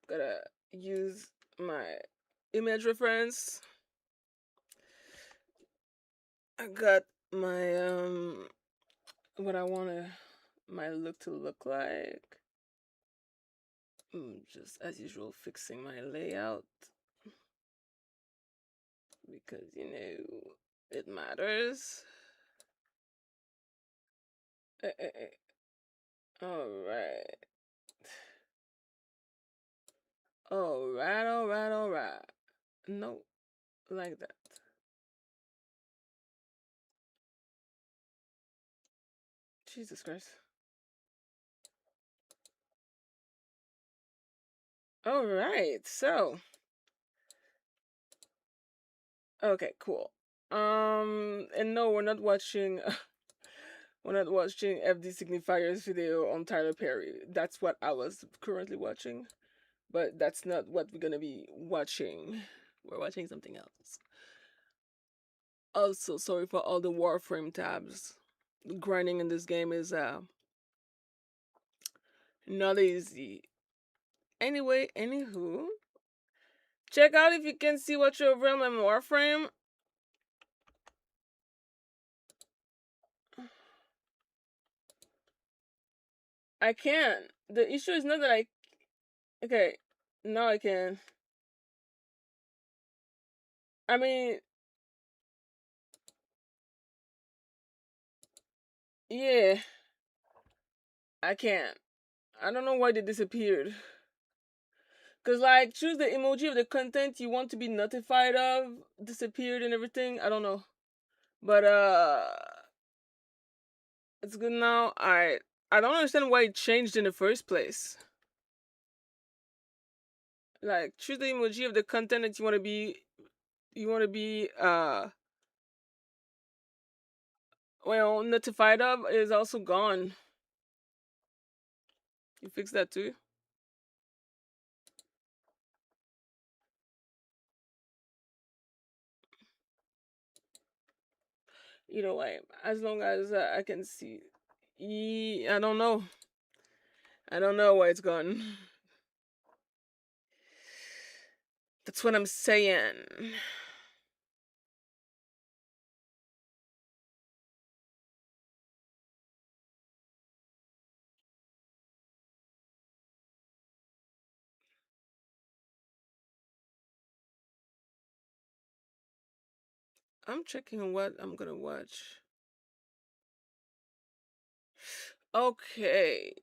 Gotta use my image reference. I got my what I wanna my look to look like. Just as usual, fixing my layout because it matters. All right. All right. No, like that. Jesus Christ. All right, so okay, cool. And no, we're not watching. We're not watching FD Signifier's video on Tyler Perry. That's what I was currently watching, but that's not what we're gonna be watching. We're watching something else. Also, sorry for all the Warframe tabs. Grinding in this game is not easy. Anyway, anywho, check out if you can see what your realm and Warframe. I can. The issue is not that I. Okay, now I can. I mean, yeah, I can't. I don't know why they disappeared. Cause like choose the emoji of the content you want to be notified of disappeared and everything. I don't know, but it's good now. I don't understand why it changed in the first place. Like choose the emoji of the content that you want to be well notified of is also gone. You fix that too? Either way, as long as I can see. I don't know. I don't know where it's gone. That's what I'm saying. I'm checking what I'm gonna watch. Okay.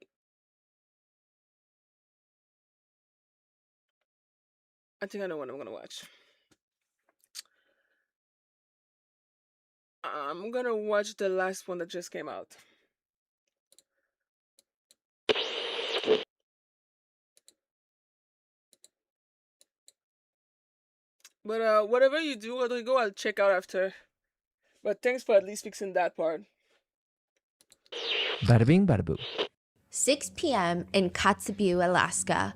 I think I know what I'm gonna watch. I'm gonna watch the last one that just came out. But whatever you do, Rodrigo, I'll check out after. But thanks for at least fixing that part. Bada bing, bada boo. 6 p.m. in Kotzebue, Alaska.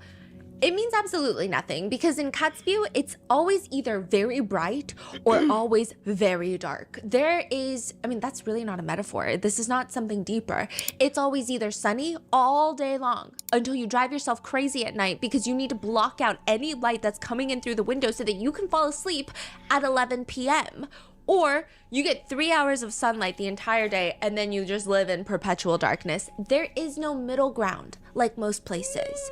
It means absolutely nothing because in Kotzebue, it's always either very bright or always very dark. That's really not a metaphor. This is not something deeper. It's always either sunny all day long until you drive yourself crazy at night because you need to block out any light that's coming in through the window so that you can fall asleep at 11 p.m. Or you get 3 hours of sunlight the entire day and then you just live in perpetual darkness. There is no middle ground like most places.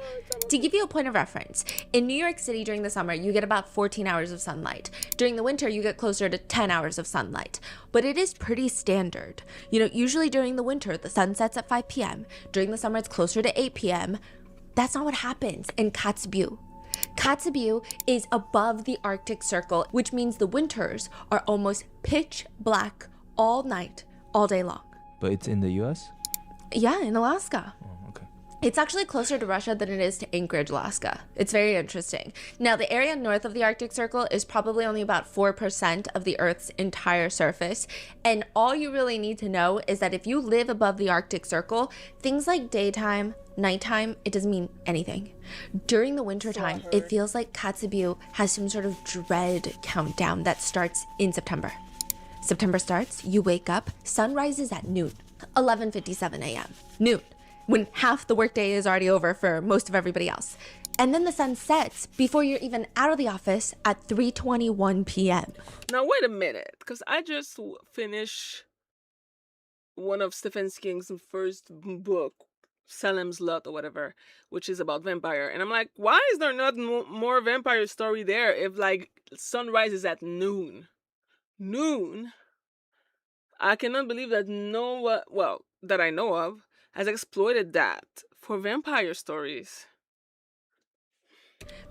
To give you a point of reference, in New York City during the summer, you get about 14 hours of sunlight. During the winter, you get closer to 10 hours of sunlight. But it is pretty standard. Usually during the winter, the sun sets at 5 p.m. During the summer, it's closer to 8 p.m. That's not what happens in Kotzebue. Kotzebue is above the Arctic Circle, which means the winters are almost pitch black all night, all day long. But it's in the US? Yeah, in Alaska. Oh, okay. It's actually closer to Russia than it is to Anchorage, Alaska. It's very interesting. Now, the area north of the Arctic Circle is probably only about 4% of the Earth's entire surface. And all you really need to know is that if you live above the Arctic Circle, things like daytime, nighttime, it doesn't mean anything. During the wintertime, it feels like Kotzebue has some sort of dread countdown that starts in September. September starts, you wake up, sun rises at noon, 11:57 a.m. Noon, when half the workday is already over for most of everybody else. And then the sun sets before you're even out of the office at 3:21 p.m. Now wait a minute, because I just finished one of Stephen King's first book, Salem's Lot or whatever, which is about vampire. And I'm like, why is there not more vampire story there if like sunrise is at noon? Noon? I cannot believe that that I know of, has exploited that for vampire stories.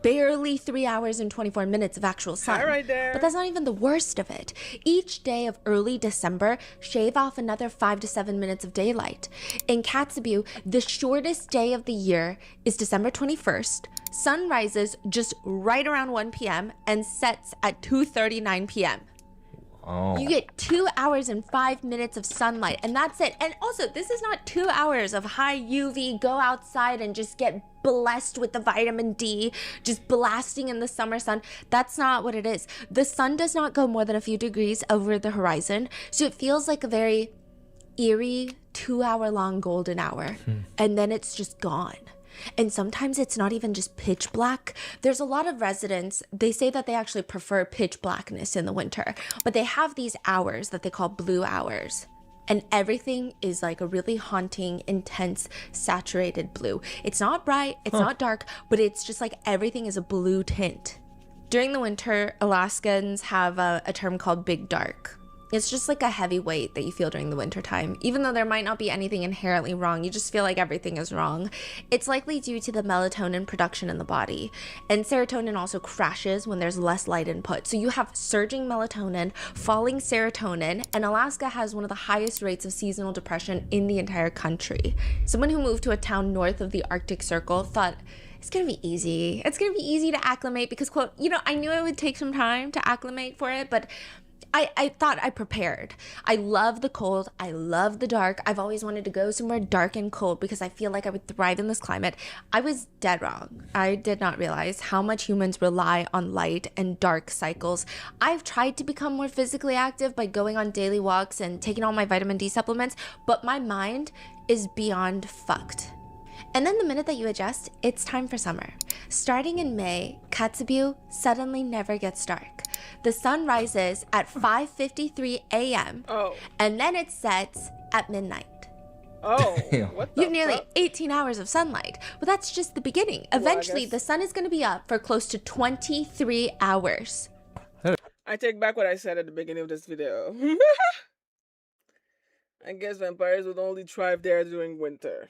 Barely 3 hours and 24 minutes of actual sun. Hi right there. But that's not even the worst of it. Each day of early December, shave off another 5 to 7 minutes of daylight. In Kotzebue, the shortest day of the year is December 21st. Sun rises just right around 1 p.m. and sets at 2:39 p.m. Oh. You get 2 hours and 5 minutes of sunlight, and that's it. And also, this is not 2 hours of high UV, go outside and just get blessed with the vitamin D, just blasting in the summer sun. That's not what it is. The sun does not go more than a few degrees over the horizon, so it feels like a very eerie 2-hour-long golden hour, and then it's just gone. And sometimes it's not even just pitch black. There's a lot of residents, they say that they actually prefer pitch blackness in the winter, but they have these hours that they call blue hours. And everything is like a really haunting, intense, saturated blue. It's not bright, it's not dark, but it's just like everything is a blue tint. During the winter, Alaskans have a term called big dark. It's just like a heavy weight that you feel during the winter time. Even though there might not be anything inherently wrong, you just feel like everything is wrong. It's likely due to the melatonin production in the body. And serotonin also crashes when there's less light input. So you have surging melatonin, falling serotonin, and Alaska has one of the highest rates of seasonal depression in the entire country. Someone who moved to a town north of the Arctic Circle thought, it's gonna be easy. It's gonna be easy to acclimate because, quote, I knew it would take some time to acclimate for it, but I thought I prepared. I love the cold. I love the dark. I've always wanted to go somewhere dark and cold because I feel like I would thrive in this climate. I was dead wrong. I did not realize how much humans rely on light and dark cycles. I've tried to become more physically active by going on daily walks and taking all my vitamin D supplements, but my mind is beyond fucked. And then the minute that you adjust, it's time for summer. Starting in May, Kotzebue suddenly never gets dark. The sun rises at 5:53 a.m. And then it sets at midnight. What the You have nearly fuck? 18 hours of sunlight. But that's just the beginning. Eventually, the sun is going to be up for close to 23 hours. I take back what I said at the beginning of this video. I guess vampires would only thrive there during winter.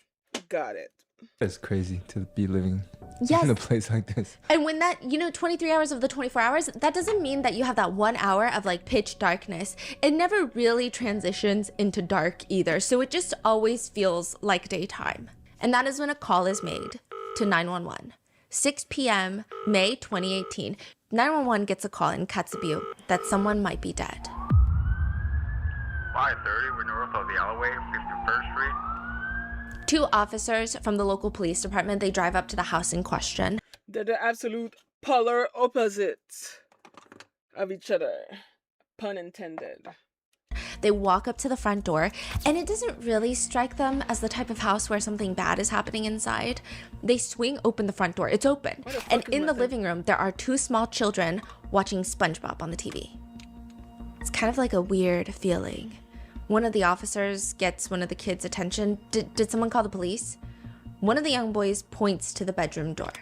Got it. It's crazy to be living Yes. in a place like this. And when that, 23 hours of the 24 hours, that doesn't mean that you have that 1 hour of like pitch darkness. It never really transitions into dark either. So it just always feels like daytime. And that is when a call is made to 911. 6 p.m., May 2018. 911 gets a call in Kotzebue that someone might be dead. 5:30, we're north of the alleyway, 51st Street. 2 officers from the local police department, they drive up to the house in question. They're the absolute polar opposites of each other. Pun intended. They walk up to the front door, and it doesn't really strike them as the type of house where something bad is happening inside. They swing open the front door. It's open. And in the living room, there are 2 small children watching SpongeBob on the TV. It's kind of like a weird feeling. One of the officers gets one of the kids' attention. Did someone call the police? One of the young boys points to the bedroom door.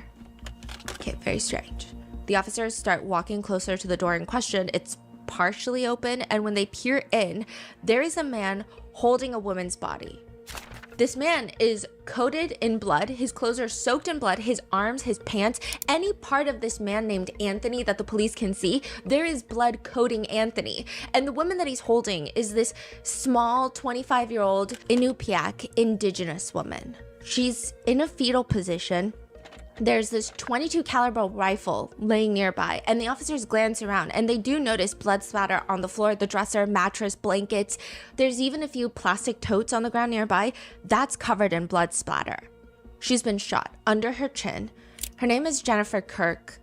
Okay, very strange. The officers start walking closer to the door in question. It's partially open, and when they peer in, there is a man holding a woman's body. This man is coated in blood. His clothes are soaked in blood. His arms, his pants, any part of this man named Anthony that the police can see, there is blood coating Anthony. And the woman that he's holding is this small 25-year-old Inupiaq indigenous woman. She's in a fetal position. There's this .22 caliber rifle laying nearby, and the officers glance around, and they do notice blood splatter on the floor, the dresser, mattress, blankets. There's even a few plastic totes on the ground nearby. That's covered in blood splatter. She's been shot under her chin. Her name is Jennifer Kirk,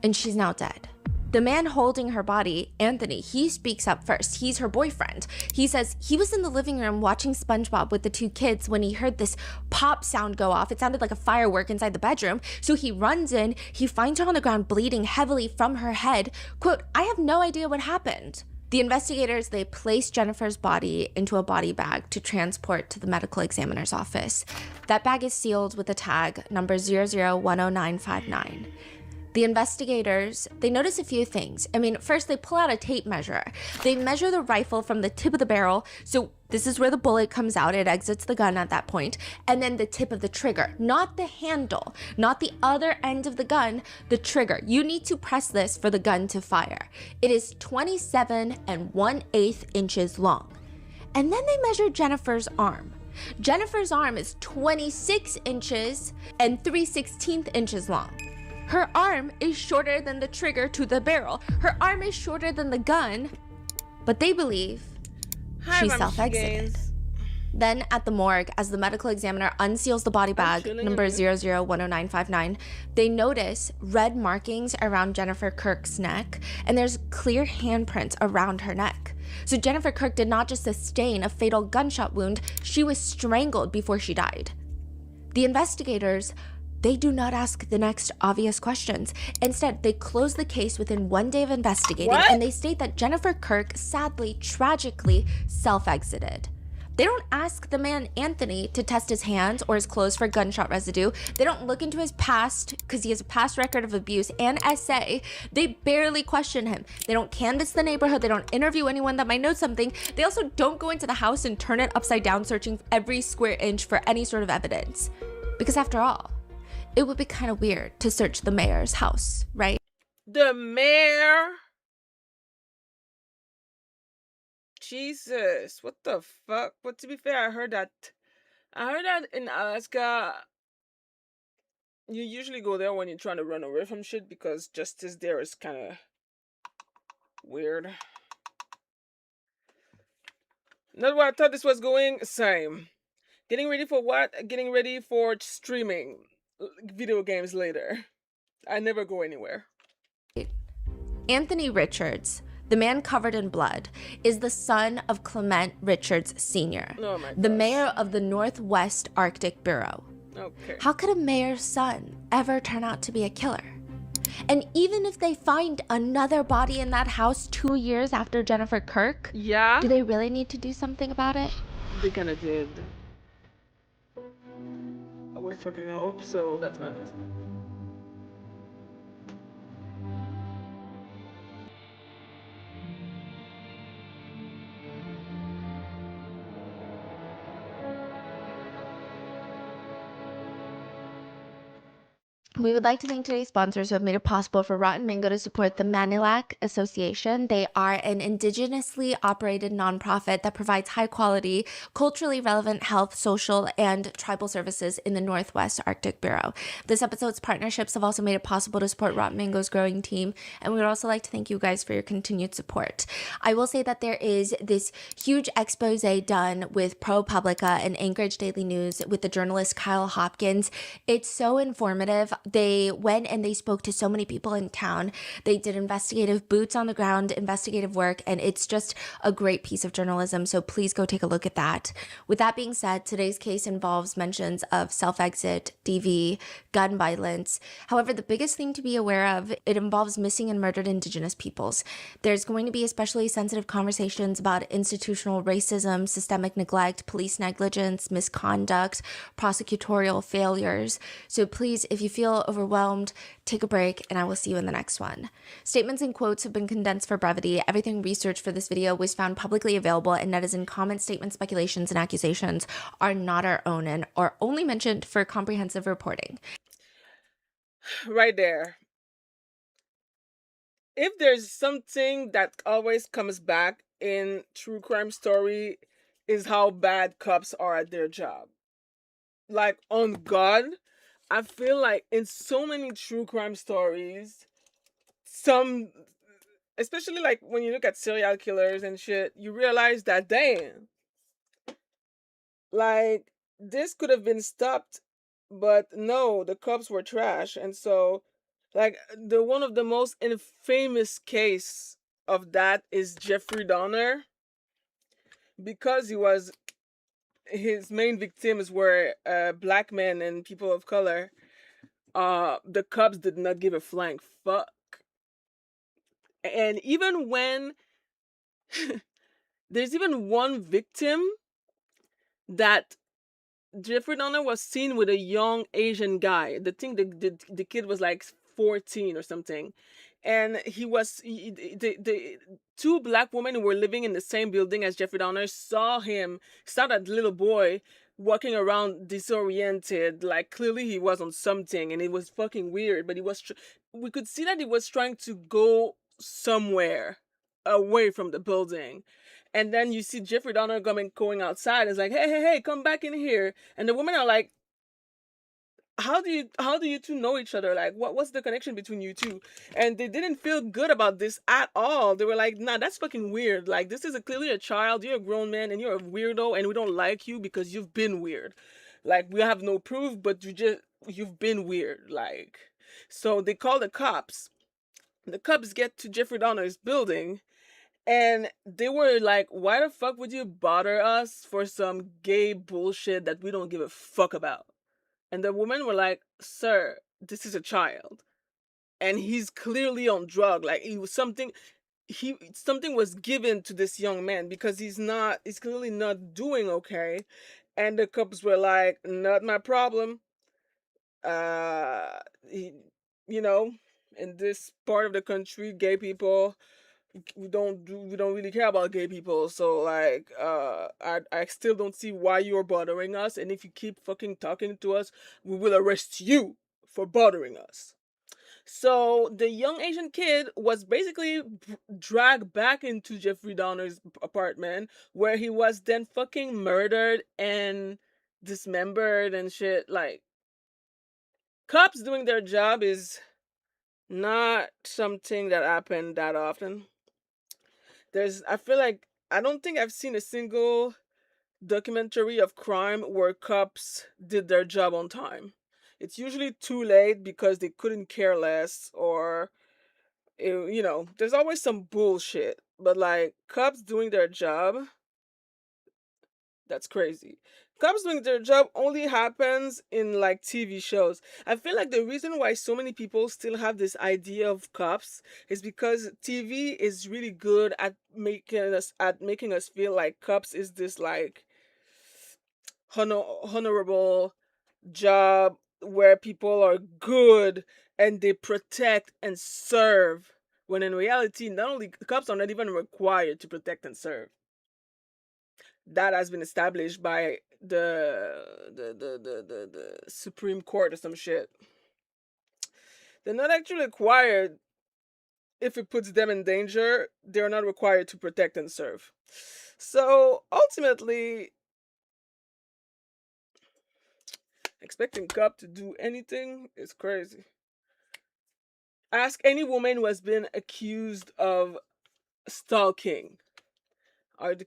and she's now dead. The man holding her body, Anthony, he speaks up first. He's her boyfriend. He says he was in the living room watching SpongeBob with the two kids when he heard this pop sound go off. It sounded like a firework inside the bedroom. So he runs in, he finds her on the ground bleeding heavily from her head. Quote, "I have no idea what happened." The investigators, they placed Jennifer's body into a body bag to transport to the medical examiner's office. That bag is sealed with a tag number 0010959. The investigators, they notice a few things. I mean, first they pull out a tape measure. They measure the rifle from the tip of the barrel. So this is where the bullet comes out. It exits the gun at that point. And then the tip of the trigger, not the handle, not the other end of the gun, the trigger. You need to press this for the gun to fire. It is 27 1/8 inches long. And then they measure Jennifer's arm. Jennifer's arm is 26 inches and 3/16 inches long. Her arm is shorter than the trigger to the barrel. Her arm is shorter than the gun, but they believe she self-exited. Then at the morgue, as the medical examiner unseals the body bag, number 0010959, they notice red markings around Jennifer Kirk's neck, and there's clear handprints around her neck. So Jennifer Kirk did not just sustain a fatal gunshot wound, she was strangled before she died. The investigators, they do not ask the next obvious questions. Instead, they close the case within 1 day of investigating, and they state that Jennifer Kirk sadly, tragically self-exited. They don't ask the man Anthony to test his hands or his clothes for gunshot residue. They don't look into his past because he has a past record of abuse and SA. They barely question him. They don't canvass the neighborhood. They don't interview anyone that might know something. They also don't go into the house and turn it upside down, searching every square inch for any sort of evidence. Because after all, it would be kind of weird to search the mayor's house, right? The mayor? Jesus, what the fuck? But to be fair, I heard that in Alaska, you usually go there when you're trying to run away from shit because justice there is kind of weird. Not where I thought this was going. Same. Getting ready for what? Getting ready for streaming video games later. I never go anywhere. Anthony Richards, the man covered in blood, is the son of Clement Richards Sr., the mayor of the Northwest Arctic Bureau. Okay. How could a mayor's son ever turn out to be a killer? And even if they find another body in that house 2 years after Jennifer Kirk, yeah, do they really need to do something about it? They kind of did. I was fucking hope so. That's not it. We would like to thank today's sponsors who have made it possible for Rotten Mango to support the Manilac Association. They are an indigenously operated nonprofit that provides high quality, culturally relevant health, social, and tribal services in the Northwest Arctic Bureau. This episode's partnerships have also made it possible to support Rotten Mango's growing team, and we would also like to thank you guys for your continued support. I will say that there is this huge expose done with ProPublica and Anchorage Daily News with the journalist Kyle Hopkins. It's so informative. They went and they spoke to so many people in town. They did investigative boots on the ground, investigative work, and it's just a great piece of journalism. So please go take a look at that. With that being said, today's case involves mentions of self-exit, DV, gun violence. However, the biggest thing to be aware of, it involves missing and murdered Indigenous peoples. There's going to be especially sensitive conversations about institutional racism, systemic neglect, police negligence, misconduct, prosecutorial failures. So please, if you feel overwhelmed, take a break, and I will see you in the next one. Statements and quotes have been condensed for brevity. Everything researched for this video was found publicly available, and netizen comments, statements, speculations, and accusations are not our own and are only mentioned for comprehensive reporting. Right there. If there's something that always comes back in true crime story, is how bad cops are at their job. Like, on God, I feel like in so many true crime stories, especially like when you look at serial killers and shit, you realize that, damn, like, this could have been stopped, but no, the cops were trash. And so Like the one of the most infamous case of that is Jeffrey Dahmer, because he was his main victims were black men and people of color. The cops did not give a flying fuck, and even when there's even one victim that Jeffrey Dahmer was seen with a young Asian guy. The kid was like 14 or something. And the two black women who were living in the same building as Jeffrey Dahmer saw that little boy walking around disoriented, like clearly he was on something, and it was fucking weird. But we could see that he was trying to go somewhere away from the building. And then you see Jeffrey Dahmer going outside. It's like, hey, come back in here. And the women are like, how do you two know each other? Like, what's the connection between you two? And they didn't feel good about this at all. They were like, nah, that's fucking weird. Like, this is clearly a child. You're a grown man and you're a weirdo, and we don't like you because you've been weird. Like, we have no proof, but you've been weird. Like, so they call the cops. The cops get to Jeffrey Dahmer's building, and they were like, why the fuck would you bother us for some gay bullshit that we don't give a fuck about? And the women were like, sir, this is a child. And he's clearly on drug. Like, something was given to this young man, because he's clearly not doing okay. And the cops were like, not my problem. He, you know, in this part of the country, gay people, we don't really care about gay people. So like, I still don't see why you're bothering us, and if you keep fucking talking to us, we will arrest you for bothering us. So the young Asian kid was basically dragged back into Jeffrey Dahmer's apartment, where he was then fucking murdered and dismembered and shit. Like, cops doing their job is not something that happened that often. I feel like I don't think I've seen a single documentary of crime where cops did their job on time. It's usually too late because they couldn't care less, or there's always some bullshit. But like, cops doing their job, that's crazy. Cops doing their job only happens in like TV shows. I feel like the reason why so many people still have this idea of cops is because TV is really good at making us feel like cops is this like honorable job where people are good and they protect and serve. When in reality, not only cops are not even required to protect and serve. That has been established by the Supreme Court or some shit. They're not actually required. If it puts them in danger, they're not required to protect and serve. So ultimately, expecting cop to do anything is crazy. Ask any woman who has been accused of stalking.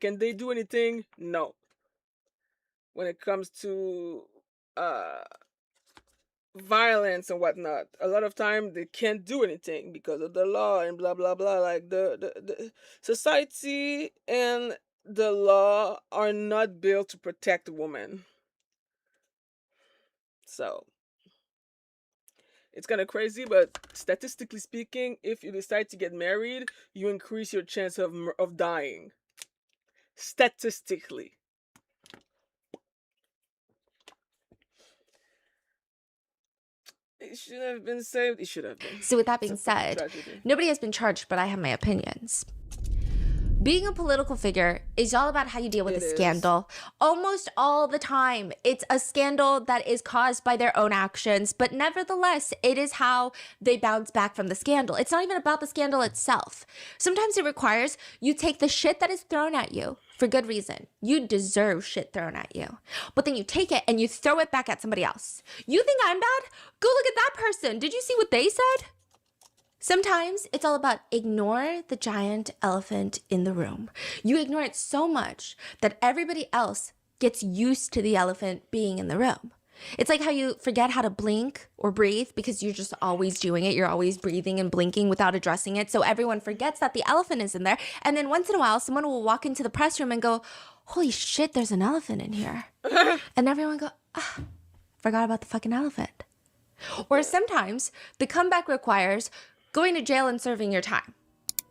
Can they do anything? No. When it comes to violence and whatnot, a lot of time they can't do anything because of the law and blah blah blah. Like the society and the law are not built to protect women. So it's kind of crazy, but statistically speaking, if you decide to get married, you increase your chance of dying. Statistically. It should have been saved. It should have been. So with that being said, nobody has been charged, but I have my opinions. Being a political figure is all about how you deal with a scandal. Almost all the time, it's a scandal that is caused by their own actions, but nevertheless, it is how they bounce back from the scandal. It's not even about the scandal itself. Sometimes it requires you take the shit that is thrown at you for good reason. You deserve shit thrown at you. But then you take it and you throw it back at somebody else. You think I'm bad? Go look at that person. Did you see what they said? Sometimes it's all about ignore the giant elephant in the room. You ignore it so much that everybody else gets used to the elephant being in the room. It's like how you forget how to blink or breathe because you're just always doing it. You're always breathing and blinking without addressing it. So everyone forgets that the elephant is in there. And then once in a while, someone will walk into the press room and go, holy shit, there's an elephant in here. And everyone go, forgot about the fucking elephant. Or sometimes the comeback requires going to jail and serving your time.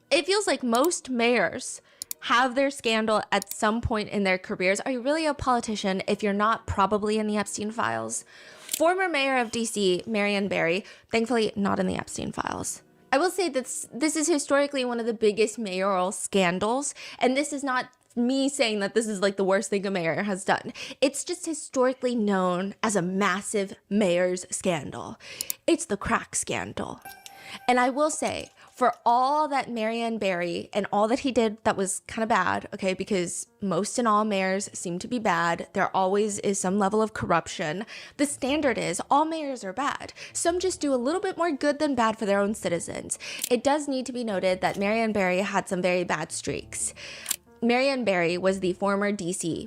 It feels like most mayors have their scandal at some point in their careers. Are you really a politician if you're not probably in the Epstein files? Former mayor of DC, Marion Barry, thankfully not in the Epstein files. I will say that this is historically one of the biggest mayoral scandals, and this is not me saying that this is like the worst thing a mayor has done. It's just historically known as a massive mayor's scandal. It's the crack scandal. And I will say, for all that Marion Barry and all that he did that was kind of bad, okay, because most and all mayors seem to be bad. There always is some level of corruption. The standard is all mayors are bad. Some just do a little bit more good than bad for their own citizens. It does need to be noted that Marion Barry had some very bad streaks. Marion Barry was the former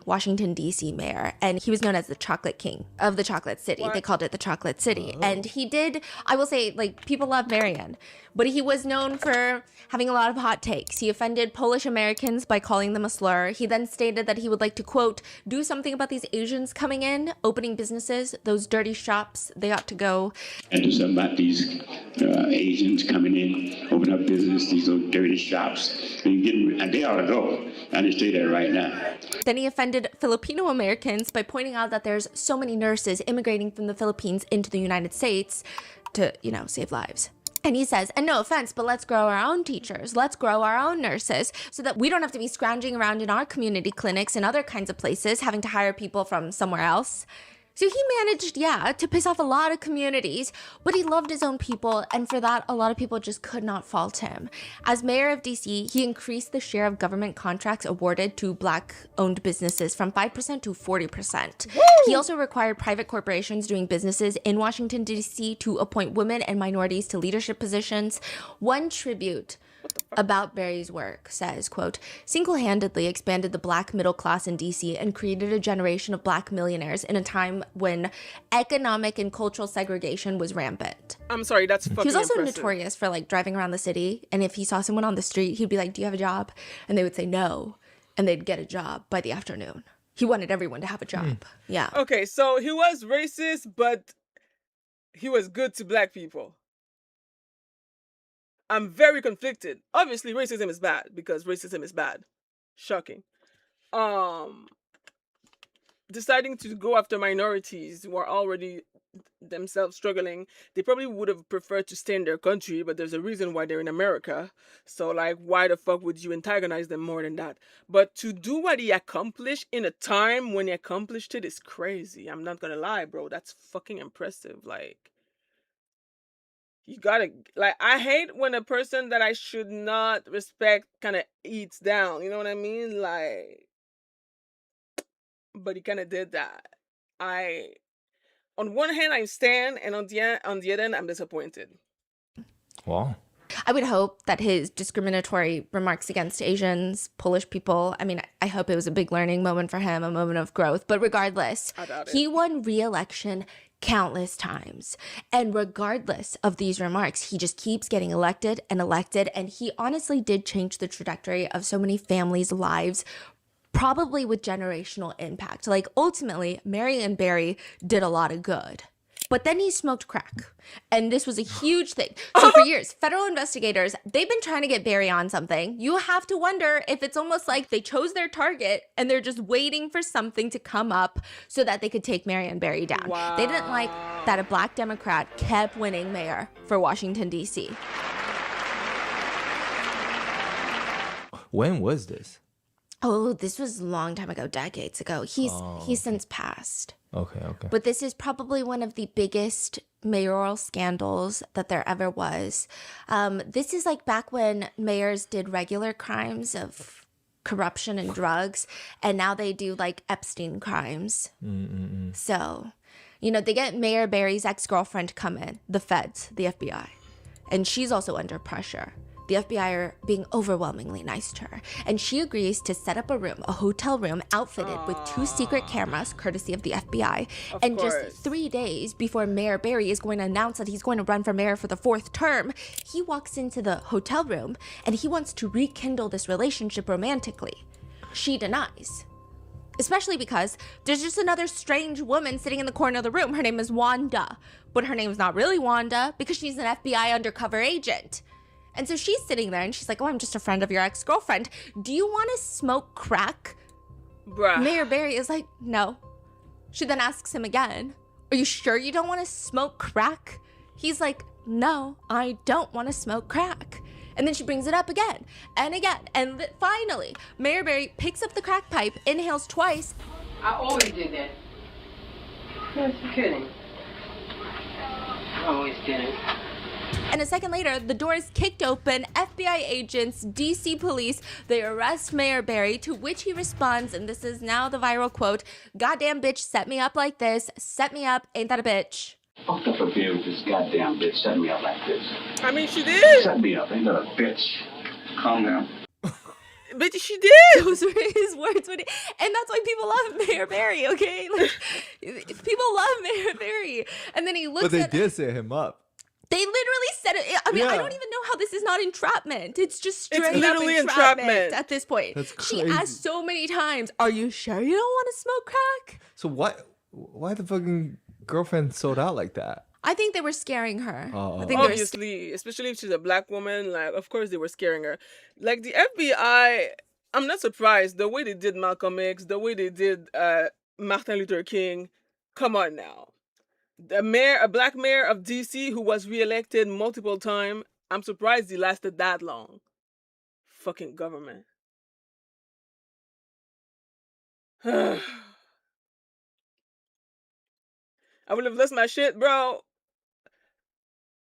Washington, D.C. mayor, and he was known as the Chocolate King of the Chocolate City. What? They called it the Chocolate City. And he did, I will say, like, people love Marion, but he was known for having a lot of hot takes. He offended Polish Americans by calling them a slur. He then stated that he would like to, quote, do something about these Asians coming in, opening businesses, those dirty shops, they ought to go. And do something about these Asians coming in, open up business, these little dirty shops. And they ought to go. I just say that right now. Then he offended Filipino Americans by pointing out that there's so many nurses immigrating from the Philippines into the United States to, save lives. And he says, and no offense, but let's grow our own teachers. Let's grow our own nurses so that we don't have to be scrounging around in our community clinics and other kinds of places, having to hire people from somewhere else. So he managed, to piss off a lot of communities, but he loved his own people, and for that, a lot of people just could not fault him. As mayor of DC, he increased the share of government contracts awarded to Black-owned businesses from 5% to 40%. Woo! He also required private corporations doing businesses in Washington, D.C. to appoint women and minorities to leadership positions. One tribute about Barry's work says, quote, single-handedly expanded the Black middle class in DC and created a generation of Black millionaires in a time when economic and cultural segregation was rampant. I'm sorry, that's fucking He was also impressive. notorious for driving around the city, and if he saw someone on the street, he'd be like, do you have a job? And they would say no, and they'd get a job by the afternoon. He wanted everyone to have a job. Yeah. Okay, so he was racist, but he was good to Black people. I'm very conflicted. Obviously, racism is bad because racism is bad. Shocking. Deciding to go after minorities who are already themselves struggling, they probably would have preferred to stay in their country, but there's a reason why they're in America. So, why the fuck would you antagonize them more than that? But to do what he accomplished in a time when he accomplished it is crazy. I'm not gonna lie, bro. That's fucking impressive. You gotta, I hate when a person that I should not respect kind of eats down, you know what I mean? But he kind of did that. On one hand, I stand, and on the other end, I'm disappointed. Wow. I would hope that his discriminatory remarks against Asians, Polish people, I hope it was a big learning moment for him, a moment of growth. But regardless, he won re-election countless times. And regardless of these remarks, he just keeps getting elected, and he honestly did change the trajectory of so many families' lives, probably with generational impact. Ultimately, Marion Barry did a lot of good. But then he smoked crack, and this was a huge thing. So for years, federal investigators, they've been trying to get Barry on something. You have to wonder if it's almost like they chose their target and they're just waiting for something to come up so that they could take Marion Barry down. Wow. They didn't like that a Black Democrat kept winning mayor for Washington, D.C. When was this? Oh, this was a long time ago, decades ago. He's since passed. Okay. But this is probably one of the biggest mayoral scandals that there ever was. This is back when mayors did regular crimes of corruption and drugs, and now they do Epstein crimes. So, they get Mayor Barry's ex-girlfriend to come in, the feds, the FBI, and she's also under pressure. The the FBI are being overwhelmingly nice to her, and she agrees to set up a hotel room outfitted with 2 secret cameras, courtesy of the FBI. And course. just 3 days before Mayor Barry is going to announce that he's going to run for mayor for the 4th term, he walks into the hotel room and he wants to rekindle this relationship romantically. She denies. Especially because there's just another strange woman sitting in the corner of the room. Her name is Wanda, but her name's not really Wanda because she's an FBI undercover agent. And so she's sitting there and she's like, oh, I'm just a friend of your ex-girlfriend. Do you want to smoke crack? Bruh. Mayor Barry is like, no. She then asks him again, are you sure you don't want to smoke crack? He's like, no, I don't want to smoke crack. And then she brings it up again and again. And finally, Mayor Barry picks up the crack pipe, inhales twice. I always did that. Yes, you're kidding. I always did it. And a second later, the door is kicked open. FBI agents, DC police, they arrest Mayor Barry, to which he responds, and this is now the viral quote, goddamn bitch set me up like this. Set me up, ain't that a bitch? Fucked up a beer with this goddamn bitch setting me up like this. I mean, she did. Set me up, ain't that a bitch? Calm down. Bitch, she did. Those were his words. And that's why people love Mayor Barry, okay? Like, people love Mayor Barry. And then he looks But they at... did set him up. They literally said it. I mean, I Yeah. don't even know how this is not entrapment. It's just straight up literally entrapment entrapment. at this point. That's She crazy. asked so many times, are you sure you don't want to smoke crack? So why the fucking girlfriend sold out like that? I think they were scaring her. Oh. I think they were Obviously, especially if she's a black woman, like, of course they were scaring her. Like, the FBI, I'm not surprised. The way they did Malcolm X, the way they did Martin Luther King, come on now. A black mayor of DC who was reelected multiple times, I'm surprised he lasted that long. Fucking government. I would have lost my shit, bro.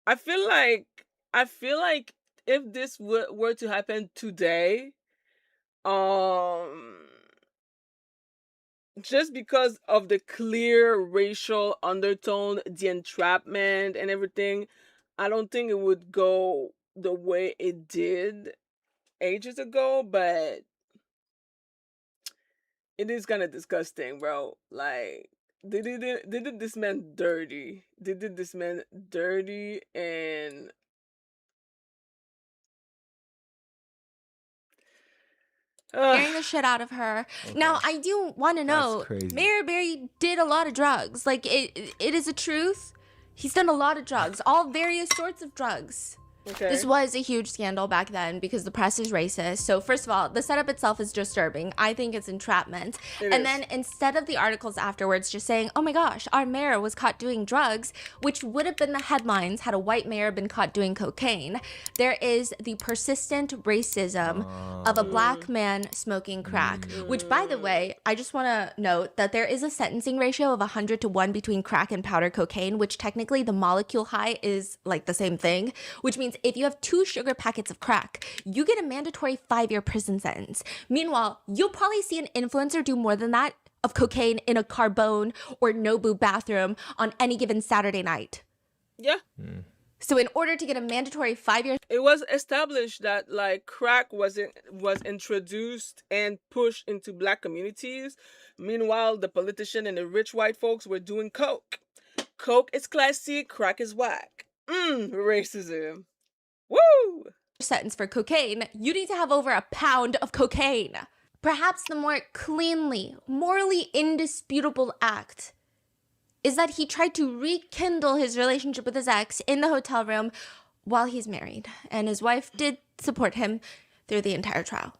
I feel like if this were to happen today, just because of the clear racial undertone, the entrapment and everything, I don't think it would go the way it did ages ago, but it is kind of disgusting, bro. Like, they did this man dirty. They did this man dirty, and scaring the shit out of her. Now, I do want to know, crazy. Mayor Barry did a lot of drugs. Like, it is a truth. He's done a lot of drugs, all various sorts of drugs. okay. This was a huge scandal back then because the press is racist. So first of all, the setup itself is disturbing. I think it's entrapment. It and is. then instead of the articles afterwards just saying, oh my gosh, our mayor was caught doing drugs, which would have been the headlines had a white mayor been caught doing cocaine, there is the persistent racism of a black man smoking crack, which, by the way, I just want to note that there is a sentencing ratio of 100 to 1 between crack and powder cocaine, which technically the molecule high is like the same thing, which means if you have 2 sugar packets of crack, you get a mandatory 5-year prison sentence. Meanwhile, you'll probably see an influencer do more than that of cocaine in a Carbone or Nobu bathroom on any given Saturday night. Yeah. So in order to get a mandatory 5-year It was established that, like, crack was introduced and pushed into black communities. Meanwhile, the politician and the rich white folks were doing coke. Coke is classy, crack is whack. Racism. Woo! sentence for cocaine, you need to have over a pound of cocaine. Perhaps the more cleanly, morally indisputable act is that he tried to rekindle his relationship with his ex in the hotel room while he's married, and his wife did support him through the entire trial.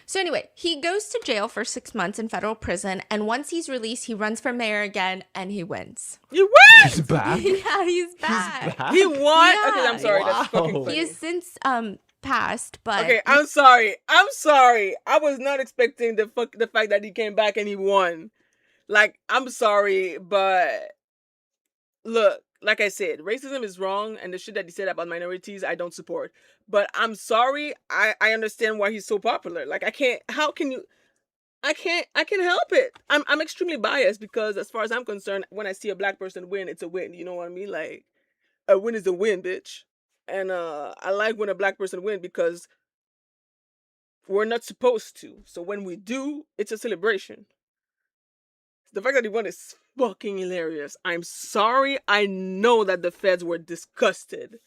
So anyway, he goes to jail for 6 months in federal prison, and once he's released, he runs for mayor again, and he wins. You win! He's back. Yeah, he's back. He's back. He won? Yeah. Okay, I'm sorry. That's fucking Wow. funny. He has since passed, but Okay, I'm sorry. I was not expecting the fact that he came back and he won. Like, I'm sorry, but look, like I said, racism is wrong, and the shit that he said about minorities, I don't support. But I'm sorry, I understand why he's so popular. Like, I can't help it. I'm extremely biased because as far as I'm concerned, when I see a black person win, it's a win. You know what I mean? Like, a win is a win, bitch. And I like when a black person wins because we're not supposed to. So when we do, it's a celebration. The fact that he won is fucking hilarious. I'm sorry. I know that the feds were disgusted.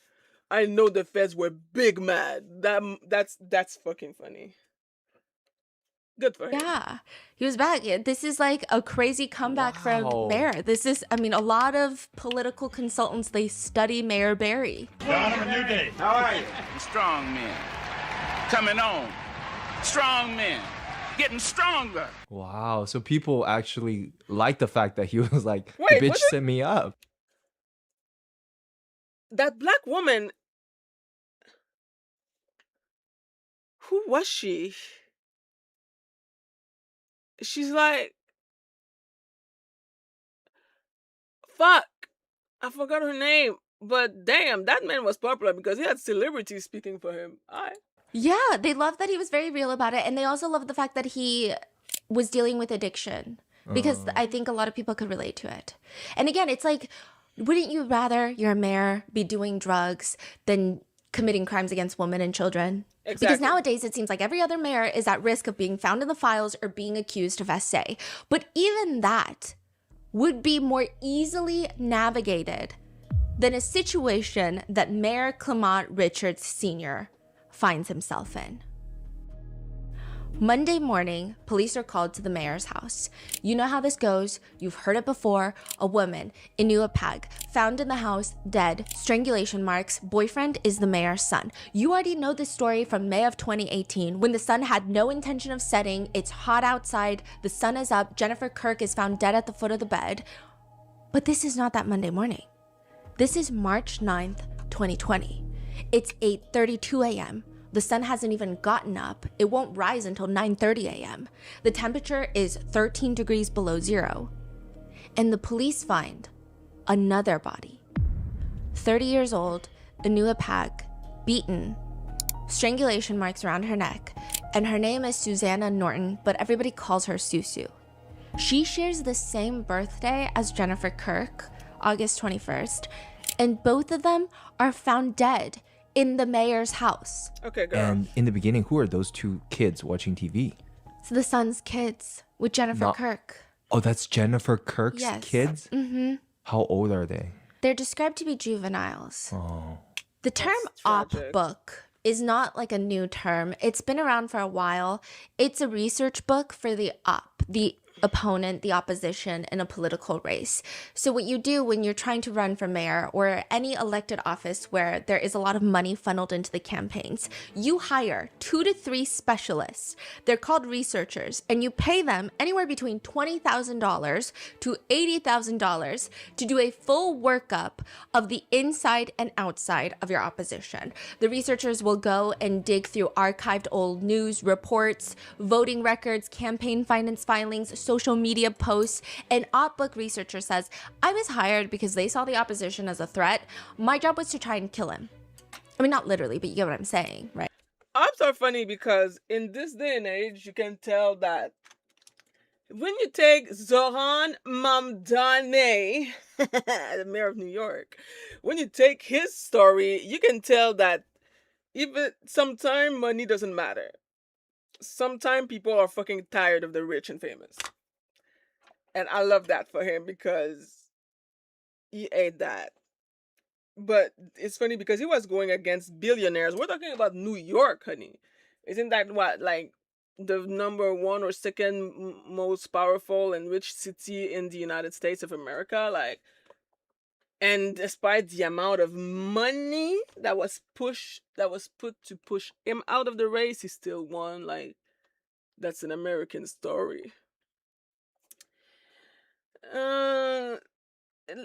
I know the feds were big mad. That's fucking funny. Good for him. Yeah, he was back. This is like a crazy comeback Wow. from Mayor. This is, I mean, a lot of political consultants, they study Mayor Barry. John, a new day. How are you? Strong men. Coming on. Strong men. Getting stronger. Wow. So people actually like the fact that he was like, Wait, the bitch was it? set me up. That black woman. Who was she? She's like, fuck. I forgot her name. But damn, that man was popular because he had celebrities speaking for him. Yeah, they love that he was very real about it. And they also love the fact that he was dealing with addiction because I think a lot of people could relate to it. And again, it's like, wouldn't you rather your mayor be doing drugs than committing crimes against women and children? Exactly. Because nowadays it seems like every other mayor is at risk of being found in the files or being accused of SA. But even that would be more easily navigated than a situation that Mayor Clement Richards Sr. finds himself in. Monday morning, police are called to the mayor's house. You know how this goes. You've heard it before. A woman, Inua Pag, found in the house, dead, strangulation marks. Boyfriend is the mayor's son. You already know this story from May of 2018 when the sun had no intention of setting. It's hot outside. The sun is up. Jennifer Kirk is found dead at the foot of the bed. But this is not that Monday morning. This is March 9th, 2020. It's 8:32 a.m. The sun hasn't even gotten up. It won't rise until 9:30 a.m. The temperature is 13 degrees below zero. And the police find another body. 30 years old, Inua Pag, beaten, strangulation marks around her neck, and her name is Suzu Norton, but everybody calls her Suzu. She shares the same birthday as Jennifer Kirk, August 21st, and both of them are found dead in the mayor's house. Okay, girl. And in the beginning, who are those two kids watching TV? So the son's kids with Jennifer Not- Kirk. Oh, that's Jennifer Kirk's Yes. kids? Mm-hmm. How old are they? They're described to be juveniles. Oh. The term That's op tragic. book is not like a new term. It's been around for a while. It's a research book for the opponent, the opposition in a political race. So what you do when you're trying to run for mayor or any elected office where there is a lot of money funneled into the campaigns, you hire 2 to 3 specialists. They're called researchers, and you pay them anywhere between $20,000 to $80,000 to do a full workup of the inside and outside of your opposition. The researchers will go and dig through archived old news reports, voting records, campaign finance filings, social media posts. An op book researcher says, I was hired because they saw the opposition as a threat. My job was to try and kill him. I mean, not literally, but you get what I'm saying, right? Ops are funny because in this day and age, you can tell that when you take Zoran Mamdani, the mayor of New York, when you take his story, you can tell that even sometimes money doesn't matter. Sometimes people are fucking tired of the rich and famous. And I love that for him because he ate that. But it's funny because he was going against billionaires. We're talking about New York, honey. Isn't that what, like, the number 1 or 2nd most powerful and rich city in the United States of America? Like, and despite the amount of money that was put to push him out of the race, he still won. Like, that's an American story. In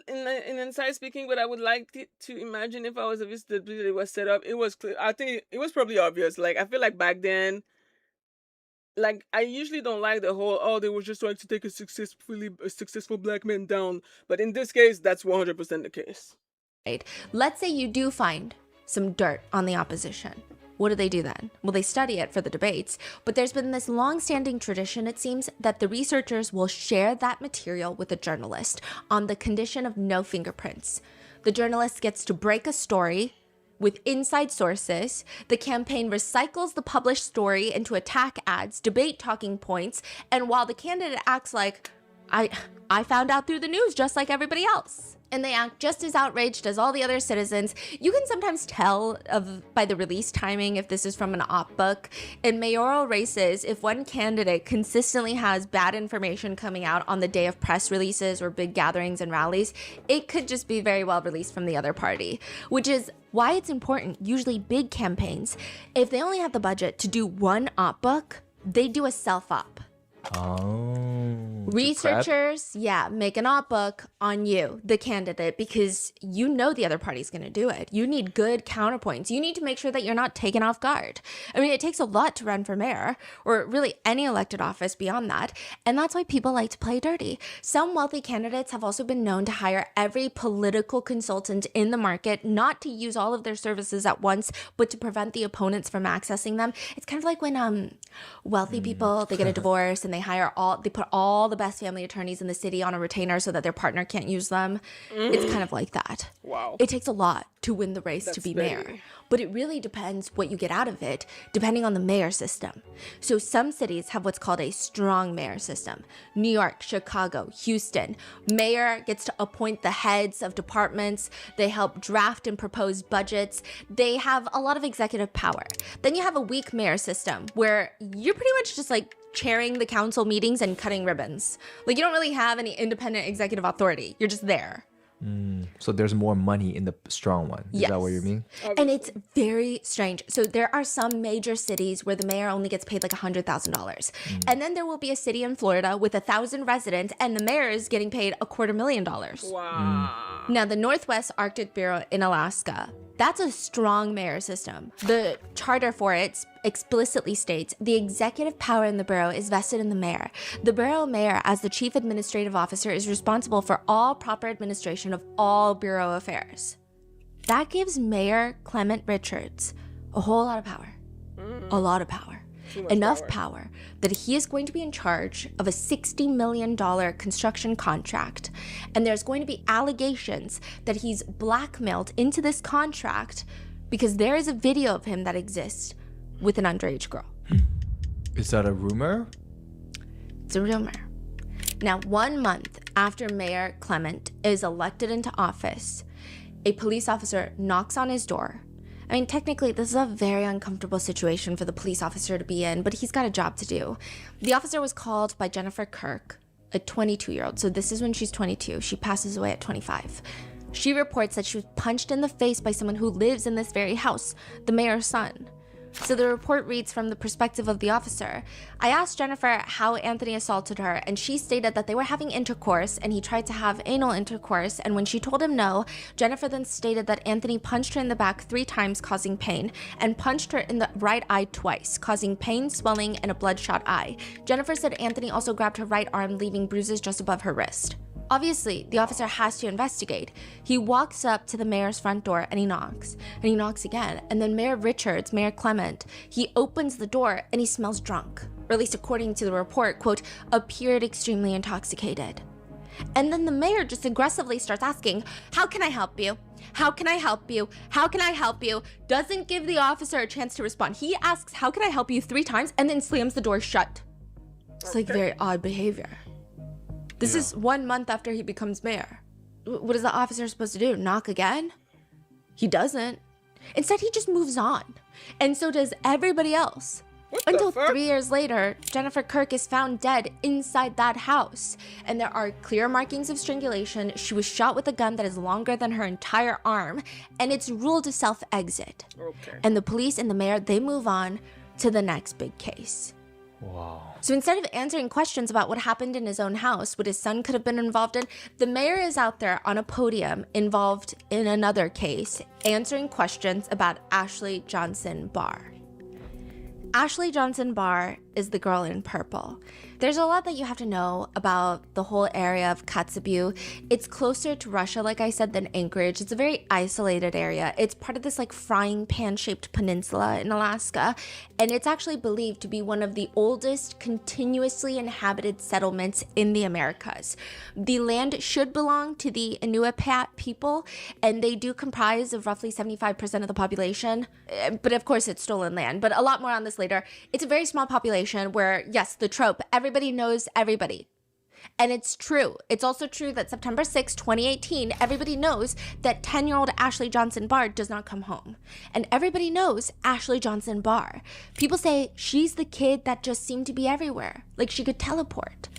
inside speaking, but I would like to imagine if I was a visitor that it was set up. It was clear. I think it was probably obvious. Like, I feel like back then, like, I usually don't like the whole, they were just trying to take a successful black man down. But in this case, that's 100% the case. Right. Let's say you do find some dirt on the opposition. What do they do then? Well, they study it for the debates, but there's been this long-standing tradition, it seems, that the researchers will share that material with a journalist on the condition of no fingerprints. The journalist gets to break a story with inside sources. The campaign recycles the published story into attack ads, debate talking points, and while the candidate acts like, I found out through the news just like everybody else, and they act just as outraged as all the other citizens, you can sometimes tell by the release timing if this is from an op book. In mayoral races, if one candidate consistently has bad information coming out on the day of press releases or big gatherings and rallies, it could just be very well released from the other party, which is why it's important. Usually big campaigns, if they only have the budget to do one op book, they do a self-op. Researchers, make an op book on you, the candidate, because you know the other party's going to do it. You need good counterpoints. You need to make sure that you're not taken off guard. I mean, it takes a lot to run for mayor, or really any elected office beyond that, and that's why people like to play dirty. Some wealthy candidates have also been known to hire every political consultant in the market, not to use all of their services at once, but to prevent the opponents from accessing them. It's kind of like when wealthy people, they get a divorce and they put all the best family attorneys in the city on a retainer so that their partner can't use them. It's kind of like that. Wow. It takes a lot to win the race to be mayor, but it really depends what you get out of it, depending on the mayor system. So some cities have what's called a strong mayor system. New York, Chicago, Houston. Mayor gets to appoint the heads of departments. They help draft and propose budgets. They have a lot of executive power. Then you have a weak mayor system where you're pretty much just like chairing the council meetings and cutting ribbons. Like, you don't really have any independent executive authority. You're just there. So there's more money in the strong one. Is that what you mean? And it's very strange. So there are some major cities where the mayor only gets paid like $100,000. And then there will be a city in Florida with 1,000 residents and the mayor is getting paid $250,000. Wow. Now, the Northwest Arctic Bureau in Alaska, that's a strong mayor system. The charter for it explicitly states the executive power in the borough is vested in the mayor. The borough mayor, as the chief administrative officer, is responsible for all proper administration of all bureau affairs. That gives Mayor Clement Richards a whole lot of power. A lot of power. Enough power that he is going to be in charge of a $60 million construction contract. And there's going to be allegations that he's blackmailed into this contract because there is a video of him that exists with an underage girl. Is that a rumor? It's a rumor. Now, 1 month after Mayor Clement is elected into office, a police officer knocks on his door. I mean, technically, this is a very uncomfortable situation for the police officer to be in, but he's got a job to do. The officer was called by Jennifer Kirk, a 22-year-old. So this is when she's 22. She passes away at 25. She reports that she was punched in the face by someone who lives in this very house, the mayor's son. So the report reads from the perspective of the officer. I asked Jennifer how Anthony assaulted her, and she stated that they were having intercourse and he tried to have anal intercourse, and when she told him no, Jennifer then stated that Anthony punched her in the back 3 times, causing pain, and punched her in the right eye twice, causing pain, swelling, and a bloodshot eye. Jennifer said Anthony also grabbed her right arm, leaving bruises just above her wrist. Obviously, the officer has to investigate. He walks up to the mayor's front door and he knocks again. And then Mayor Clement, he opens the door and he smells drunk, or at least according to the report, quote, appeared extremely intoxicated. And then the mayor just aggressively starts asking, how can I help you? How can I help you? How can I help you? Doesn't give the officer a chance to respond. He asks, how can I help you 3 times and then slams the door shut. It's like very odd behavior. This is 1 month after he becomes mayor. What is the officer supposed to do? Knock again? He doesn't. Instead, he just moves on. And so does everybody else. Until 3 years later, Jennifer Kirk is found dead inside that house. And there are clear markings of strangulation. She was shot with a gun that is longer than her entire arm. And it's ruled a self-exit. Okay. And the police and the mayor, they move on to the next big case. Wow. So instead of answering questions about what happened in his own house, what his son could have been involved in, the mayor is out there on a podium involved in another case, answering questions about Ashley Johnson-Barr. Ashley Johnson-Barr is the girl in purple. There's a lot that you have to know about the whole area of Kotzebue. It's closer to Russia, like I said, than Anchorage. It's a very isolated area. It's part of this like frying pan-shaped peninsula in Alaska, and it's actually believed to be one of the oldest continuously inhabited settlements in the Americas. The land should belong to the Inuit people, and they do comprise of roughly 75% of the population, but of course it's stolen land. But a lot more on this later. It's a very small population where, yes, the trope, everybody knows everybody. And it's true. It's also true that September 6, 2018, everybody knows that 10-year-old Ashley Johnson-Barr does not come home. And everybody knows Ashley Johnson-Barr. People say she's the kid that just seemed to be everywhere, like she could teleport.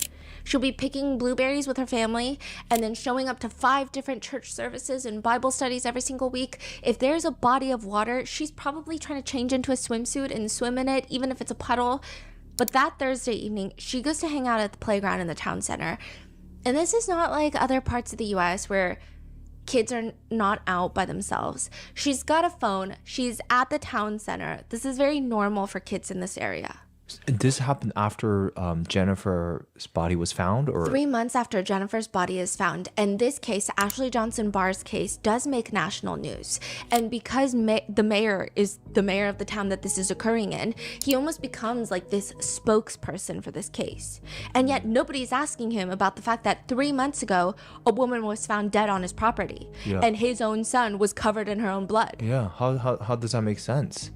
She'll be picking blueberries with her family and then showing up to 5 different church services and Bible studies every single week. If there's a body of water, she's probably trying to change into a swimsuit and swim in it, even if it's a puddle. But that Thursday evening, she goes to hang out at the playground in the town center. And this is not like other parts of the US where kids are not out by themselves. She's got a phone. She's at the town center. This is very normal for kids in this area. This happened after Jennifer's body was found, or 3 months after Jennifer's body is found. And this case, Ashley Johnson-Barr's case, does make national news. And because the mayor is the mayor of the town that this is occurring in, he almost becomes like this spokesperson for this case. And yet nobody's asking him about the fact that 3 months ago, a woman was found dead on his property, and his own son was covered in her own blood. Yeah, how does that make sense?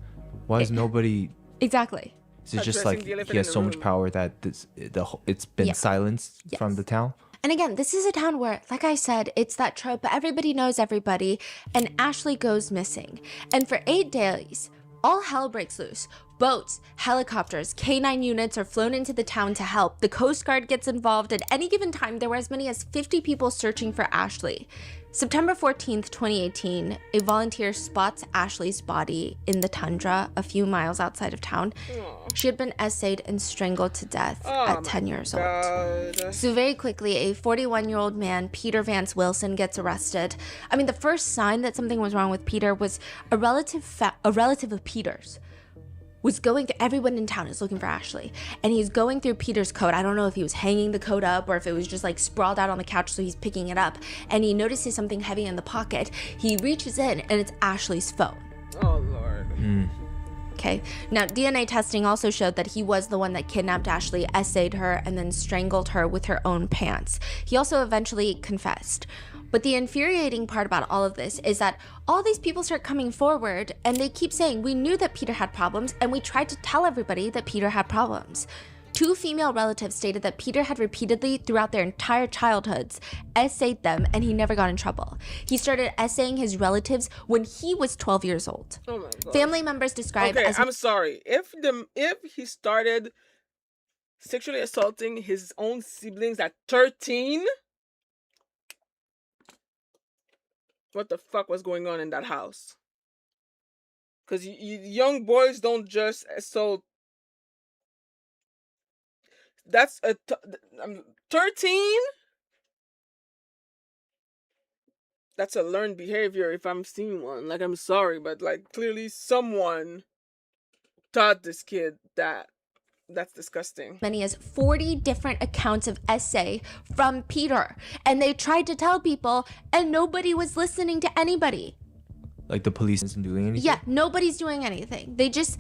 Why is nobody? Exactly. Is it just like he has so much power that it's been silenced from the town? And again, this is a town where, like I said, it's that trope, everybody knows everybody, and Ashley goes missing. And for 8 days, all hell breaks loose. Boats, helicopters, K9 units are flown into the town to help. The Coast Guard gets involved. At any given time, there were as many as 50 people searching for Ashley. September 14th, 2018, a volunteer spots Ashley's body in the tundra a few miles outside of town. She had been essayed and strangled to death at 10 years old. So very quickly, a 41-year-old man, Peter Vance Wilson, gets arrested. I mean, the first sign that something was wrong with Peter was a relative of Peter's was going through, everyone in town is looking for Ashley, and he's going through Peter's coat. I don't know if he was hanging the coat up or if it was just like sprawled out on the couch, so he's picking it up, and he notices something heavy in the pocket. He reaches in, and it's Ashley's phone. Oh, Lord. Okay, now DNA testing also showed that he was the one that kidnapped Ashley, essayed her, and then strangled her with her own pants. He also eventually confessed. But the infuriating part about all of this is that all these people start coming forward and they keep saying, we knew that Peter had problems and we tried to tell everybody that Peter had problems. 2 female relatives stated that Peter had repeatedly, throughout their entire childhoods, essayed them and he never got in trouble. He started essaying his relatives when he was 12 years old. Oh my God. Family members described Okay, as... I'm sorry. If he started sexually assaulting his own siblings at 13... what the fuck was going on in that house? Because young boys don't just assault. That's 13? That's a learned behavior if I'm seeing one. Like, I'm sorry, but like clearly someone taught this kid that. That's disgusting. Many as 40 different accounts of essay from Peter. And they tried to tell people and nobody was listening to anybody. Like the police isn't doing anything? Yeah, nobody's doing anything. They just,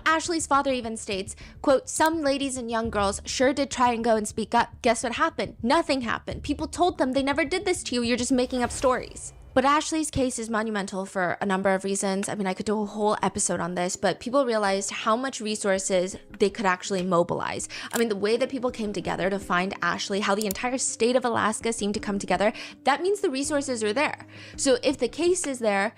Ashley's father even states, quote, some ladies and young girls sure did try and go and speak up. Guess what happened? Nothing happened. People told them they never did this to you. You're just making up stories. But Ashley's case is monumental for a number of reasons. I mean, I could do a whole episode on this, but people realized how much resources they could actually mobilize. I mean, the way that people came together to find Ashley, how the entire state of Alaska seemed to come together, that means the resources are there. So if the case is there,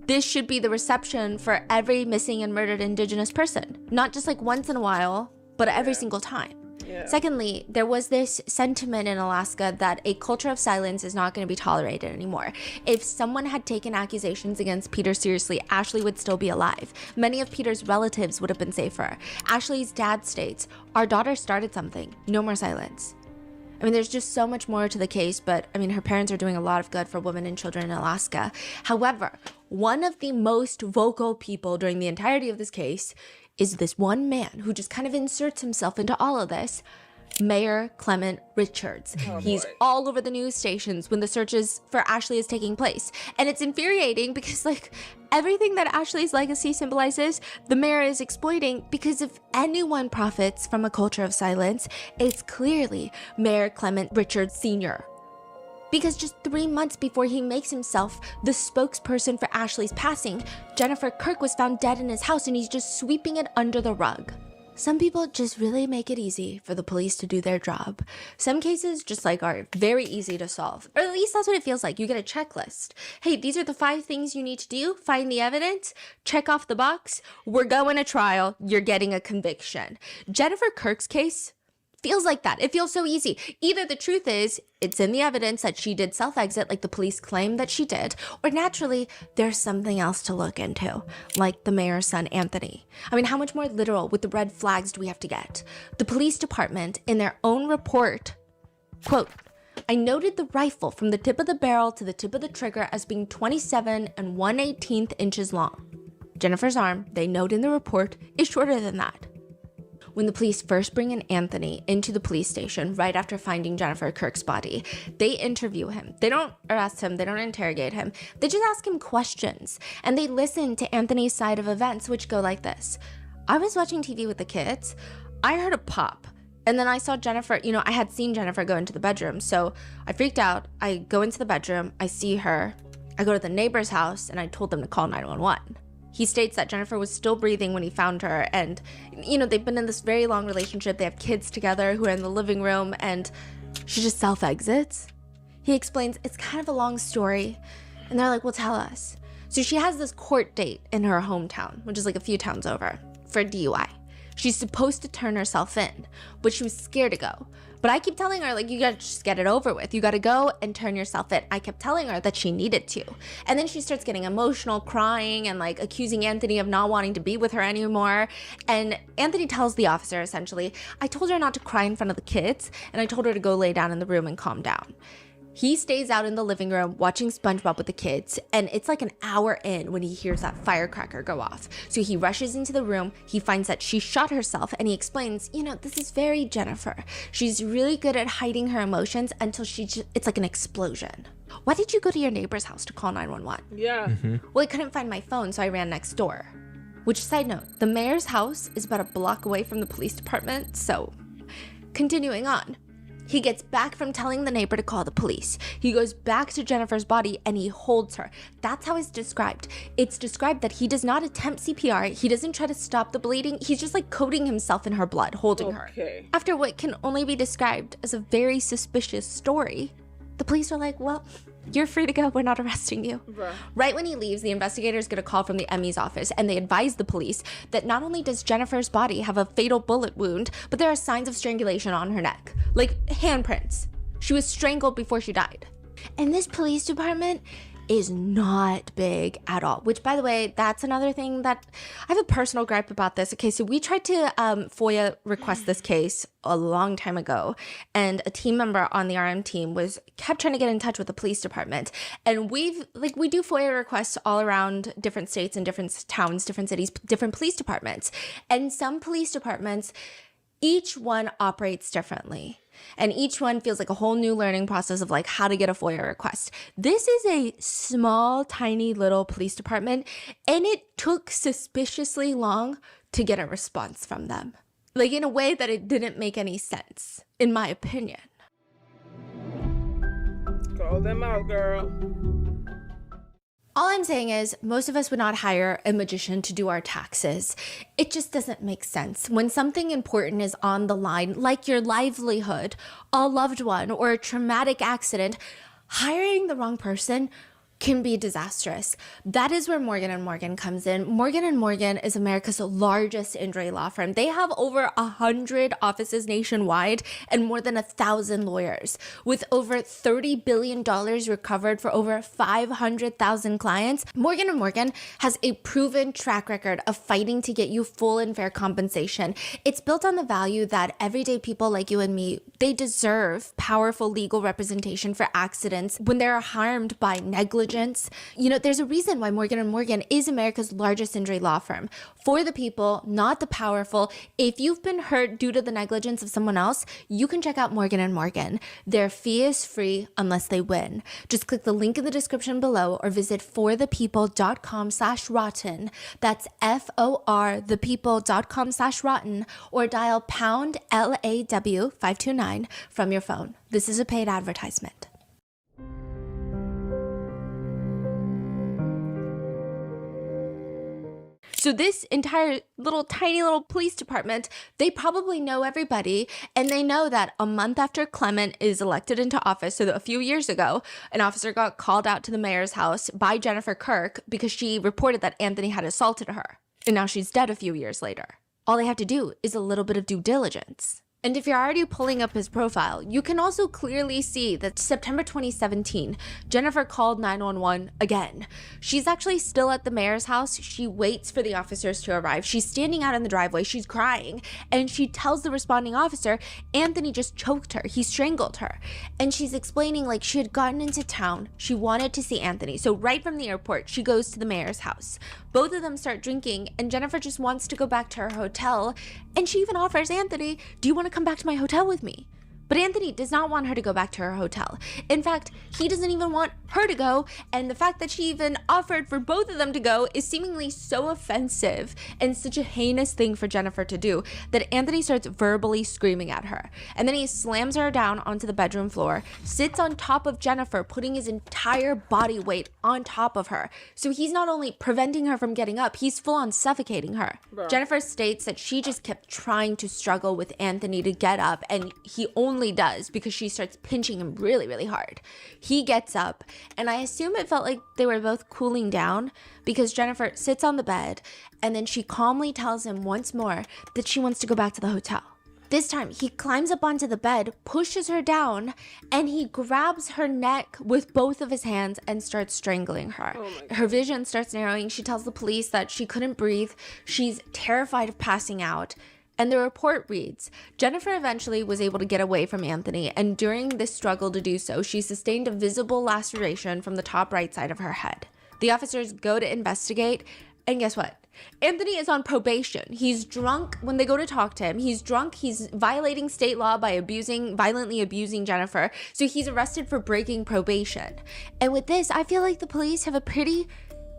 this should be the reception for every missing and murdered Indigenous person. Not just like once in a while, but every single time. Yeah. Secondly, there was this sentiment in Alaska that a culture of silence is not going to be tolerated anymore. If someone had taken accusations against Peter seriously, Ashley would still be alive. Many of Peter's relatives would have been safer. Ashley's dad states, our daughter started something. No more silence. I mean, there's just so much more to the case, but I mean, her parents are doing a lot of good for women and children in Alaska. However, one of the most vocal people during the entirety of this case is this one man who just kind of inserts himself into all of this, Mayor Clement Richards. He's all over the news stations when the searches for Ashley is taking place. And it's infuriating because, like, everything that Ashley's legacy symbolizes, the mayor is exploiting, because if anyone profits from a culture of silence, it's clearly Mayor Clement Richards Sr. Because just 3 months before he makes himself the spokesperson for Ashley's passing, Jennifer Kirk was found dead in his house and he's just sweeping it under the rug. Some people just really make it easy for the police to do their job. Some cases just are very easy to solve. Or at least that's what it feels like. You get a checklist. Hey, these are the 5 things you need to do. Find the evidence. Check off the box. We're going to trial. You're getting a conviction. Jennifer Kirk's case feels like that. It feels so easy. Either the truth is, it's in the evidence that she did self-exit like the police claim that she did, or naturally, there's something else to look into, like the mayor's son, Anthony. I mean, how much more literal with the red flags do we have to get? The police department, in their own report, quote, I noted the rifle from the tip of the barrel to the tip of the trigger as being 27 and 1/18 inches long. Jennifer's arm, they note in the report, is shorter than that. When the police first bring in Anthony into the police station right after finding Jennifer Kirk's body, they interview him. They don't arrest him. They don't interrogate him. They just ask him questions. And they listen to Anthony's side of events, which go like this. I was watching TV with the kids. I heard a pop. And then I saw Jennifer, I had seen Jennifer go into the bedroom. So I freaked out. I go into the bedroom. I see her. I go to the neighbor's house and I told them to call 911. He states that Jennifer was still breathing when he found her, and, they've been in this very long relationship. They have kids together who are in the living room, and she just self-exits. He explains it's kind of a long story, and they're like, well, tell us. So she has this court date in her hometown, which is like a few towns over, for DUI. She's supposed to turn herself in, but she was scared to go. But I keep telling her, you gotta just get it over with. You gotta go and turn yourself in. I kept telling her that she needed to. And then she starts getting emotional, crying, and accusing Anthony of not wanting to be with her anymore. And Anthony tells the officer, essentially, I told her not to cry in front of the kids, and I told her to go lay down in the room and calm down. He stays out in the living room watching SpongeBob with the kids, and it's like an hour in when he hears that firecracker go off. So he rushes into the room, he finds that she shot herself, and he explains, this is very Jennifer. She's really good at hiding her emotions until it's like an explosion. Why did you go to your neighbor's house to call 911? Yeah. Well, I couldn't find my phone, so I ran next door. Which, side note, the mayor's house is about a block away from the police department, so continuing on. He gets back from telling the neighbor to call the police. He goes back to Jennifer's body and he holds her. That's how it's described. It's described that he does not attempt CPR. He doesn't try to stop the bleeding. He's just coating himself in her blood, holding her. After what can only be described as a very suspicious story, the police are like, well, you're free to go. We're not arresting you. Bruh. Right when he leaves, the investigators get a call from the ME's office, and they advise the police that not only does Jennifer's body have a fatal bullet wound, but there are signs of strangulation on her neck, like handprints. She was strangled before she died. And this police department is not big at all, which, by the way, that's another thing that I have a personal gripe about this. Okay, so we tried to FOIA request this case a long time ago, and a team member on the RM team kept trying to get in touch with the police department, and we do FOIA requests all around different states and different towns, different cities, different police departments, and some police departments, each one operates differently. And each one feels like a whole new learning process of how to get a FOIA request. This is a small, tiny little police department, and it took suspiciously long to get a response from them. In a way that it didn't make any sense, in my opinion. Call them out, girl. All I'm saying is most of us would not hire a magician to do our taxes. It just doesn't make sense. When something important is on the line, like your livelihood, a loved one, or a traumatic accident, hiring the wrong person can be disastrous. That is where Morgan & Morgan comes in. Morgan & Morgan is America's largest injury law firm. They have over 100 offices nationwide and more than 1,000 lawyers. With over $30 billion recovered for over 500,000 clients, Morgan & Morgan has a proven track record of fighting to get you full and fair compensation. It's built on the value that everyday people like you and me, they deserve powerful legal representation for accidents when they're harmed by negligence. You know, there's a reason why Morgan & Morgan is America's largest injury law firm. For the people, not the powerful. If you've been hurt due to the negligence of someone else, you can check out Morgan & Morgan. Their fee is free unless they win. Just click the link in the description below or visit forthepeople.com/rotten. That's forthepeople.com/rotten, or dial pound LAW 529 from your phone. This is a paid advertisement. So this entire tiny little police department, they probably know everybody, and they know that a month after Clement is elected into office, so a few years ago, an officer got called out to the mayor's house by Jennifer Kirk because she reported that Anthony had assaulted her. And now she's dead a few years later. All they have to do is a little bit of due diligence. And if you're already pulling up his profile, you can also clearly see that September 2017, Jennifer called 911 again. She's actually still at the mayor's house. She waits for the officers to arrive. She's standing out in the driveway. She's crying. And she tells the responding officer, Anthony just choked her. He strangled her. And she's explaining like she had gotten into town. She wanted to see Anthony. So right from the airport, she goes to the mayor's house. Both of them start drinking, and Jennifer just wants to go back to her hotel. And she even offers Anthony, do you want to come back to my hotel with me? But Anthony does not want her to go back to her hotel. In fact, he doesn't even want her to go, and the fact that she even offered for both of them to go is seemingly so offensive and such a heinous thing for Jennifer to do that Anthony starts verbally screaming at her. And then he slams her down onto the bedroom floor, sits on top of Jennifer, putting his entire body weight on top of her. So he's not only preventing her from getting up, he's full on suffocating her. Bro. Jennifer states that she just kept trying to struggle with Anthony to get up, and he only does because she starts pinching him really, really hard. He gets up, and I assume it felt like they were both cooling down because Jennifer sits on the bed, and then she calmly tells him once more that she wants to go back to the hotel. This time, he climbs up onto the bed, pushes her down, and he grabs her neck with both of his hands and starts strangling her. Her vision starts narrowing. She tells the police that she couldn't breathe. She's terrified of passing out. And the report reads, Jennifer eventually was able to get away from Anthony, and during this struggle to do so, she sustained a visible laceration from the top right side of her head. The officers go to investigate, and guess what? Anthony is on probation. He's drunk when they go to talk to him. He's drunk. He's violating state law by violently abusing Jennifer. So he's arrested for breaking probation. And with this, I feel like the police have a pretty,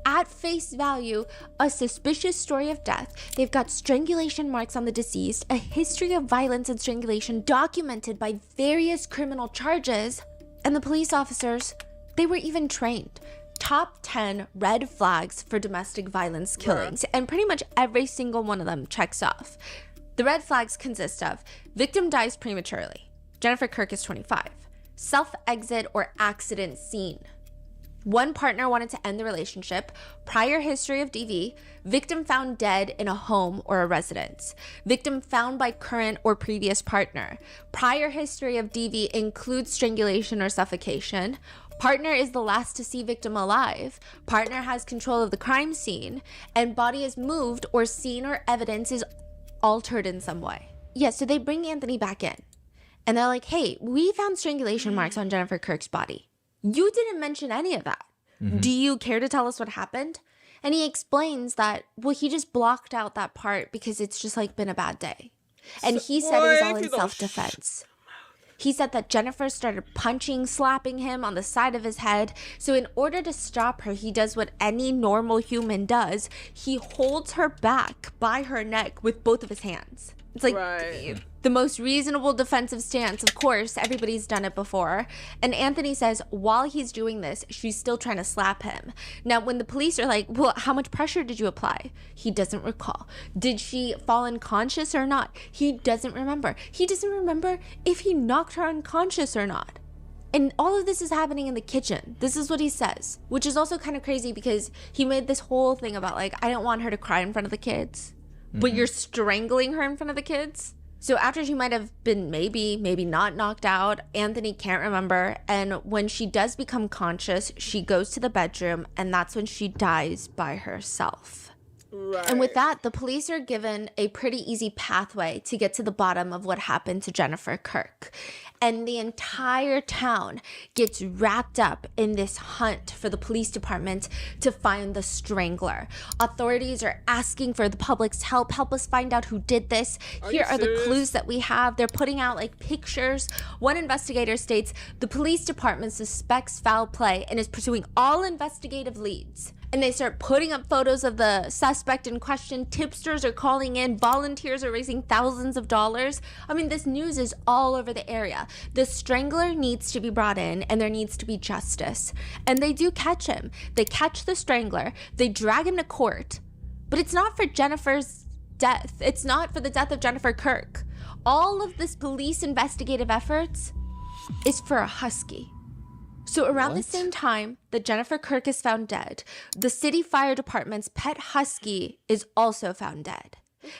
at face value, a suspicious story of death. They've got strangulation marks on the deceased, a history of violence and strangulation documented by various criminal charges, and the police officers, they were even trained. Top 10 red flags for domestic violence killings, and pretty much every single one of them checks off. The red flags consist of victim dies prematurely. Jennifer Kirk is 25. Self-exit or accident scene. One partner wanted to end the relationship. Prior history of DV. Victim found dead in a home or a residence. Victim found by current or previous partner. Prior history of DV includes strangulation or suffocation. Partner is the last to see victim alive. Partner has control of the crime scene. And body is moved or scene or evidence is altered in some way. Yeah, so they bring Anthony back in. And they're like, hey, we found strangulation marks on Jennifer Kirk's body. You didn't mention any of that. Mm-hmm. Do you care to tell us what happened? And he explains that, well, he just blocked out that part because it's just like been a bad day. And he said it was all in self-defense. He said that Jennifer started punching, slapping him on the side of his head. So in order to stop her, he does what any normal human does. He holds her back by her neck with both of his hands. It's like the most reasonable defensive stance. Of course, everybody's done it before. And Anthony says while he's doing this, she's still trying to slap him. Now, when the police are like, well, how much pressure did you apply? He doesn't recall. Did she fall unconscious or not? He doesn't remember. He doesn't remember if he knocked her unconscious or not. And all of this is happening in the kitchen. This is what he says, which is also kind of crazy because he made this whole thing about like, I don't want her to cry in front of the kids, but you're strangling her in front of the kids. So after she might have been maybe not knocked out, Anthony can't remember. And when she does become conscious, she goes to the bedroom, and that's when she dies by herself. Right. And with that, the police are given a pretty easy pathway to get to the bottom of what happened to Jennifer Kirk. And the entire town gets wrapped up in this hunt for the police department to find the strangler. Authorities are asking for the public's help. Help us find out who did this. Here are the clues that we have. They're putting out like pictures. One investigator states the police department suspects foul play and is pursuing all investigative leads. And they start putting up photos of the suspect in question. Tipsters are calling in. Volunteers are raising thousands of dollars. I mean, this news is all over the area. The strangler needs to be brought in, and there needs to be justice. And they do catch him. They catch the strangler. They drag him to court. But it's not for Jennifer's death. It's not for the death of Jennifer Kirk. All of this police investigative efforts is for a husky. So around the same time that Jennifer Kirk is found dead, the city fire department's pet husky is also found dead.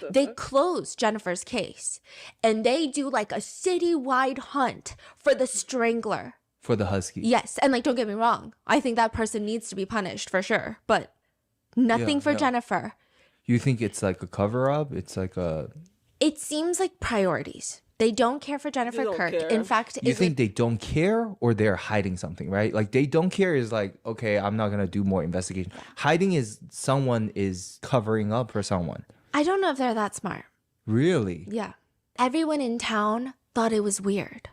They close Jennifer's case, and they do like a citywide hunt for the strangler. For the husky. Yes, and like, don't get me wrong, I think that person needs to be punished for sure, but nothing for Jennifer. You think it's like a cover-up? It's like a... It seems like priorities. They don't care for Jennifer Kirk. Care. In fact, you think they don't care or they're hiding something, right? Like they don't care is like, okay, I'm not going to do more investigation. Hiding is someone is covering up for someone. I don't know if they're that smart. Really? Yeah. Everyone in town thought it was weird.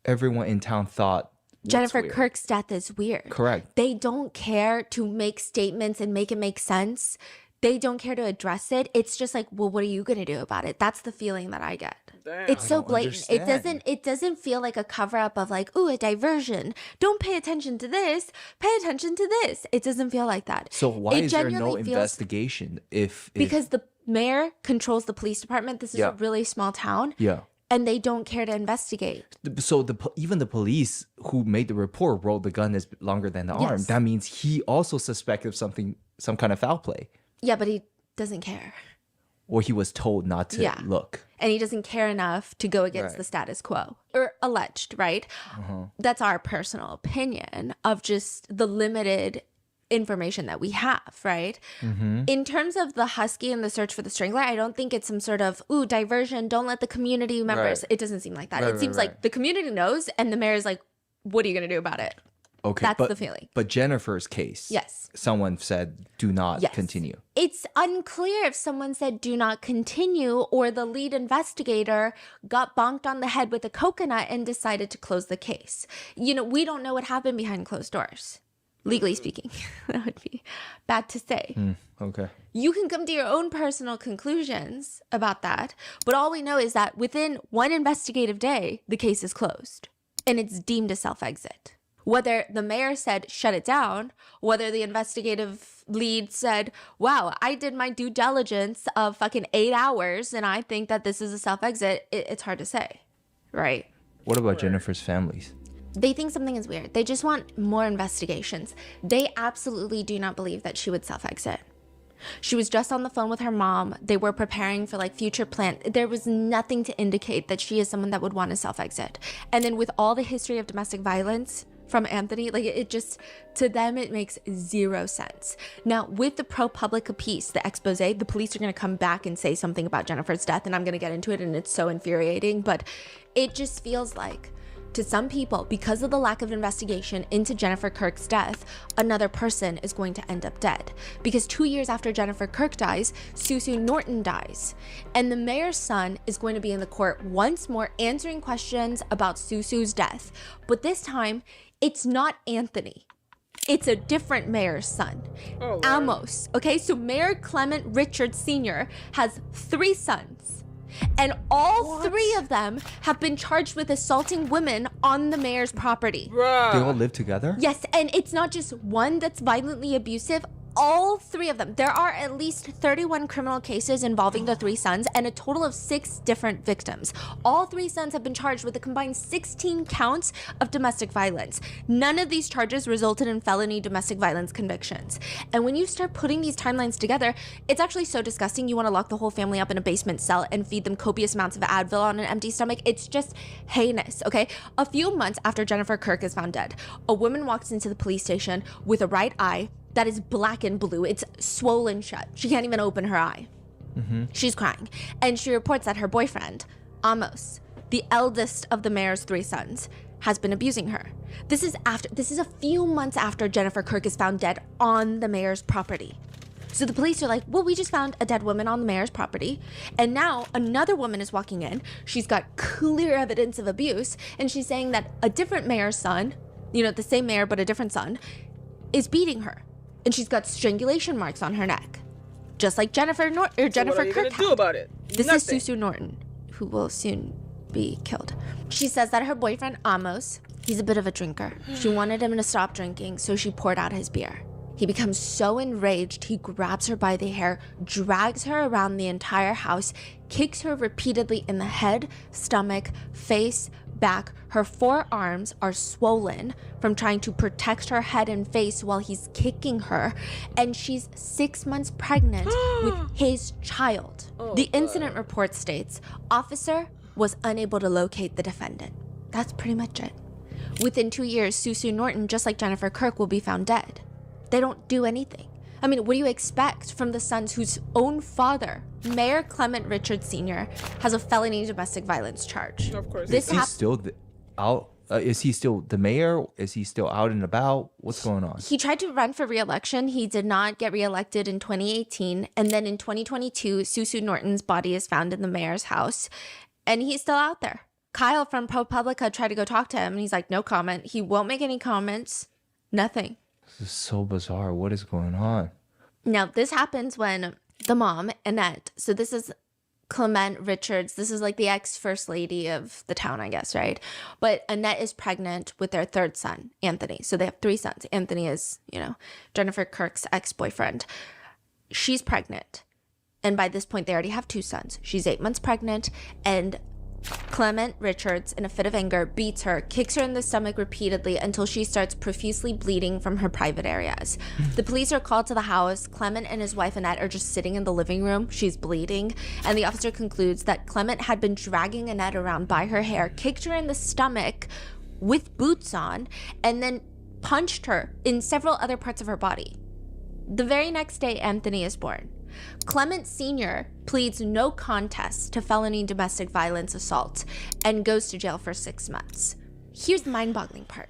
Everyone in town thought Jennifer weird? Kirk's death is weird. Correct. They don't care to make statements and make it make sense. They don't care to address it. It's just like, well, what are you going to do about it? That's the feeling that I get. Damn. It's so don't blatant. It doesn't feel like a cover up of like, ooh, a diversion. Don't pay attention to this. Pay attention to this. It doesn't feel like that. So why is there no genuinely feels- investigation if Because the mayor controls the police department. This is a really small town. Yeah. And they don't care to investigate. So even the police who made the report rolled the gun is longer than the arm. Yes. That means he also suspected something, some kind of foul play. Yeah, but he doesn't care. Or he was told not to look. And he doesn't care enough to go against the status quo. Or alleged, right? That's our personal opinion of just the limited information that we have, right? In terms of the husky and the search for the strangler, I don't think it's some sort of, ooh, diversion, don't let the community members. It doesn't seem like that. It seems like the community knows and the mayor is like, what are you going to do about it? Okay, That's the feeling. But Jennifer's case, Yes. someone said, do not continue. It's unclear if someone said do not continue or the lead investigator got bonked on the head with a coconut and decided to close the case. You know, we don't know what happened behind closed doors. Legally speaking, that would be bad to say. Okay. You can come to your own personal conclusions about that, but all we know is that within one investigative day, the case is closed and it's deemed a self-exit. Whether the mayor said shut it down, whether the investigative lead said, wow, I did my due diligence of fucking 8 hours and I think that this is a self-exit, it's hard to say, right? What about Jennifer's families? They think something is weird. They just want more investigations. They absolutely do not believe that she would self-exit. She was just on the phone with her mom. They were preparing for like future plans. There was nothing to indicate that she is someone that would want to self-exit. And then with all the history of domestic violence from Anthony, like it just, to them, it makes zero sense. Now, with the ProPublica piece, the expose, the police are going to come back and say something about Jennifer's death, and I'm going to get into it, and it's so infuriating, but it just feels like, to some people, because of the lack of investigation into Jennifer Kirk's death, another person is going to end up dead. Because 2 years after Jennifer Kirk dies, Suzu Norton dies. And the mayor's son is going to be in the court once more answering questions about Suzu's death. But this time, it's not Anthony. It's a different mayor's son, Amos. Okay, so Mayor Clement Richards Sr. has 3 sons. And all 3 of them have been charged with assaulting women on the mayor's property. They all live together? Yes, and it's not just one that's violently abusive. all three of them. There are at least 31 criminal cases involving the three sons and a total of 6 different victims. All three sons have been charged with a combined 16 counts of domestic violence. None of these charges resulted in felony domestic violence convictions. And when you start putting these timelines together, it's actually so disgusting. You want to lock the whole family up in a basement cell and feed them copious amounts of Advil on an empty stomach. It's just heinous, okay? A few months after Jennifer Kirk is found dead, a woman walks into the police station with a right eye that is black and blue. It's swollen shut. She can't even open her eye. She's crying. And she reports that her boyfriend, Amos, the eldest of the mayor's 3 sons, has been abusing her. This is a few months after Jennifer Kirk is found dead on the mayor's property. So the police are like, well, we just found a dead woman on the mayor's property. And now another woman is walking in. She's got clear evidence of abuse. And she's saying that a different mayor's son, the same mayor but a different son, is beating her. And she's got strangulation marks on her neck, just like Jennifer So what are you Kirk gonna do about it? This Nothing. is Suzu Norton, who will soon be killed. She says that her boyfriend, Amos, he's a bit of a drinker. She wanted him to stop drinking, so she poured out his beer. He becomes so enraged, he grabs her by the hair, drags her around the entire house, kicks her repeatedly in the head, stomach, face, back. Her forearms are swollen from trying to protect her head and face while he's kicking her, and she's 6 months pregnant with his child. The incident report states, officer was unable to locate the defendant. That's pretty much it. Within 2 years, Suzu Norton, just like Jennifer Kirk, will be found dead. They don't do anything. I mean, what do you expect from the sons whose own father, Mayor Clement Richards Sr., has a felony domestic violence charge? Of course. Is he still out? Is he still the mayor? Is he still out and about? What's going on? He tried to run for re-election. He did not get re-elected in 2018. And then in 2022, Suzu Norton's body is found in the mayor's house. And he's still out there. Kyle from ProPublica tried to go talk to him. And he's like, no comment. He won't make any comments. Nothing. This is so bizarre. What is going on? Now, this happens when the mom, Annette, so this is Clement Richards. This is like the ex-first lady of the town, I guess, right? But Annette is pregnant with their 3rd son, Anthony. So they have 3 sons. Anthony is, Jennifer Kirk's ex-boyfriend. She's pregnant. And by this point, they already have 2 sons. She's 8 months pregnant, and Clement Richards, in a fit of anger, beats her, kicks her in the stomach repeatedly until she starts profusely bleeding from her private areas. The police are called to the house. Clement and his wife Annette are just sitting in the living room. She's bleeding. And the officer concludes that Clement had been dragging Annette around by her hair, kicked her in the stomach with boots on, and then punched her in several other parts of her body. The very next day, Anthony is born. Clement Sr. pleads no contest to felony domestic violence assault and goes to jail for 6 months. Here's the mind-boggling part.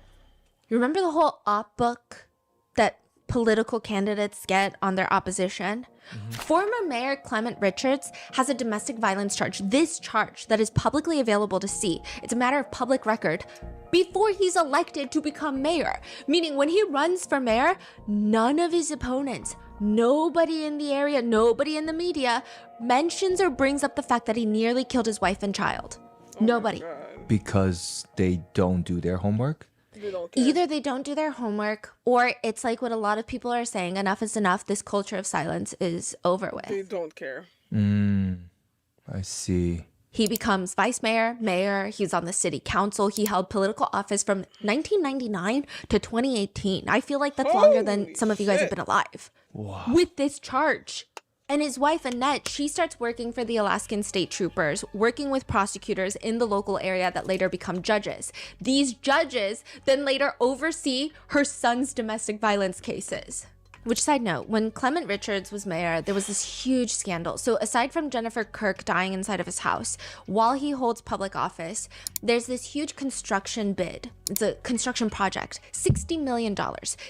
You remember the whole op book that political candidates get on their opposition? Former Mayor Clement Richards has a domestic violence charge, this charge that is publicly available to see. It's a matter of public record before he's elected to become mayor. Meaning when he runs for mayor, none of his opponents, nobody in the area, nobody in the media mentions or brings up the fact that he nearly killed his wife and child. Nobody. Because they don't do their homework? They don't care. Either they don't do their homework, or it's like what a lot of people are saying, enough is enough, this culture of silence is over They with. don't care. I see. He becomes vice mayor, mayor, he's on the city council, he held political office from 1999 to 2018. I feel like that's longer than Holy some of you guys have shit. been alive. With this charge. And his wife, Annette, she starts working for the Alaskan state troopers, working with prosecutors in the local area that later become judges. These judges then later oversee her son's domestic violence cases. Which, side note, when Clement Richards was mayor, there was this huge scandal. So aside from Jennifer Kirk dying inside of his house, while he holds public office, there's this huge construction bid. It's a construction project, $60 million.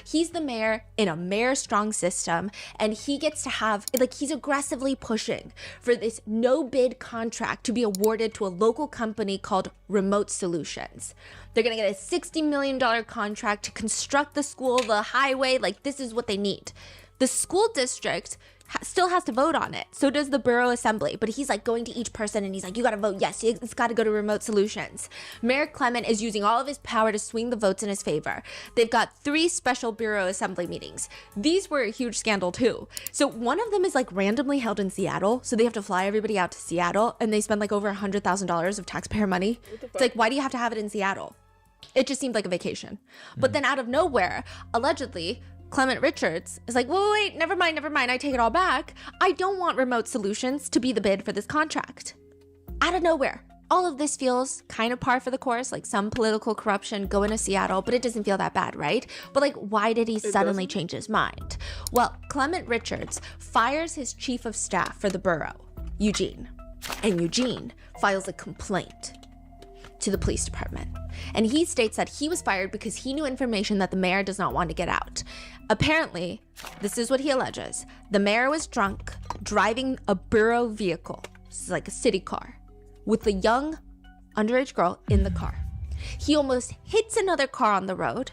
He's the mayor in a mayor-strong system, and he gets to have, he's aggressively pushing for this no-bid contract to be awarded to a local company called Remote Solutions. They're going to get a $60 million contract to construct the school, the highway. This is what they need. The school district still has to vote on it. So does the borough assembly. But he's like going to each person and he's like, you got to vote yes. It's got to go to remote solutions. Mayor Clement is using all of his power to swing the votes in his favor. They've got 3 special borough assembly meetings. These were a huge scandal too. So one of them is like randomly held in Seattle. So they have to fly everybody out to Seattle and they spend like over $100,000 of taxpayer money. It's like, why do you have to have it in Seattle? It just seemed like a vacation. But then out of nowhere, allegedly, Clement Richards is like, wait, never mind. I take it all back. I don't want remote solutions to be the bid for this contract. Out of nowhere. All of this feels kind of par for the course, like some political corruption going to Seattle, but it doesn't feel that bad, right? But like, why did he suddenly change his mind? Well, Clement Richards fires his chief of staff for the borough, Eugene. And Eugene files a complaint to the police department. And he states that he was fired because he knew information that the mayor does not want to get out. Apparently, this is what he alleges. The mayor was drunk, driving a borough vehicle. This is like a city car, with a young underage girl in the car. He almost hits another car on the road.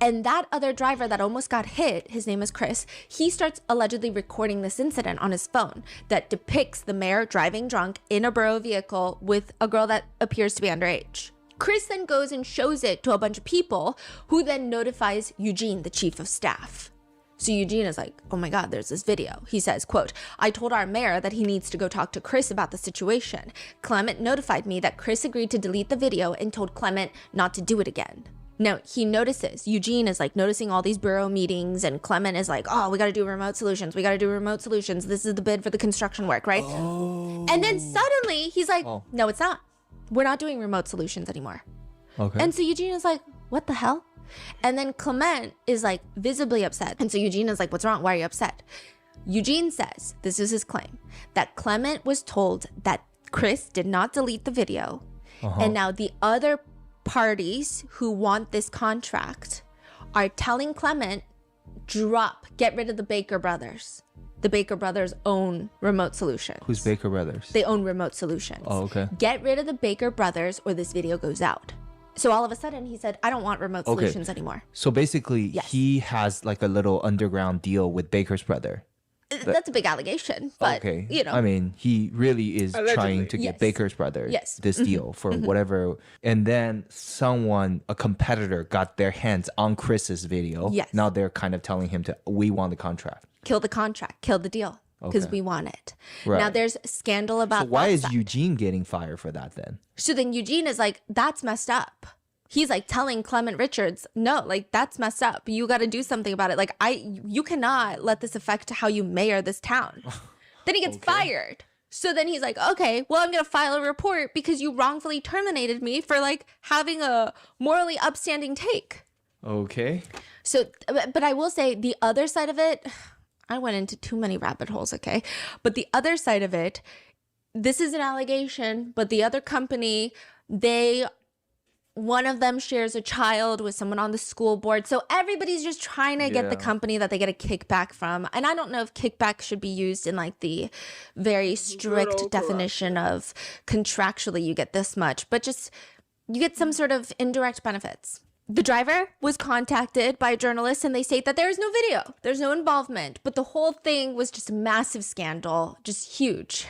And that other driver that almost got hit, his name is Chris, he starts allegedly recording this incident on his phone that depicts the mayor driving drunk in a borough vehicle with a girl that appears to be underage. Chris then goes and shows it to a bunch of people who then notifies Eugene, the chief of staff. So Eugene is like, oh my God, there's this video. He says, quote, I told our mayor that he needs to go talk to Chris about the situation. Clement notified me that Chris agreed to delete the video and told Clement not to do it again. Now, he notices, Eugene is like noticing all these borough meetings and Clement is like, oh, we got to do remote solutions. This is the bid for the construction work, right? Oh. And then suddenly he's like, no, it's not. We're not doing remote solutions anymore. Okay. And so Eugene is like, what the hell? And then Clement is like visibly upset. And so Eugene is like, what's wrong? Why are you upset? Eugene says, this is his claim, that Clement was told that Chris did not delete the video. And now the other parties who want this contract are telling Clement, get rid of the Baker brothers. The Baker brothers own remote solutions. Who's Baker brothers? They own remote solutions. Oh, okay. Get rid of the Baker brothers or this video goes out. So all of a sudden he said, I don't want remote solutions anymore. So basically he has like a little underground deal with Baker's brother. That's a big allegation, but you know. I mean, he really is trying to get Baker's brother this deal for whatever. And then a competitor got their hands on Chris's video. Yes. Now they're kind of telling him we want the contract. Kill the contract, kill the deal, because we want it. Right. Now there's scandal about So why is Eugene getting fired for that then? So then Eugene is like, that's messed up. He's like telling Clement Richards, no, like that's messed up. You got to do something about it. Like you cannot let this affect how you mayor this town. Then he gets fired. So then he's like, okay, well, I'm going to file a report because you wrongfully terminated me for like having a morally upstanding take. Okay. So, but I will say the other side of it, I went into too many rabbit holes, okay? But the other side of it, this is an allegation, but the other company, one of them shares a child with someone on the school board. So everybody's just trying to get the company that they get a kickback from. And I don't know if kickback should be used in like the very strict definition of contractually you get this much, but just you get some sort of indirect benefits. The driver was contacted by a journalist and they state that there is no video, there's no involvement, but the whole thing was just a massive scandal, just huge.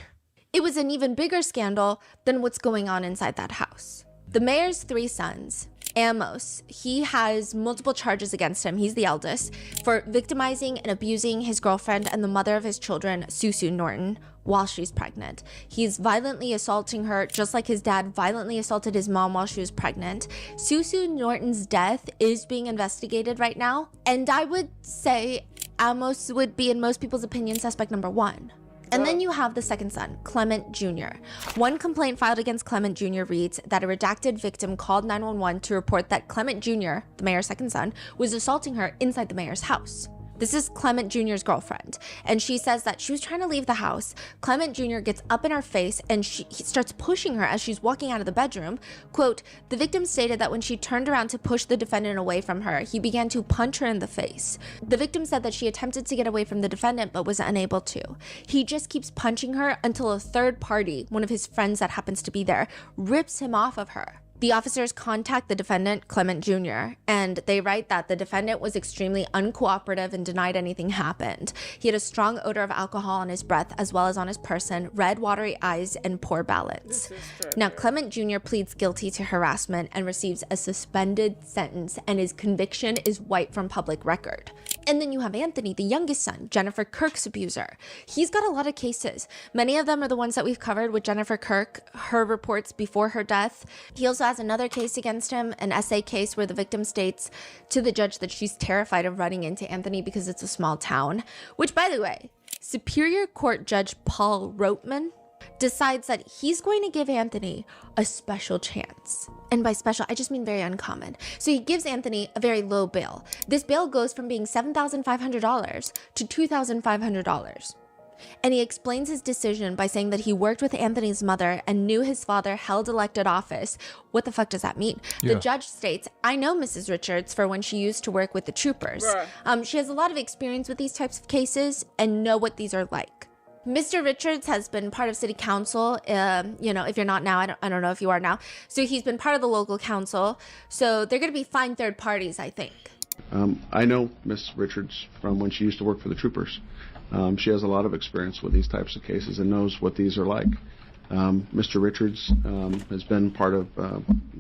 It was an even bigger scandal than what's going on inside that house. The mayor's 3 sons, Amos, he has multiple charges against him. He's the eldest for victimizing and abusing his girlfriend and the mother of his children, Suzu Norton, while she's pregnant. He's violently assaulting her, just like his dad violently assaulted his mom while she was pregnant. Suzu Norton's death is being investigated right now. And I would say Amos would be, in most people's opinion, suspect number 1. And then you have the second son, Clement Jr. One complaint filed against Clement Jr. reads that a redacted victim called 911 to report that Clement Jr., the mayor's second son, was assaulting her inside the mayor's house. This is Clement Jr.'s girlfriend, and she says that she was trying to leave the house. Clement Jr. gets up in her face and he starts pushing her as she's walking out of the bedroom. Quote, the victim stated that when she turned around to push the defendant away from her, he began to punch her in the face. The victim said that she attempted to get away from the defendant but was unable to. He just keeps punching her until a third party, one of his friends that happens to be there, rips him off of her. The officers contact the defendant, Clement Jr., and they write that the defendant was extremely uncooperative and denied anything happened. He had a strong odor of alcohol on his breath as well as on his person, red, watery eyes, and poor balance. Now, Clement Jr. pleads guilty to harassment and receives a suspended sentence, and his conviction is wiped from public record. And then you have Anthony, the youngest son, Jennifer Kirk's abuser. He's got a lot of cases. Many of them are the ones that we've covered with Jennifer Kirk, her reports before her death. He also has another case against him, an SA case where the victim states to the judge that she's terrified of running into Anthony because it's a small town. Which, by the way, Superior Court Judge Paul Rotman decides that he's going to give Anthony a special chance. And by special, I just mean very uncommon. So he gives Anthony a very low bail. This bail goes from being $7,500 to $2,500. And he explains his decision by saying that he worked with Anthony's mother and knew his father held elected office. What the fuck does that mean? Yeah. The judge states, I know Mrs. Richards for when she used to work with the troopers. She has a lot of experience with these types of cases and know what these are like. Mr. Richards has been part of city council, if you're not now, I don't know if you are now. So he's been part of the local council. So they're going to be fine third parties, I think. I know Miss Richards from when she used to work for the troopers. She has a lot of experience with these types of cases and knows what these are like. Mr. Richards has been part of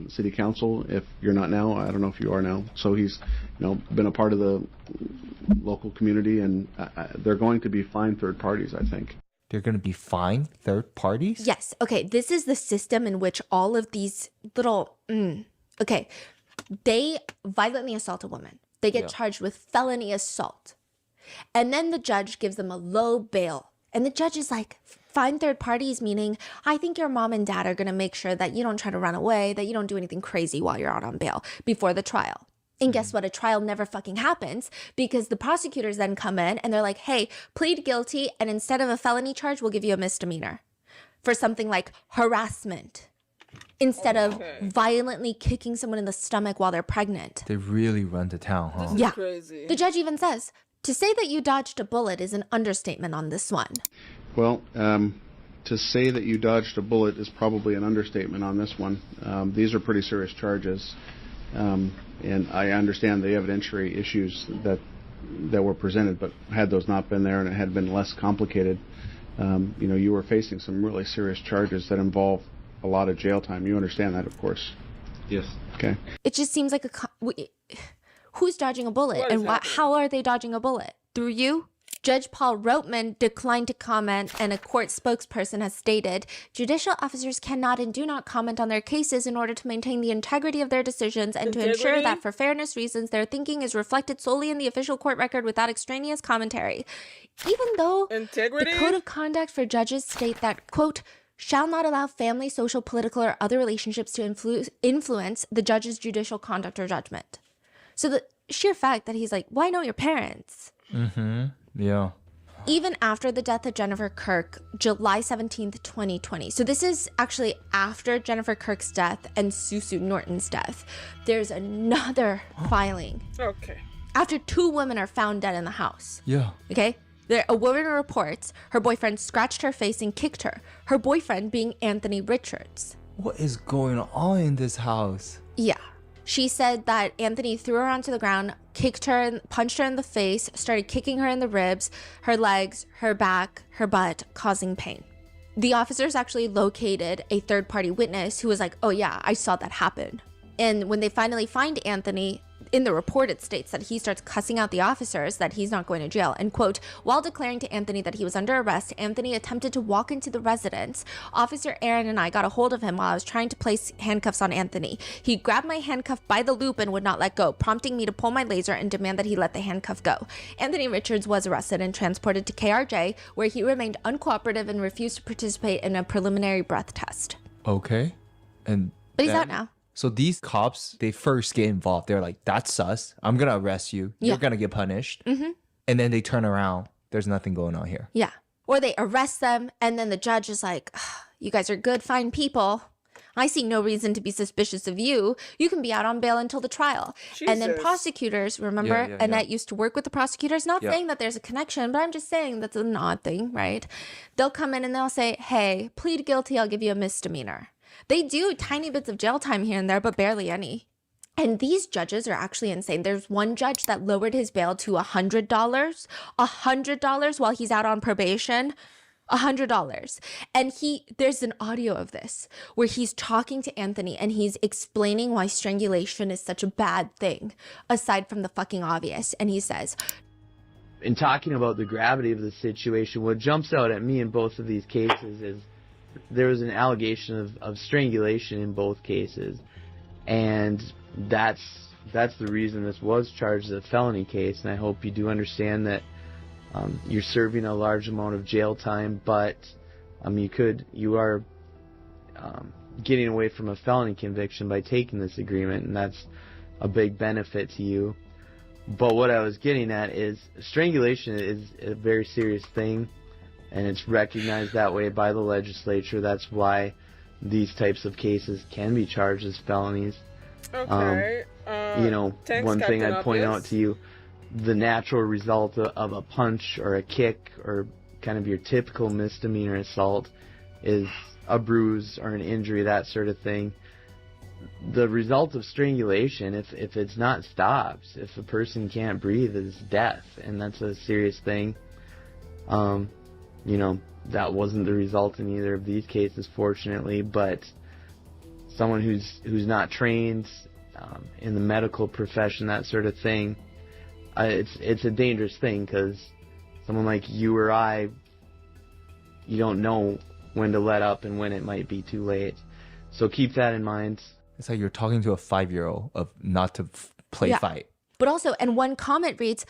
city council. If you're not now, I don't know if you are now. So he's been a part of the local community, and they're going to be fine third parties, I think. They're going to be fine third parties? Yes. Okay. This is the system in which all of these little... Okay. They violently assault a woman. They get charged with felony assault. And then the judge gives them a low bail. And the judge is like, fine third parties, meaning, I think your mom and dad are going to make sure that you don't try to run away, that you don't do anything crazy while you're out on bail before the trial. And guess what? A trial never fucking happens because the prosecutors then come in and they're like, hey, plead guilty. And instead of a felony charge, we'll give you a misdemeanor for something like harassment instead of violently kicking someone in the stomach while they're pregnant. They really run to town, huh? This is crazy. The judge even says, to say that you dodged a bullet is an understatement on this one. Well, to say that you dodged a bullet is probably an understatement on this one. These are pretty serious charges. And I understand the evidentiary issues that were presented, but had those not been there and it had been less complicated, you were facing some really serious charges that involve a lot of jail time. You understand that, of course. Yes. Okay. It just seems like who's dodging a bullet and how are they dodging a bullet? Through you? Judge Paul Rotman declined to comment, and a court spokesperson has stated, judicial officers cannot and do not comment on their cases in order to maintain the integrity of their decisions and to ensure that for fairness reasons their thinking is reflected solely in the official court record without extraneous commentary. Even though the code of conduct for judges state that, quote, shall not allow family, social, political, or other relationships to influence the judge's judicial conduct or judgment. So the sheer fact that he's like, well, I know your parents. Mm-hmm. Yeah. Even after the death of Jennifer Kirk, July 17th, 2020. So this is actually after Jennifer Kirk's death and Suzu Norton's death. There's another filing. Okay. After 2 women are found dead in the house. Yeah. Okay? A woman reports her boyfriend scratched her face and kicked her. Her boyfriend being Anthony Richards. What is going on in this house? Yeah. She said that Anthony threw her onto the ground, kicked her, punched her in the face, started kicking her in the ribs, her legs, her back, her butt, causing pain. The officers actually located a third-party witness who was like, oh yeah, I saw that happen. And when they finally find Anthony, in the report it states that he starts cussing out the officers that he's not going to jail. And quote, while declaring to Anthony that he was under arrest, Anthony attempted to walk into the residence. Officer Aaron and I got a hold of him while I was trying to place handcuffs on Anthony. He grabbed my handcuff by the loop and would not let go, prompting me to pull my laser and demand that he let the handcuff go. Anthony Richards was arrested and transported to KRJ, where he remained uncooperative and refused to participate in a preliminary breath test. Okay. But he's out now. So these cops, they first get involved. They're like, that's sus. I'm going to arrest you. You're going to get punished. Mm-hmm. And then they turn around. There's nothing going on here. Yeah. Or they arrest them. And then the judge is like, you guys are good, fine people. I see no reason to be suspicious of you. You can be out on bail until the trial. Jesus. And then prosecutors, remember, Annette used to work with the prosecutors. Not saying that there's a connection, but I'm just saying that's an odd thing, right? They'll come in and they'll say, hey, plead guilty. I'll give you a misdemeanor. They do tiny bits of jail time here and there, but barely any. And these judges are actually insane. There's one judge that lowered his bail to $100 while he's out on probation. $100. And there's an audio of this where he's talking to Anthony and he's explaining why strangulation is such a bad thing, aside from the fucking obvious. And he says, in talking about the gravity of the situation, what jumps out at me in both of these cases is there was an allegation of strangulation in both cases. And that's the reason this was charged as a felony case. And I hope you do understand that you're serving a large amount of jail time, but you are getting away from a felony conviction by taking this agreement, and that's a big benefit to you. But what I was getting at is strangulation is a very serious thing, and it's recognized that way by the legislature. That's why these types of cases can be charged as felonies. Okay. Thanks, one thing I'd point out to you, the natural result of a punch or a kick or kind of your typical misdemeanor assault is a bruise or an injury, that sort of thing. The result of strangulation, if it's not stopped, if a person can't breathe, is death, and that's a serious thing. That wasn't the result in either of these cases, fortunately, but someone who's not trained in the medical profession, that sort of thing, it's a dangerous thing, because someone like you or I, you don't know when to let up and when it might be too late. So keep that in mind. It's like you're talking to a 5-year-old of not to play fight. But also, and one comment reads,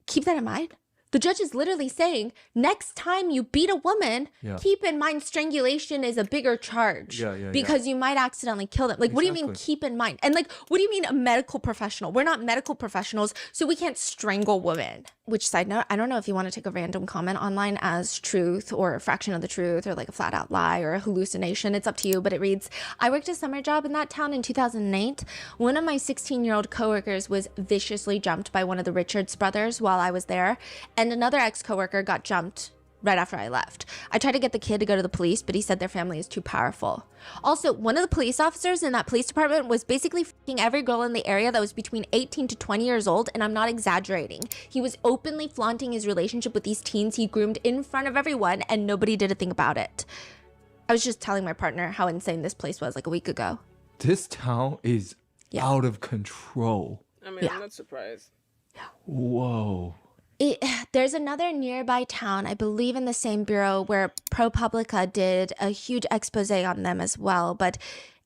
keep that in mind. The judge is literally saying, next time you beat a woman, keep in mind strangulation is a bigger charge because you might accidentally kill them. Like, what do you mean keep in mind? And like, what do you mean a medical professional? We're not medical professionals, so we can't strangle women. Which, side note, I don't know if you want to take a random comment online as truth or a fraction of the truth or like a flat out lie or a hallucination. It's up to you, but it reads, I worked a summer job in that town in 2008. One of my 16-year-old coworkers was viciously jumped by one of the Richards brothers while I was there. And another ex-coworker got jumped right after I left. I tried to get the kid to go to the police, but he said their family is too powerful. Also, one of the police officers in that police department was basically fucking every girl in the area that was between 18 to 20 years old, and I'm not exaggerating. He was openly flaunting his relationship with these teens he groomed in front of everyone, and nobody did a thing about it. I was just telling my partner how insane this place was like a week ago. This town is out of control. I mean, I'm not surprised. Whoa. There's another nearby town, I believe in the same bureau, where ProPublica did a huge expose on them as well. But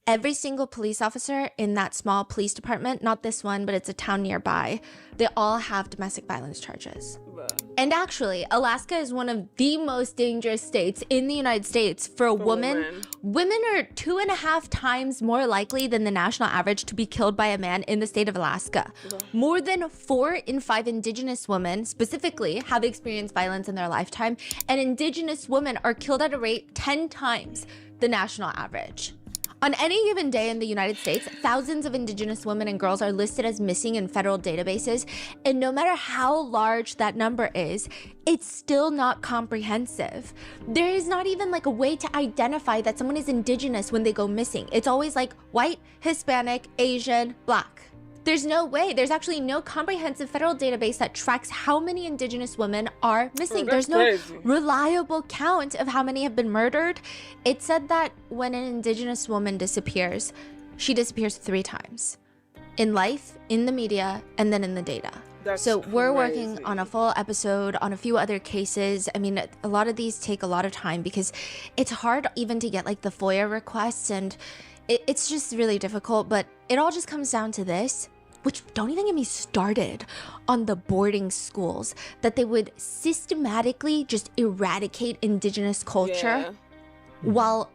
every single police officer in that small police department, not this one, but it's a town nearby, they all have domestic violence charges. And actually, Alaska is one of the most dangerous states in the United States for a woman. Women are 2.5 times more likely than the national average to be killed by a man in the state of Alaska. More than 4 in 5 indigenous women, specifically, have experienced violence in their lifetime, and indigenous women are killed at a rate 10 times the national average. On any given day in the United States, thousands of indigenous women and girls are listed as missing in federal databases, and no matter how large that number is, it's still not comprehensive. There is not even like a way to identify that someone is indigenous when they go missing. It's always like white, Hispanic, Asian, black. There's no way. There's actually no comprehensive federal database that tracks how many indigenous women are missing. There's no reliable count of how many have been murdered. It said that when an indigenous woman disappears, she disappears 3 times. In life, in the media, and then in the data. So we're working on a full episode on a few other cases. I mean, a lot of these take a lot of time because it's hard even to get like the FOIA requests, and it's just really difficult. But it all just comes down to this. Which, don't even get me started on the boarding schools, that they would systematically just eradicate indigenous culture while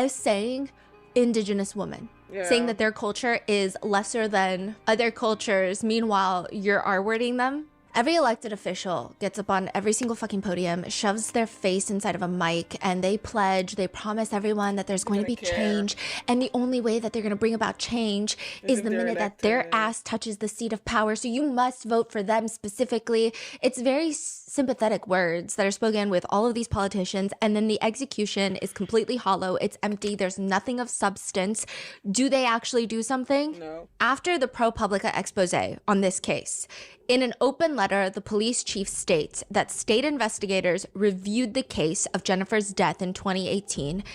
saying indigenous women, saying that their culture is lesser than other cultures. Meanwhile, you're R-wording them Every elected official gets up on every single fucking podium, shoves their face inside of a mic, and they pledge, they promise everyone that there's going to be change. And the only way that they're going to bring about change is the minute that their ass touches the seat of power. So you must vote for them specifically. It's very sympathetic words that are spoken with all of these politicians. And then the execution is completely hollow. It's empty. There's nothing of substance. Do they actually do something? No. After the ProPublica expose on this case, in an open letter, the police chief states that state investigators reviewed the case of Jennifer's death in 2018,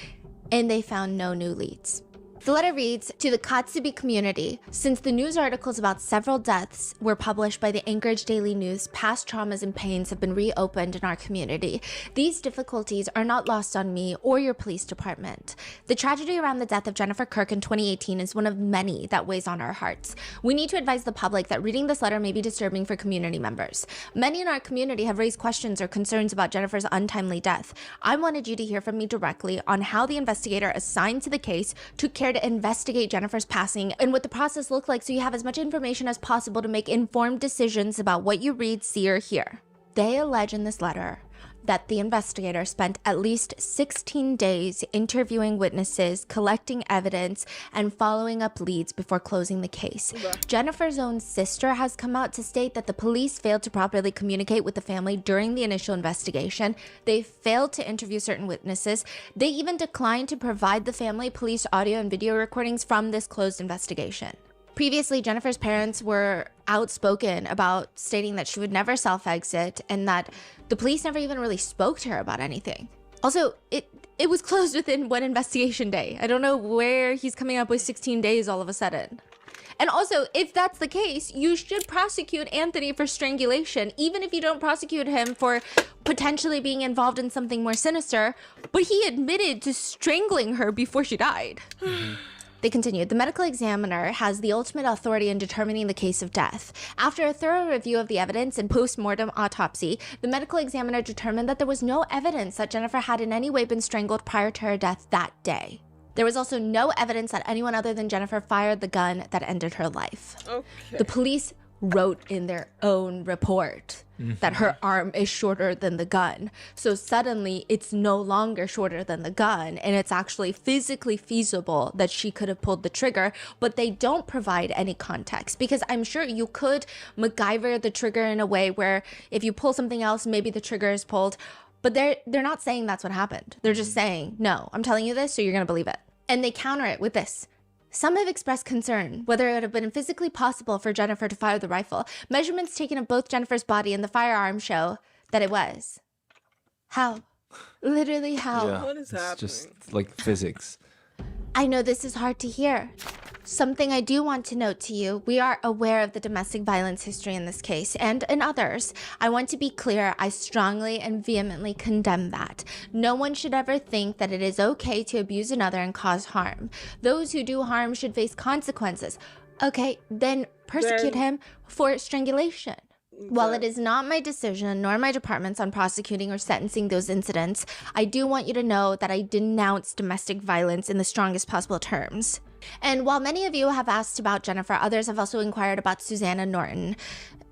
and they found no new leads. The letter reads, to the Katsubi community, since the news articles about several deaths were published by the Anchorage Daily News, past traumas and pains have been reopened in our community. These difficulties are not lost on me or your police department. The tragedy around the death of Jennifer Kirk in 2018 is one of many that weighs on our hearts. We need to advise the public that reading this letter may be disturbing for community members. Many in our community have raised questions or concerns about Jennifer's untimely death. I wanted you to hear from me directly on how the investigator assigned to the case took care to investigate Jennifer's passing and what the process looked like, so you have as much information as possible to make informed decisions about what you read, see, or hear. They allege in this letter that the investigator spent at least 16 days interviewing witnesses, collecting evidence, and following up leads before closing the case. Jennifer's own sister has come out to state that the police failed to properly communicate with the family during the initial investigation. They failed to interview certain witnesses. They even declined to provide the family police audio and video recordings from this closed investigation. Previously, Jennifer's parents were outspoken about stating that she would never self-exit and that the police never even really spoke to her about anything. Also, it was closed within one investigation day. I don't know where he's coming up with 16 days all of a sudden. And also, if that's the case, you should prosecute Anthony for strangulation, even if you don't prosecute him for potentially being involved in something more sinister. But he admitted to strangling her before she died. They continued, the medical examiner has the ultimate authority in determining the case of death. After a thorough review of the evidence and post-mortem autopsy, the medical examiner determined that there was no evidence that Jennifer had in any way been strangled prior to her death that day. There was also no evidence that anyone other than Jennifer fired the gun that ended her life. Okay. The police wrote in their own report that her arm is shorter than the gun. So suddenly it's no longer shorter than the gun, and it's actually physically feasible that she could have pulled the trigger, but they don't provide any context, because I'm sure you could MacGyver the trigger in a way where if you pull something else, maybe the trigger is pulled, but they're not saying that's what happened. They're just saying, no, I'm telling you this, so you're gonna believe it. And they counter it with this. Some have expressed concern whether it would have been physically possible for Jennifer to fire the rifle. Measurements taken of both Jennifer's body and the firearm show that it was. How? Literally how? Yeah, What is happening? it's just like physics. I know this is hard to hear. Something I do want to note to you, we are aware of the domestic violence history in this case and in others. I want to be clear, I strongly and vehemently condemn that. No one should ever think that it is okay to abuse another and cause harm. Those who do harm should face consequences. Okay, then persecute him for strangulation. While it is not my decision nor my department's on prosecuting or sentencing those incidents, I do want you to know that I denounce domestic violence in the strongest possible terms. And while many of you have asked about Jennifer, others have also inquired about Suzu Norton,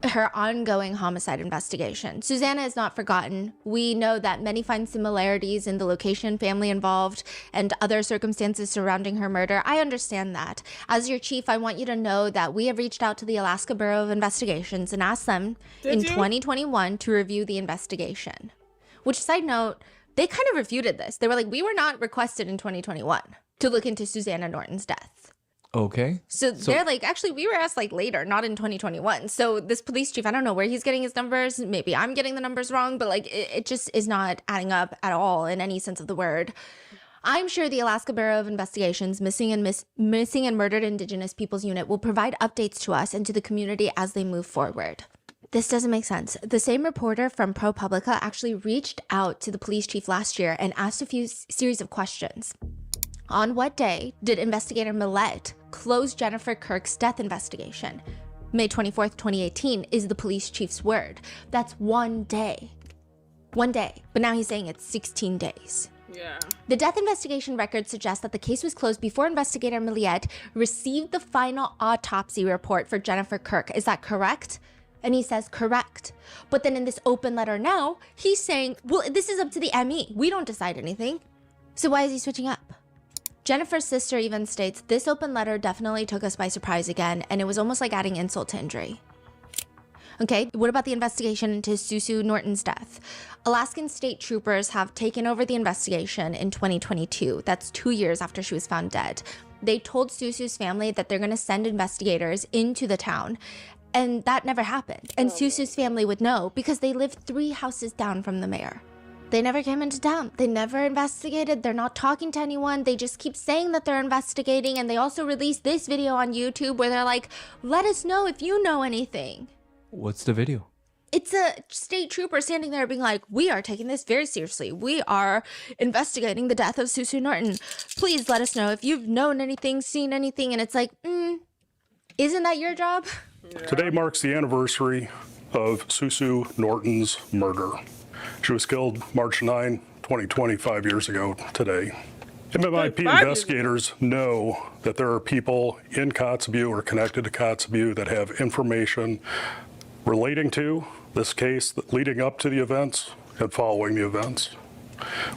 her ongoing homicide investigation. Susanna is not forgotten. We know that many find similarities in the location, family involved, and other circumstances surrounding her murder. I understand that. As your chief, I want you to know that we have reached out to the Alaska Bureau of Investigations and asked them in 2021 to review the investigation. Which, side note, they kind of refuted this. They were like, we were not requested in 2021 to look into Suzu Norton's death. Okay. So they're like, actually, we were asked like later, not in 2021. So this police chief, I don't know where he's getting his numbers. Maybe I'm getting the numbers wrong, but like it just is not adding up at all in any sense of the word. I'm sure the Alaska Bureau of Investigations Missing and Murdered Indigenous Peoples Unit will provide updates to us and to the community as they move forward. This doesn't make sense. The same reporter from ProPublica actually reached out to the police chief last year and asked a series of questions. On what day did investigator Millette close Jennifer Kirk's death investigation? May 24th, 2018 is the police chief's word. That's one day. One day. But now he's saying it's 16 days. Yeah. The death investigation record suggests that the case was closed before investigator Millette received the final autopsy report for Jennifer Kirk. Is that correct? And he says, correct. But then in this open letter now, he's saying, well, this is up to the ME. We don't decide anything. So why is he switching up? Jennifer's sister even states, this open letter definitely took us by surprise again, and it was almost like adding insult to injury. Okay, what about the investigation into Suzu Norton's death? Alaskan state troopers have taken over the investigation in 2022. That's 2 years after she was found dead. They told Suzu's family that they're going to send investigators into the town, and that never happened. And Suzu's family would know because they live 3 houses down from the mayor. They never came into town. They never investigated. They're not talking to anyone. They just keep saying that they're investigating. And they also released this video on YouTube where they're like, let us know if you know anything. What's the video? It's a state trooper standing there being like, we are taking this very seriously. We are investigating the death of Suzu Norton. Please let us know if you've known anything, seen anything. And it's like, isn't that your job? Today marks the anniversary of Suzu Norton's murder. She was killed March 9, 2020, 5 years ago today. MMIP investigators know that there are people in Kotzebue or connected to Kotzebue that have information relating to this case, leading up to the events and following the events.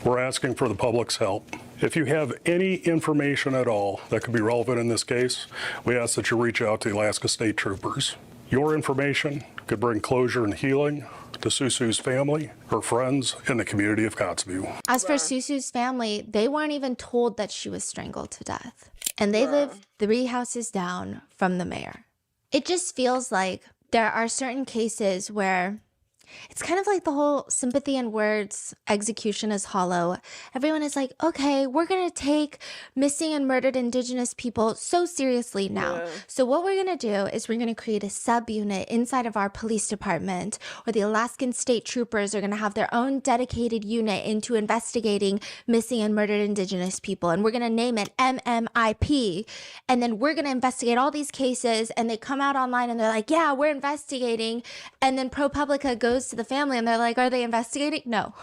We're asking for the public's help. If you have any information at all that could be relevant in this case, we ask that you reach out to the Alaska State Troopers. Your information could bring closure and healing to Suzu's family, her friends, and the community of Kotzebue. As for Suzu's family, they weren't even told that she was strangled to death. And they live 3 houses down from the mayor. It just feels like there are certain cases where it's kind of like the whole sympathy in words, execution is hollow. Everyone is like, okay, we're going to take missing and murdered indigenous people so seriously now. Yeah. So what we're going to do is we're going to create a subunit inside of our police department, or the Alaskan state troopers are going to have their own dedicated unit into investigating missing and murdered indigenous people. And we're going to name it MMIP. And then we're going to investigate all these cases. And they come out online and they're like, yeah, we're investigating. And then ProPublica goes to the family and they're like, are they investigating? No.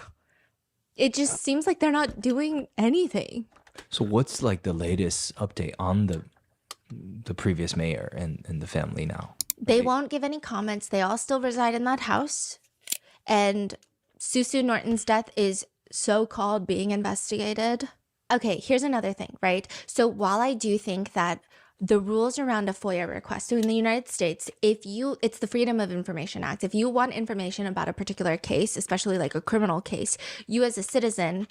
It just seems like they're not doing anything. So what's like the latest update on the previous mayor and the family now? They won't give any comments. They all still reside in that house. And Suzu Norton's death is so-called being investigated. Okay, here's another thing, right? So while I do think that the rules around a FOIA request. So in the United States, it's the Freedom of Information Act. If you want information about a particular case, especially like a criminal case, you as a citizen,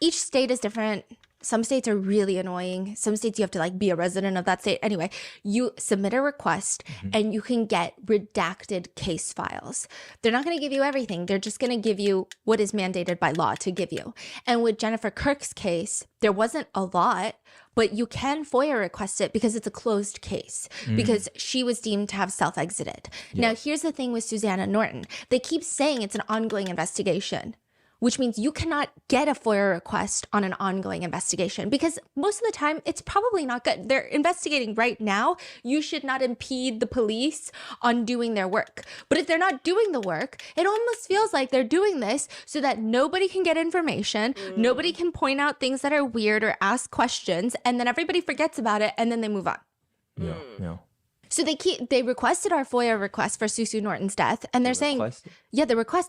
each state is different. Some states are really annoying. Some states you have to like be a resident of that state. Anyway, you submit a request and you can get redacted case files. They're not going to give you everything. They're just going to give you what is mandated by law to give you. And with Jennifer Kirk's case, there wasn't a lot, but you can FOIA request it because it's a closed case, because she was deemed to have self-exited. Yeah. Now, here's the thing with Susanna Norton. They keep saying it's an ongoing investigation, which means you cannot get a FOIA request on an ongoing investigation because most of the time it's probably not good. They're investigating right now. You should not impede the police on doing their work. But if they're not doing the work, it almost feels like they're doing this so that nobody can get information, nobody can point out things that are weird or ask questions, and then everybody forgets about it and then they move on. Yeah. So they requested our FOIA request for Suzu Norton's death, and they're saying,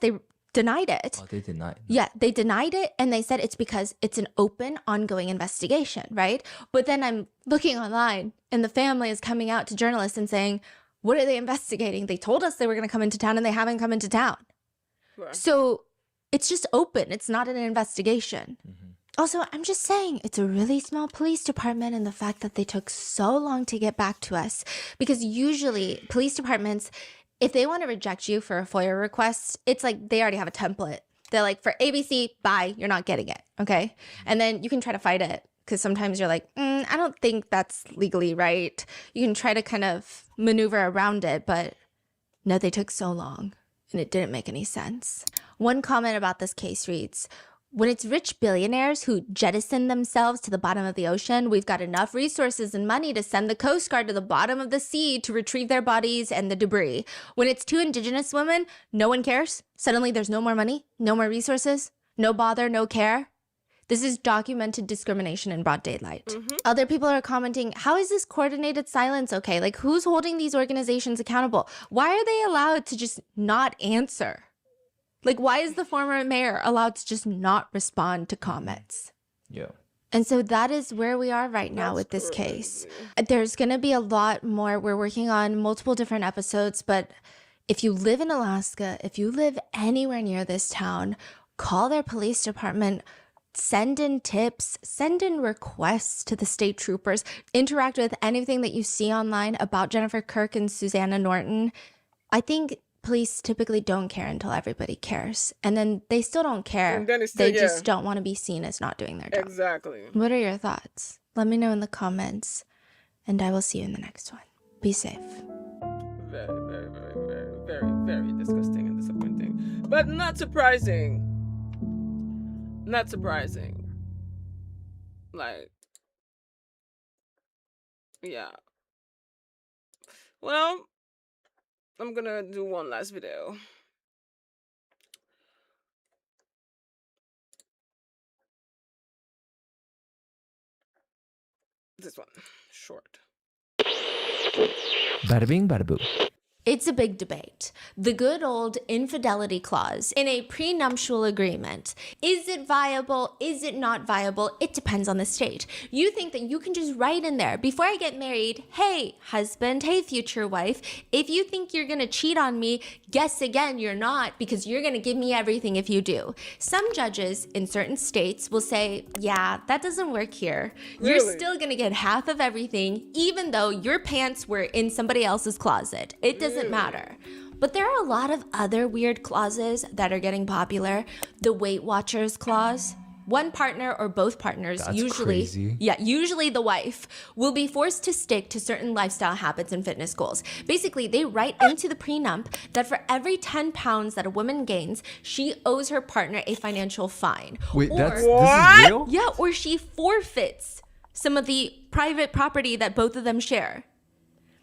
they denied it. Oh, they denied. Yeah, they denied it, and they said it's because it's an open, ongoing investigation, right? But then I'm looking online, and the family is coming out to journalists and saying, what are they investigating? They told us they were going to come into town, and they haven't come into town. Sure. So it's just open. It's not an investigation. Also, I'm just saying, it's a really small police department, and the fact that they took so long to get back to us, because usually police departments, if they want to reject you for a FOIA request, it's like they already have a template. They're like, for ABC, bye, you're not getting it, okay? And then you can try to fight it because sometimes you're like, I don't think that's legally right. You can try to kind of maneuver around it, but no, they took so long and it didn't make any sense. One comment about this case reads, when it's rich billionaires who jettison themselves to the bottom of the ocean, we've got enough resources and money to send the Coast Guard to the bottom of the sea to retrieve their bodies and the debris. When it's 2 indigenous women, no one cares. Suddenly there's no more money, no more resources, no bother, no care. This is documented discrimination in broad daylight. Other people are commenting, how is this coordinated silence okay? Like, who's holding these organizations accountable? Why are they allowed to just not answer? Like, why is the former mayor allowed to just not respond to comments? Yeah. And so that is where we are right now with this case. There's going to be a lot more. We're working on multiple different episodes, but if you live in Alaska, if you live anywhere near this town, call their police department, send in tips, send in requests to the state troopers, interact with anything that you see online about Jennifer Kirk and Suzu Norton. I think police typically don't care until everybody cares. And then they still don't care. They just don't want to be seen as not doing their job. Exactly. What are your thoughts? Let me know in the comments, and I will see you in the next one. Be safe. Very, very, very, very, very, very disgusting and disappointing. But not surprising. Not surprising. Like, yeah. Well, I'm gonna do one last video. This one, short. Bada bing, bada boo. It's a big debate. The good old infidelity clause in a prenuptial agreement. Is it viable? Is it not viable? It depends on the state. You think that you can just write in there, before I get married, hey, husband, hey, future wife, if you think you're going to cheat on me, guess again, you're not, because you're going to give me everything if you do. Some judges in certain states will say, yeah, that doesn't work here. Really? You're still going to get half of everything, even though your pants were in somebody else's closet. It doesn't matter. But there are a lot of other weird clauses that are getting popular. The Weight Watchers clause. One partner or both partners, That's usually crazy. usually the wife, will be forced to stick to certain lifestyle habits and fitness goals. Basically, they write into the prenup that for every 10 pounds that a woman gains, she owes her partner a financial fine. Wait, this is real? Yeah, or she forfeits some of the private property that both of them share.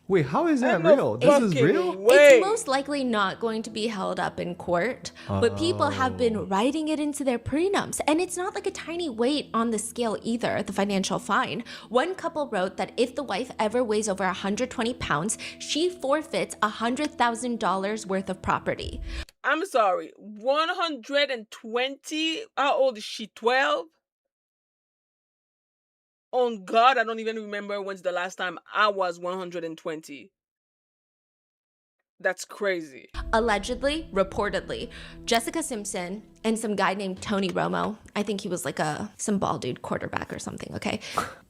Wait, how is that real? This is real? It's most likely not going to be held up in court, but people have been writing it into their prenups. And it's not like a tiny weight on the scale either, the financial fine. One couple wrote that if the wife ever weighs over 120 pounds, she forfeits $100,000 worth of property. I'm sorry, 120? How old is she, 12? Oh God, I don't even remember when's the last time I was 120. That's crazy. Allegedly, reportedly, Jessica Simpson and some guy named Tony Romo, I think he was like some bald dude quarterback or something, okay?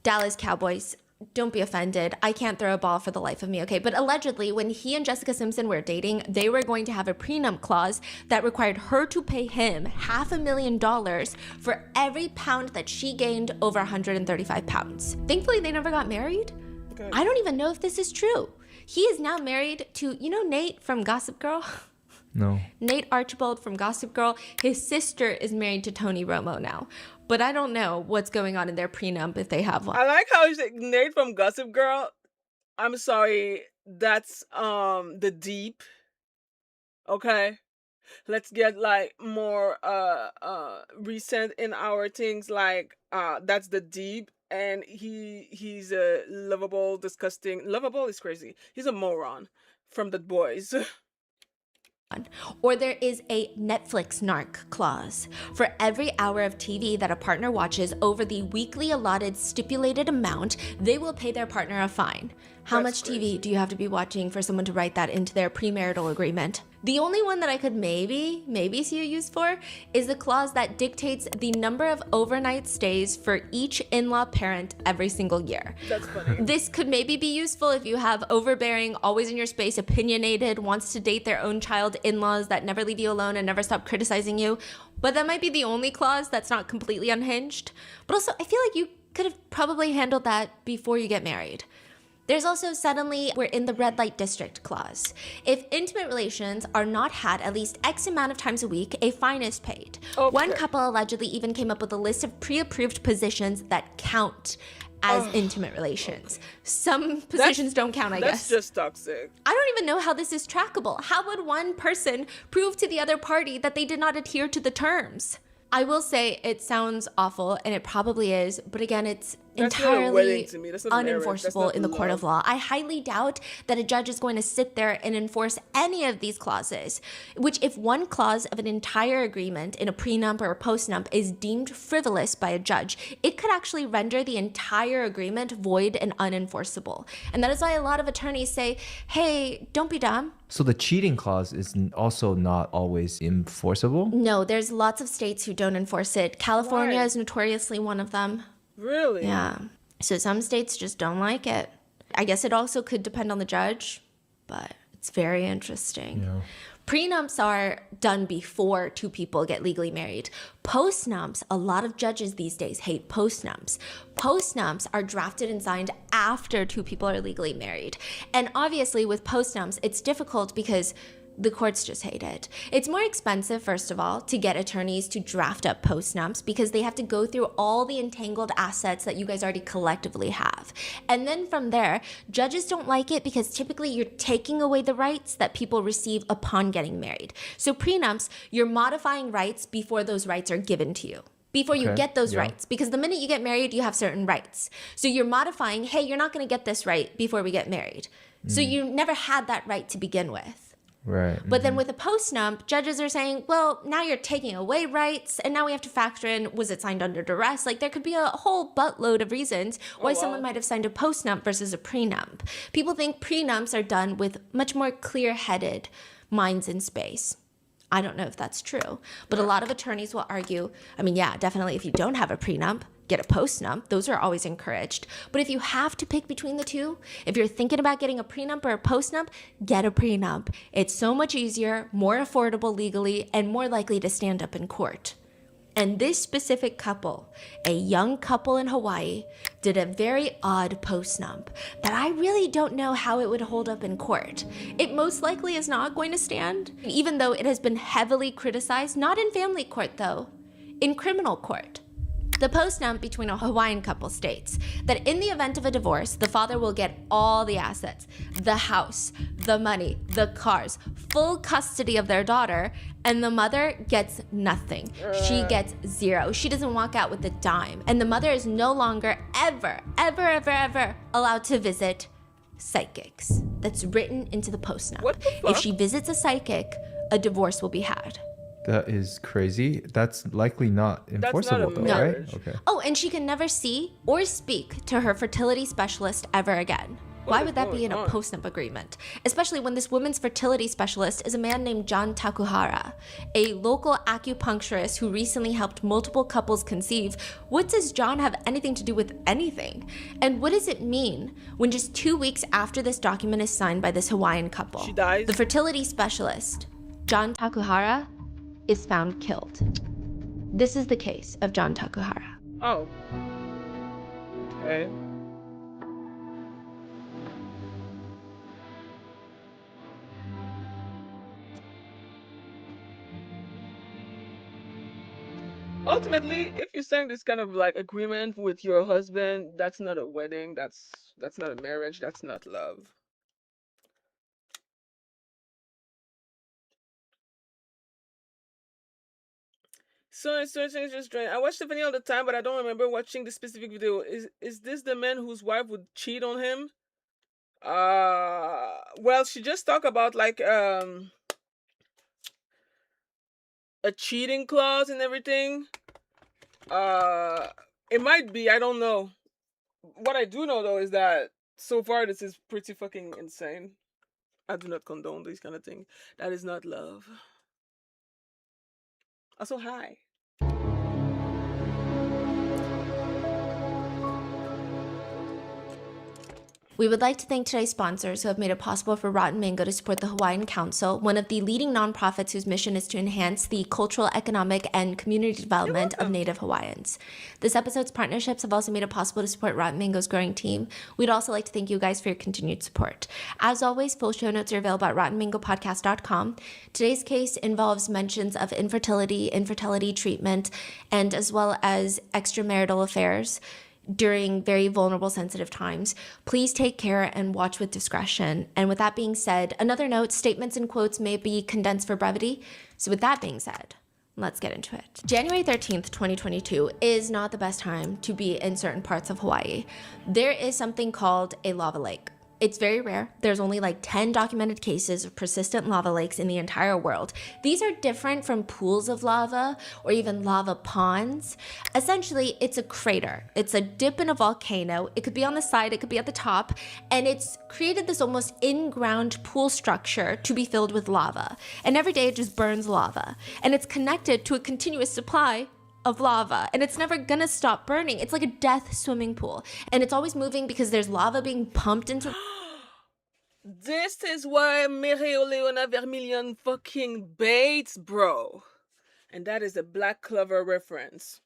Dallas Cowboys, don't be offended. I can't throw a ball for the life of me, okay? But allegedly, when he and Jessica Simpson were dating, they were going to have a prenup clause that required her to pay him $500,000 for every pound that she gained over 135 pounds. Thankfully, they never got married. Okay. I don't even know if this is true. He is now married to, you know, Nate from Gossip Girl? No. Nate Archibald from Gossip Girl. His sister is married to Tony Romo now. But I don't know what's going on in their prenup if they have one. I like how you say Nate from Gossip Girl. I'm sorry, that's the deep. Okay? Let's get like more recent in our things, like that's the deep, and he's a lovable, disgusting. Lovable is crazy. He's a moron from The Boys. Or there is a Netflix narc clause. For every hour of TV that a partner watches over the weekly allotted stipulated amount, they will pay their partner a fine. How much TV do you have to be watching for someone to write that into their premarital agreement? The only one that I could maybe see a use for is the clause that dictates the number of overnight stays for each in-law parent every single year. That's funny. This could maybe be useful if you have overbearing, always in your space, opinionated, wants to date their own child in-laws that never leave you alone and never stop criticizing you. But that might be the only clause that's not completely unhinged. But also, I feel like you could have probably handled that before you get married. There's also suddenly, we're in the red light district clause. If intimate relations are not had at least X amount of times a week, a fine is paid. Okay. One couple allegedly even came up with a list of pre-approved positions that count as intimate relations. Some positions don't count, I guess. That's just toxic. I don't even know how this is trackable. How would one person prove to the other party that they did not adhere to the terms? I will say it sounds awful, and it probably is, but again, it's That's not a entirely wedding to me. That's not marriage. That's unenforceable not in the court love. of law. I highly doubt that a judge is going to sit there and enforce any of these clauses, which if one clause of an entire agreement in a prenup or a postnup is deemed frivolous by a judge, it could actually render the entire agreement void and unenforceable. And that is why a lot of attorneys say, hey, don't be dumb. So the cheating clause is also not always enforceable? No, there's lots of states who don't enforce it. California Why? is notoriously one of them. Really? Yeah. So some states just don't like it. I guess it also could depend on the judge, but it's very interesting. Yeah. Prenups are done before two people get legally married. Postnups, a lot of judges these days hate postnups. Postnups are drafted and signed after two people are legally married. And obviously with postnups, it's difficult because the courts just hate it. It's more expensive, first of all, to get attorneys to draft up postnups because they have to go through all the entangled assets that you guys already collectively have. And then from there, judges don't like it because typically you're taking away the rights that people receive upon getting married. So prenups, you're modifying rights before those rights are given to you. Before you get those rights. Because the minute you get married, you have certain rights. So you're modifying, hey, you're not going to get this right before we get married. So you never had that right to begin with. Right. But then with a postnup, judges are saying, well, now you're taking away rights, and now we have to factor in, was it signed under duress? Like, there could be a whole buttload of reasons why someone might have signed a postnup versus a prenup. People think prenups are done with much more clear-headed minds in space. I don't know if that's true, but a lot of attorneys will argue, I mean, yeah, definitely if you don't have a prenup, get a postnup. Those are always encouraged. But if you have to pick between the two, if you're thinking about getting a prenup or a postnup, get a prenup. It's so much easier, more affordable legally, and more likely to stand up in court. And this specific couple, a young couple in Hawaii, did a very odd postnup that I really don't know how it would hold up in court. It most likely is not going to stand, even though it has been heavily criticized, not in family court though, in criminal court. The postnup between a Hawaiian couple states that in the event of a divorce, the father will get all the assets, the house, the money, the cars, full custody of their daughter, and the mother gets nothing. She gets zero. She doesn't walk out with a dime. And the mother is no longer ever allowed to visit psychics. That's written into the postnup. What the fuck? If she visits a psychic, a divorce will be had. That is crazy. That's likely not enforceable though, right? Okay. Oh, and she can never see or speak to her fertility specialist ever again. Why would that be in a postnup agreement? Especially when this woman's fertility specialist is a man named John Takahara, a local acupuncturist who recently helped multiple couples conceive. What does John have anything to do with anything? And what does it mean when just 2 weeks after this document is signed by this Hawaiian couple, she dies? The fertility specialist, John Takahara, is found killed. This is the case of John Takahara. Oh. Okay. Ultimately, if you sign this kind of like agreement with your husband, that's not a wedding, that's not a marriage, that's not love. So it's just strange. I watch Tiffany all the time, but I don't remember watching the specific video. Is this the man whose wife would cheat on him? Well, she just talked about like a cheating clause and everything. It might be, I don't know. What I do know though is that so far this is pretty fucking insane. I do not condone these kind of things. That is not love. Also, hi. We would like to thank today's sponsors who have made it possible for Rotten Mango to support the Hawaiian Council, one of the leading nonprofits whose mission is to enhance the cultural, economic, and community development of Native Hawaiians. This episode's partnerships have also made it possible to support Rotten Mango's growing team. We'd also like to thank you guys for your continued support. As always, full show notes are available at rottenmangopodcast.com. Today's case involves mentions of infertility treatment, and as well as extramarital affairs during very vulnerable, sensitive times. Please take care and watch with discretion. And with that being said, another note, statements and quotes may be condensed for brevity. So with that being said, Let's get into it. January 13th, 2022 is not the best time to be in certain parts of Hawaii. There is something called a lava lake. It's very rare. There's only like 10 documented cases of persistent lava lakes in the entire world. These are different from pools of lava or even lava ponds. Essentially, it's a crater. It's a dip in a volcano. It could be on the side, it could be at the top, and it's created this almost in-ground pool structure to be filled with lava. And every day it just burns lava. And it's connected to a continuous supply of lava, and it's never gonna stop burning. It's like a death swimming pool, and it's always moving because there's lava being pumped into. This is why Mereoleona Vermilion fucking baits, bro. And that is a Black Clover reference.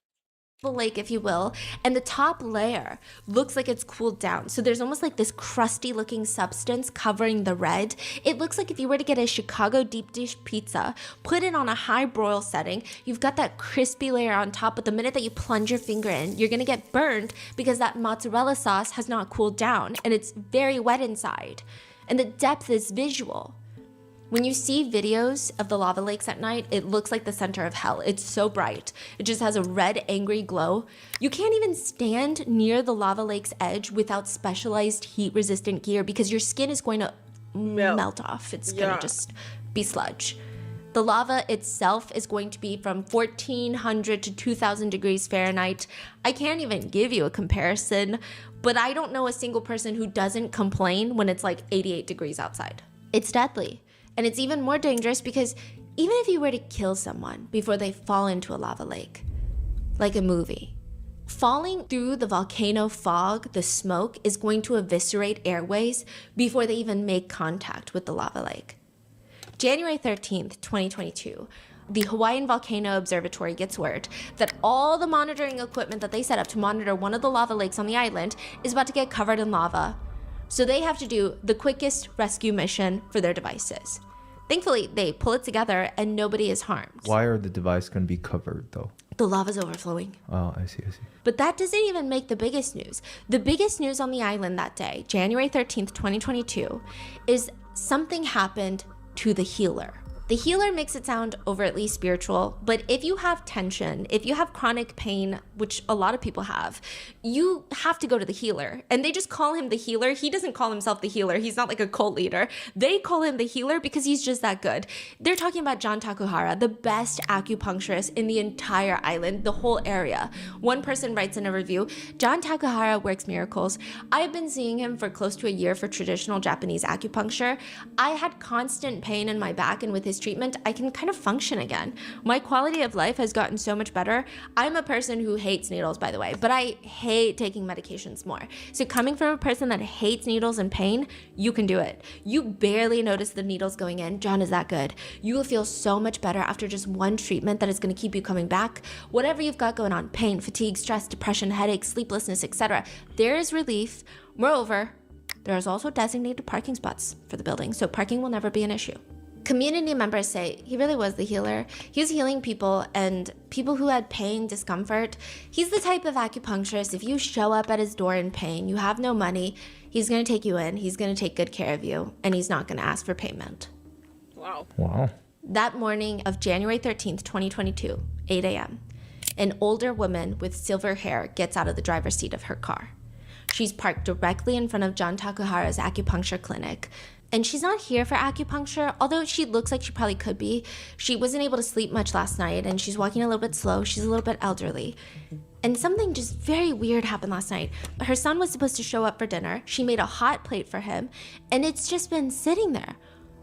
The lake, if you will, and the top layer looks like it's cooled down. So there's almost like this crusty looking substance covering the red. It looks like if you were to get a Chicago deep dish pizza, put it on a high broil setting, you've got that crispy layer on top, but the minute that you plunge your finger in, you're gonna get burned because that mozzarella sauce has not cooled down and it's very wet inside. And the depth is visual. When you see videos of the lava lakes at night, it looks like the center of hell. It's so bright. It just has a red, angry glow. You can't even stand near the lava lake's edge without specialized heat-resistant gear because your skin is going to melt off. It's gonna just be sludge. The lava itself is going to be from 1,400 to 2,000 degrees Fahrenheit. I can't even give you a comparison, but I don't know a single person who doesn't complain when it's like 88 degrees outside. It's deadly. And it's even more dangerous because even if you were to kill someone before they fall into a lava lake, like a movie, falling through the volcano fog, the smoke, is going to eviscerate airways before they even make contact with the lava lake. January 13th, 2022, the Hawaiian Volcano Observatory gets word that all the monitoring equipment that they set up to monitor one of the lava lakes on the island is about to get covered in lava. So they have to do the quickest rescue mission for their devices. Thankfully, they pull it together and nobody is harmed. Why are the devices going to be covered though? The lava's overflowing. Oh, I see. But that doesn't even make the biggest news. The biggest news on the island that day, January 13th, 2022, is something happened to the healer. The healer makes it sound overtly spiritual, but if you have tension, if you have chronic pain, which a lot of people have, you have to go to the healer. And they just call him the healer. He doesn't call himself the healer. He's not like a cult leader. They call him the healer because he's just that good. They're talking about John Takahara, the best acupuncturist in the entire island, the whole area. One person writes in a review, John Takahara works miracles. I've been seeing him for close to a year for traditional Japanese acupuncture. I had constant pain in my back, and with his treatment, I can kind of function again. My quality of life has gotten so much better. I'm a person who hates needles, by the way, but I hate taking medications more. So coming from a person that hates needles and pain, you can do it. You barely notice the needles going in. John is that good. You will feel so much better after just one treatment that is going to keep you coming back. Whatever you've got going on, pain, fatigue, stress, depression, headaches, sleeplessness, etc., there is relief. Moreover, there is also designated parking spots for the building, so parking will never be an issue. Community members say he really was the healer. He was healing people, and people who had pain, discomfort. He's the type of acupuncturist, if you show up at his door in pain, you have no money, he's going to take you in, he's going to take good care of you, and he's not going to ask for payment. Wow. That morning of January 13th, 2022, 8 a.m., an older woman with silver hair gets out of the driver's seat of her car. She's parked directly in front of John Takahara's acupuncture clinic. And she's not here for acupuncture, although she looks like she probably could be. She wasn't able to sleep much last night, and she's walking a little bit slow. She's a little bit elderly. And something just very weird happened last night. Her son was supposed to show up for dinner. She made a hot plate for him, and it's just been sitting there.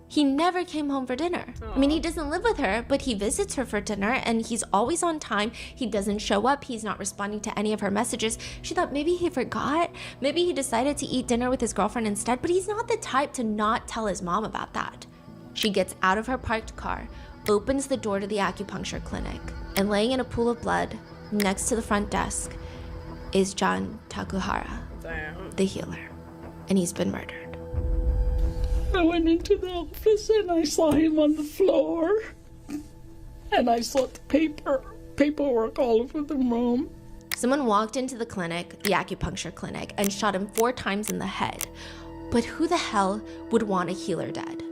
He never came home for dinner. I mean, he doesn't live with her, but he visits her for dinner, and he's always on time. He doesn't show up. He's not responding to any of her messages. She thought maybe he forgot. Maybe he decided to eat dinner with his girlfriend instead, but he's not the type to not tell his mom about that. She gets out of her parked car, opens the door to the acupuncture clinic, and laying in a pool of blood next to the front desk is John Takahara, the healer, and he's been murdered. I went into the office and I saw him on the floor, and I saw the paperwork all over the room. Someone walked into the clinic, the acupuncture clinic, and shot him 4 times in the head. But who the hell would want a healer dead?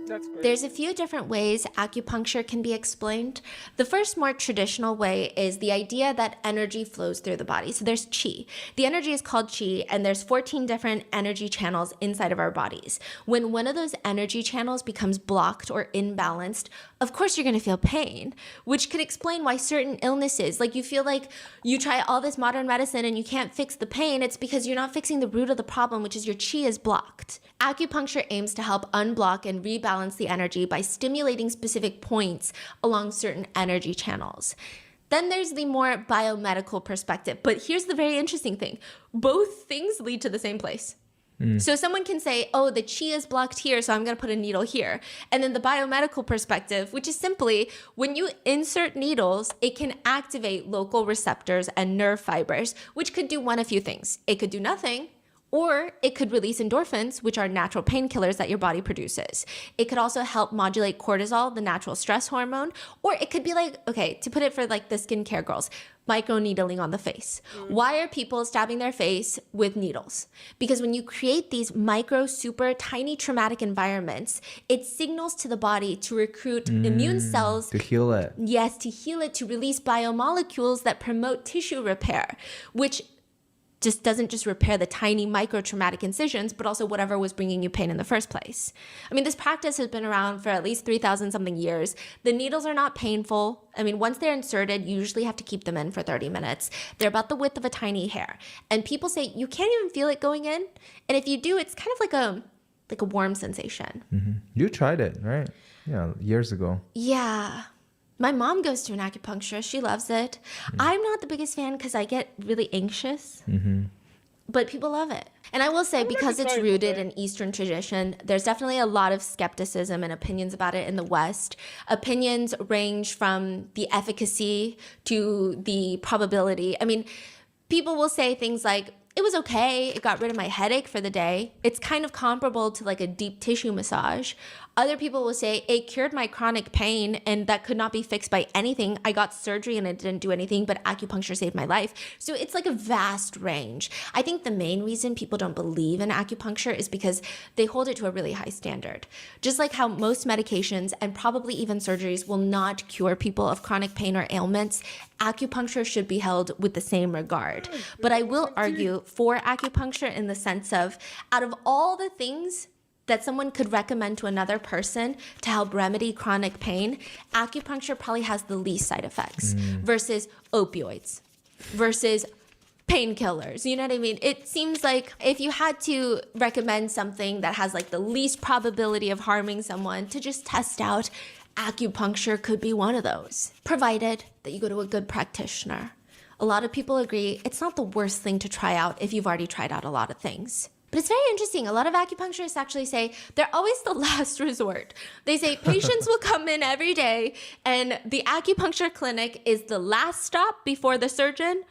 That's great. There's a few different ways acupuncture can be explained. The first, more traditional way is the idea that energy flows through the body. So there's qi. The energy is called qi, and there's 14 different energy channels inside of our bodies. When one of those energy channels becomes blocked or imbalanced, of course you're going to feel pain, which could explain why certain illnesses, like you feel like you try all this modern medicine and you can't fix the pain. It's because you're not fixing the root of the problem, which is your qi is blocked. Acupuncture aims to help unblock and rebalance the energy by stimulating specific points along certain energy channels. Then there's the more biomedical perspective. But here's the very interesting thing. Both things lead to the same place. So someone can say, oh, the qi is blocked here, so I'm going to put a needle here. And then the biomedical perspective, which is simply when you insert needles, it can activate local receptors and nerve fibers, which could do one of a few things. It could do nothing, or it could release endorphins, which are natural painkillers that your body produces. It could also help modulate cortisol, the natural stress hormone, or it could be like, okay, to put it for like the skincare girls, microneedling on the face. Why are people stabbing their face with needles? Because when you create these micro, super tiny traumatic environments, it signals to the body to recruit immune cells. To heal it. Yes, to heal it, to release biomolecules that promote tissue repair, which just doesn't just repair the tiny micro-traumatic incisions, but also whatever was bringing you pain in the first place. I mean, this practice has been around for at least 3,000 something years. The needles are not painful. I mean, once they're inserted, you usually have to keep them in for 30 minutes. They're about the width of a tiny hair. And people say you can't even feel it going in. And if you do, it's kind of like a warm sensation. You tried it, right? Yeah, years ago. Yeah. My mom goes to an acupuncturist. She loves it. I'm not the biggest fan because I get really anxious. But people love it. And I will say, because it's rooted in Eastern tradition, there's definitely a lot of skepticism and opinions about it in the West. Opinions range from the efficacy to the probability. I mean, people will say things like, it was okay, it got rid of my headache for the day. It's kind of comparable to like a deep tissue massage. Other people will say it cured my chronic pain and that could not be fixed by anything. I got surgery and it didn't do anything, but acupuncture saved my life. So it's like a vast range. I think the main reason people don't believe in acupuncture is because they hold it to a really high standard. Just like how most medications and probably even surgeries will not cure people of chronic pain or ailments, acupuncture should be held with the same regard. But I will argue for acupuncture in the sense of, out of all the things that someone could recommend to another person to help remedy chronic pain, acupuncture probably has the least side effects versus opioids, versus painkillers. You know what I mean? It seems like if you had to recommend something that has like the least probability of harming someone to just test out, acupuncture could be one of those, provided that you go to a good practitioner. A lot of people agree it's not the worst thing to try out if you've already tried out a lot of things. But it's very interesting. A lot of acupuncturists actually say they're always the last resort. They say patients will come in every day and the acupuncture clinic is the last stop before the surgeon,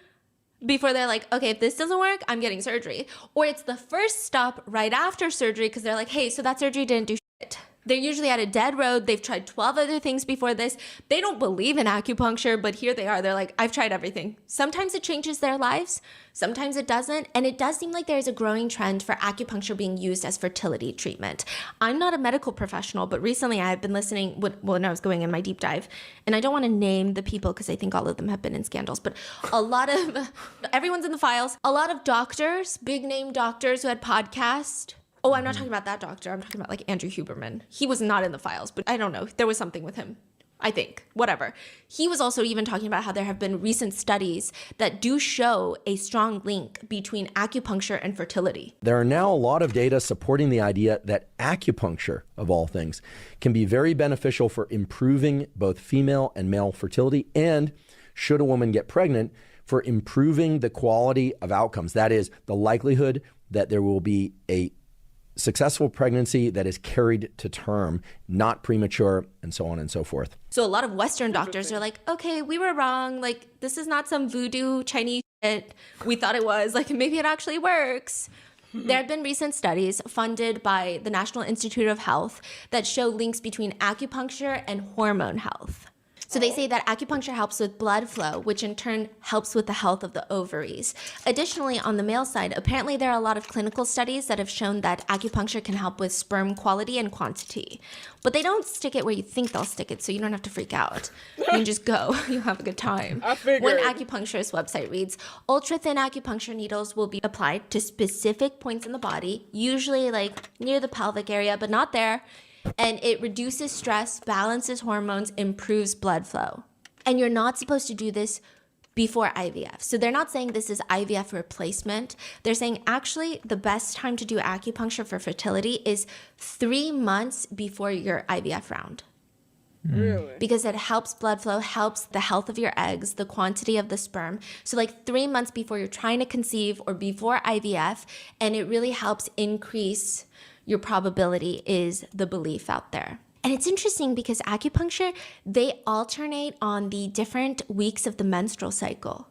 before they're like, okay, if this doesn't work, I'm getting surgery. Or it's the first stop right after surgery because they're like, hey, so that surgery didn't do shit. They're usually at a dead road. They've tried 12 other things before this. They don't believe in acupuncture, but here they are. They're like, I've tried everything. Sometimes it changes their lives. Sometimes it doesn't. And it does seem like there's a growing trend for acupuncture being used as fertility treatment. I'm not a medical professional, but recently I've been listening when I was going in my deep dive, and I don't want to name the people because I think all of them have been in scandals, but a lot of, everyone's in the files. A lot of doctors, big name doctors who had podcasts. Oh, I'm not talking about that doctor. I'm talking about like Andrew Huberman. He was not in the files, but I don't know. There was something with him, I think. Whatever. He was also even talking about how there have been recent studies that do show a strong link between acupuncture and fertility. There are now a lot of data supporting the idea that acupuncture, of all things, can be very beneficial for improving both female and male fertility, and should a woman get pregnant, for improving the quality of outcomes. That is, the likelihood that there will be a successful pregnancy that is carried to term, not premature, and so on and so forth. So a lot of Western doctors are like, okay, we were wrong. Like, this is not some voodoo Chinese shit we thought it was. Like, maybe it actually works. There have been recent studies funded by the National Institute of Health that show links between acupuncture and hormone health. So they say that acupuncture helps with blood flow, which in turn helps with the health of the ovaries. Additionally, on the male side, apparently there are a lot of clinical studies that have shown that acupuncture can help with sperm quality and quantity. But they don't stick it where you think they'll stick it, so you don't have to freak out. You can just go. You'll have a good time. One acupuncturist website reads, ultra-thin acupuncture needles will be applied to specific points in the body, usually like near the pelvic area, but not there. And it reduces stress, balances hormones, improves blood flow. And you're not supposed to do this before IVF. So they're not saying this is IVF replacement. They're saying actually the best time to do acupuncture for fertility is 3 months before your IVF round. Really? Because it helps blood flow, helps the health of your eggs, the quantity of the sperm. So like 3 months before you're trying to conceive or before IVF, and it really helps increase your probability is the belief out there. And it's interesting because acupuncture, they alternate on the different weeks of the menstrual cycle.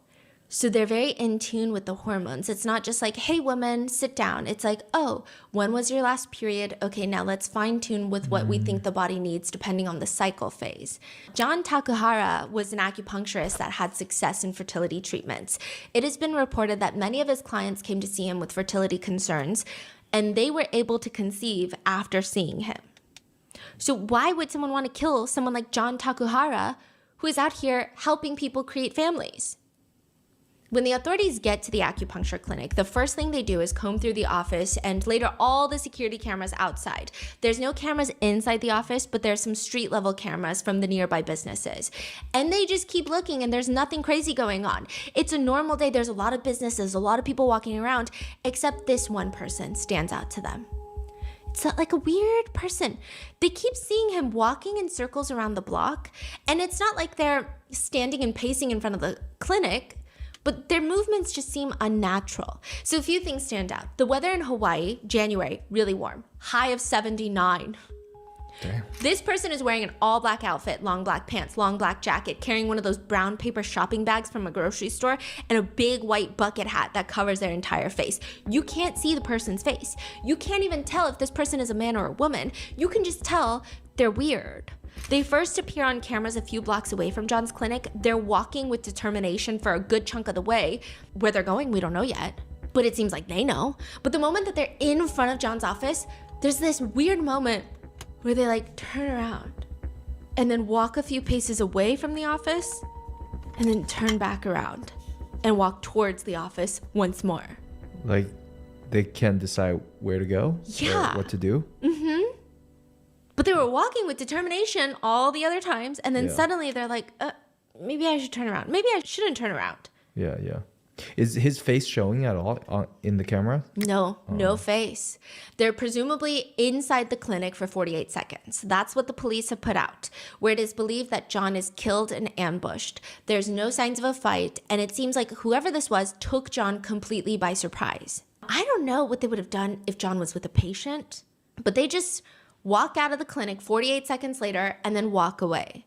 So they're very in tune with the hormones. It's not just like, hey, woman, sit down. It's like, oh, when was your last period? Okay, now let's fine tune with what we think the body needs depending on the cycle phase. John Takahara was an acupuncturist that had success in fertility treatments. It has been reported that many of his clients came to see him with fertility concerns, and they were able to conceive after seeing him. So why would someone want to kill someone like John Takahara, who is out here helping people create families? When the authorities get to the acupuncture clinic, the first thing they do is comb through the office and later all the security cameras outside. There's no cameras inside the office, but there's some street level cameras from the nearby businesses. And they just keep looking and there's nothing crazy going on. It's a normal day. There's a lot of businesses, a lot of people walking around, except this one person stands out to them. It's like a weird person. They keep seeing him walking in circles around the block, and it's not like they're standing and pacing in front of the clinic, but their movements just seem unnatural. So a few things stand out. The weather in Hawaii, January, really warm, high of 79. Damn. This person is wearing an all black outfit, long black pants, long black jacket, carrying one of those brown paper shopping bags from a grocery store, and a big white bucket hat that covers their entire face. You can't see the person's face. You can't even tell if this person is a man or a woman. You can just tell they're weird. They first appear on cameras a few blocks away from John's clinic. They're walking with determination for a good chunk of the way. Where they're going, we don't know yet, but it seems like they know. But the moment that they're in front of John's office, there's this weird moment where they like turn around and then walk a few paces away from the office and then turn back around and walk towards the office once more. Like they can't decide where to go? Yeah. Or what to do? Mm-hmm. But they were walking with determination all the other times, and then suddenly they're like, maybe I should turn around. Maybe I shouldn't turn around. Yeah. Is his face showing at all in the camera? No, no face. They're presumably inside the clinic for 48 seconds. That's what the police have put out, where it is believed that John is killed and ambushed. There's no signs of a fight, and it seems like whoever this was took John completely by surprise. I don't know what they would have done if John was with a patient, but they just walk out of the clinic 48 seconds later and then walk away.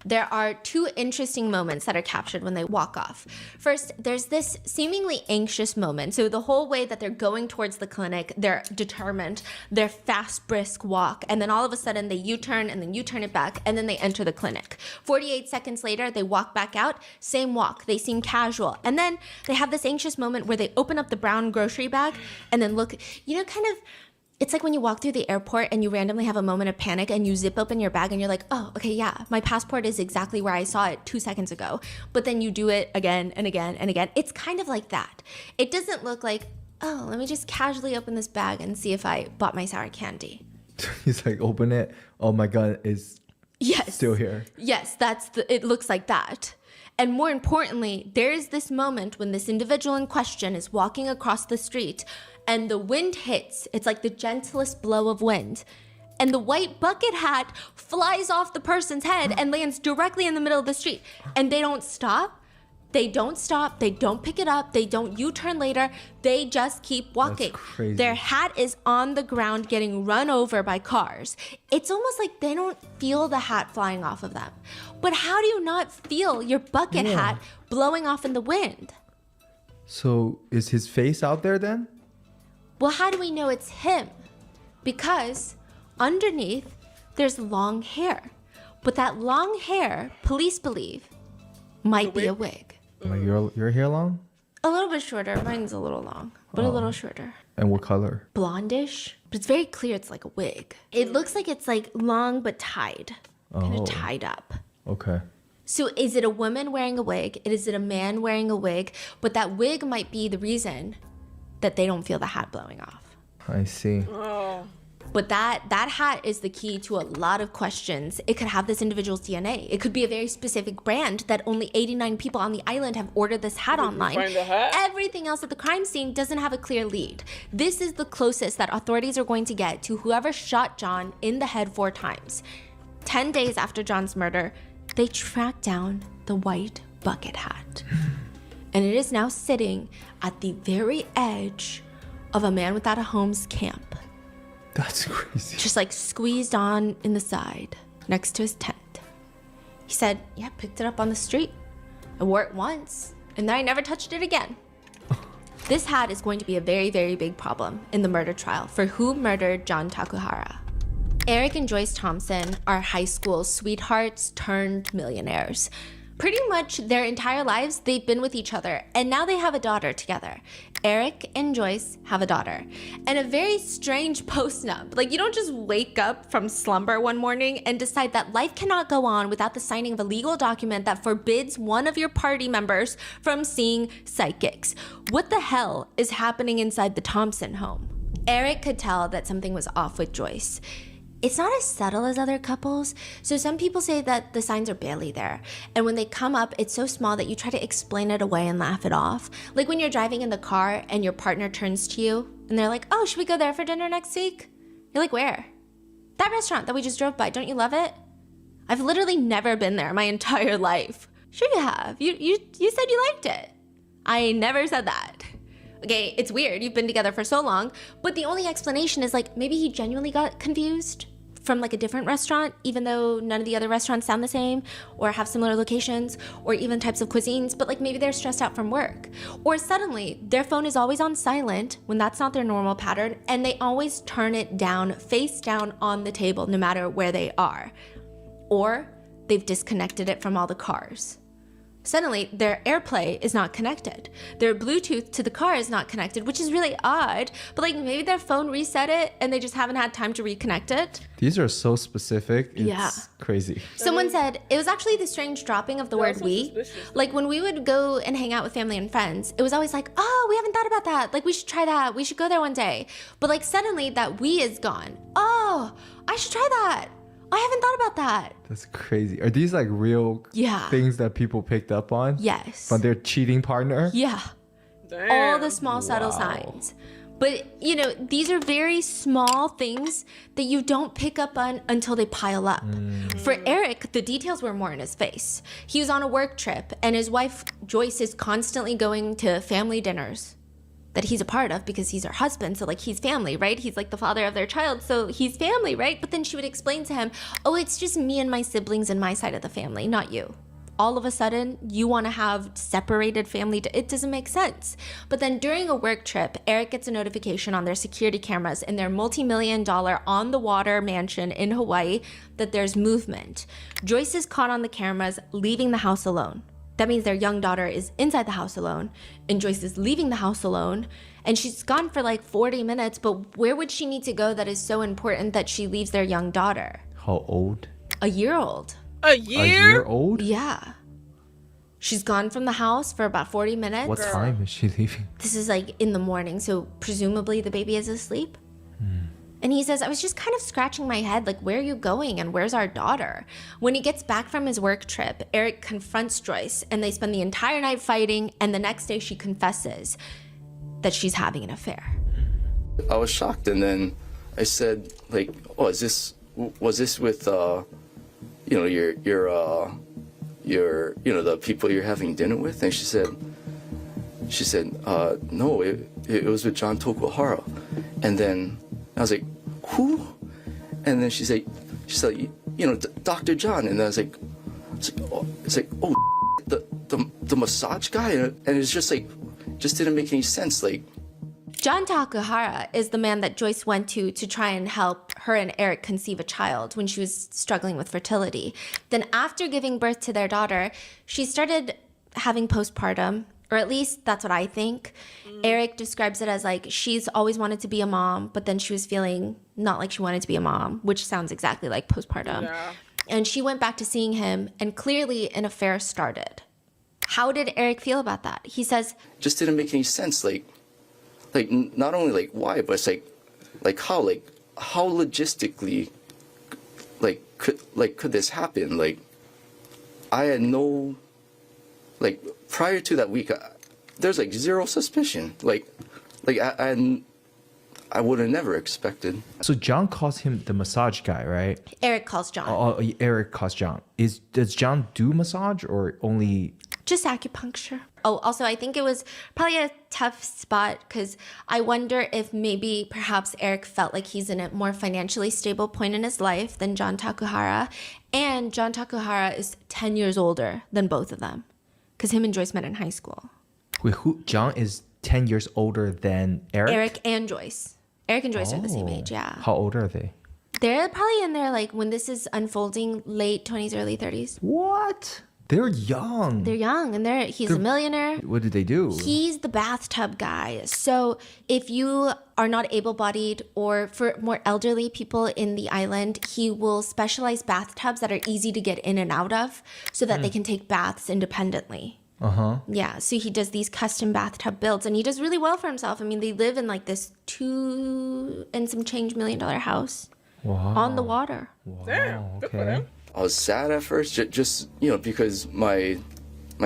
There are two interesting moments that are captured when they walk off. First, there's this seemingly anxious moment. So the whole way that they're going towards the clinic, they're determined, they're fast, brisk walk. And then all of a sudden they U-turn and then U-turn it back and then they enter the clinic. 48 seconds later, they walk back out, same walk. They seem casual. And then they have this anxious moment where they open up the brown grocery bag and then look, kind of, it's like when you walk through the airport and you randomly have a moment of panic and you zip open your bag and you're like, oh, okay, yeah, my passport is exactly where I saw it 2 seconds ago. But then you do it again and again and again. It's kind of like that. It doesn't look like, oh, let me just casually open this bag and see if I bought my sour candy. He's like, open it. Oh my God, it's still here. Yes, it looks like that. And more importantly, there is this moment when this individual in question is walking across the street and the wind hits. It's like the gentlest blow of wind. And the white bucket hat flies off the person's head and lands directly in the middle of the street. And they don't stop. They don't stop. They don't pick it up. They don't U-turn later. They just keep walking. That's crazy. Their hat is on the ground getting run over by cars. It's almost like they don't feel the hat flying off of them. But how do you not feel your bucket hat blowing off in the wind? So is his face out there then? Well, how do we know it's him? Because underneath, there's long hair. But that long hair, police believe, might be a wig. Like your hair long? A little bit shorter. Mine's a little long, but a little shorter. And what color? Blondish. But it's very clear it's like a wig. It looks like it's like long but tied. Kind of tied up. Okay. So is it a woman wearing a wig? Is it a man wearing a wig? But that wig might be the reason that they don't feel the hat blowing off. I see. Oh. But that hat is the key to a lot of questions. It could have this individual's DNA. It could be a very specific brand that only 89 people on the island have ordered this hat online. Find the hat? Everything else at the crime scene doesn't have a clear lead. This is the closest that authorities are going to get to whoever shot John in the head 4 times. 10 days after John's murder, they tracked down the white bucket hat. And it is now sitting at the very edge of a Man Without a Home's camp. That's crazy. Just like squeezed on in the side next to his tent. He said, yeah, picked it up on the street. I wore it once, and then I never touched it again. This hat is going to be a very, very big problem in the murder trial for who murdered John Takahara. Eric and Joyce Thompson are high school sweethearts turned millionaires. Pretty much their entire lives, they've been with each other, and now they have a daughter together. Eric and Joyce have a daughter. And a very strange post-nup. Like, you don't just wake up from slumber one morning and decide that life cannot go on without the signing of a legal document that forbids one of your party members from seeing psychics. What the hell is happening inside the Thompson home? Eric could tell that something was off with Joyce. It's not as subtle as other couples, so some people say that the signs are barely there. And when they come up, it's so small that you try to explain it away and laugh it off. Like when you're driving in the car and your partner turns to you and they're like, oh, should we go there for dinner next week? You're like, where? That restaurant that we just drove by, don't you love it? I've literally never been there my entire life. Sure you have. You said you liked it. I never said that. Okay, it's weird. You've been together for so long, but the only explanation is like maybe he genuinely got confused from like a different restaurant, even though none of the other restaurants sound the same or have similar locations or even types of cuisines, but like maybe they're stressed out from work. Or suddenly their phone is always on silent when that's not their normal pattern, and they always turn it down, face down on the table, no matter where they are. Or they've disconnected it from all the cars. Suddenly, their AirPlay is not connected. Their Bluetooth to the car is not connected, which is really odd. But like maybe their phone reset it and they just haven't had time to reconnect it. These are so specific. It's crazy. Someone said it was actually the strange dropping of the word we. Like when we would go and hang out with family and friends, it was always like, oh, we haven't thought about that. Like we should try that. We should go there one day. But like suddenly that we is gone. Oh, I should try that. I haven't thought about that. That's crazy. Are these like real things that people picked up on? Yes. From their cheating partner? Yeah. Damn. All the small subtle signs. But, you know, these are very small things that you don't pick up on until they pile up. For Eric, the details were more in his face. He was on a work trip and his wife, Joyce, is constantly going to family dinners that he's a part of because he's her husband. So like he's family, right? He's like the father of their child. So he's family, right? But then she would explain to him, oh, it's just me and my siblings and my side of the family, not you. All of a sudden, you want to have separated family. It doesn't make sense. But then during a work trip, Eric gets a notification on their security cameras in their multi-million-dollar on-the-water mansion in Hawaii that there's movement. Joyce is caught on the cameras leaving the house alone. That means their young daughter is inside the house alone, and Joyce is leaving the house alone, and she's gone for like 40 minutes, but where would she need to go that is so important that she leaves their young daughter? How old? A year old. A year? A year old? Yeah. She's gone from the house for about 40 minutes. What time is she leaving? This is like in the morning, so presumably the baby is asleep. And he says, I was just kind of scratching my head, like, where are you going and where's our daughter? When he gets back from his work trip, Eric confronts Joyce and they spend the entire night fighting, and the next day she confesses that she's having an affair. I was shocked, and then I said, like, oh, was this with, you know, your you know, the people you're having dinner with? And she said, no, it was with John Takahara. And then I was like, who? And then she's like, you know, Dr. John. And I was like, oh, the massage guy. And it's just like, just didn't make any sense. Like, John Takahara is the man that Joyce went to try and help her and Eric conceive a child when she was struggling with fertility. Then after giving birth to their daughter, she started having postpartum, or at least that's what I think. Eric describes it as like she's always wanted to be a mom, but then she was feeling not like she wanted to be a mom, which sounds exactly like postpartum. Yeah. And she went back to seeing him, and clearly an affair started. How did Eric feel about that? He says, just didn't make any sense. Like not only like why, but it's like how logistically could this happen? Like I had no, like prior to that week, there's like zero suspicion. Like I would have never expected. So John calls him the massage guy, right? Eric calls John. Oh, Eric calls John. Does John do massage or only? Just acupuncture. Oh, also, I think it was probably a tough spot because I wonder if maybe perhaps Eric felt like he's in a more financially stable point in his life than John Takahara. And John Takahara is 10 years older than both of them because him and Joyce met in high school. Wait, John is 10 years older than Eric? Eric and Joyce. Eric and Joyce are the same age, yeah. How old are they? They're probably in their, like, when this is unfolding, late 20s, early 30s. What? They're young. They're young, and he's a millionaire. What did they do? He's the bathtub guy. So if you are not able-bodied, or for more elderly people in the island, he will specialize bathtubs that are easy to get in and out of so that they can take baths independently. Uh-huh. Yeah, so he does these custom bathtub builds, and he does really well for himself. I mean, they live in like this $2 and some change $1 million house on the water. Wow. Damn, good for them. I was sad at first, just because my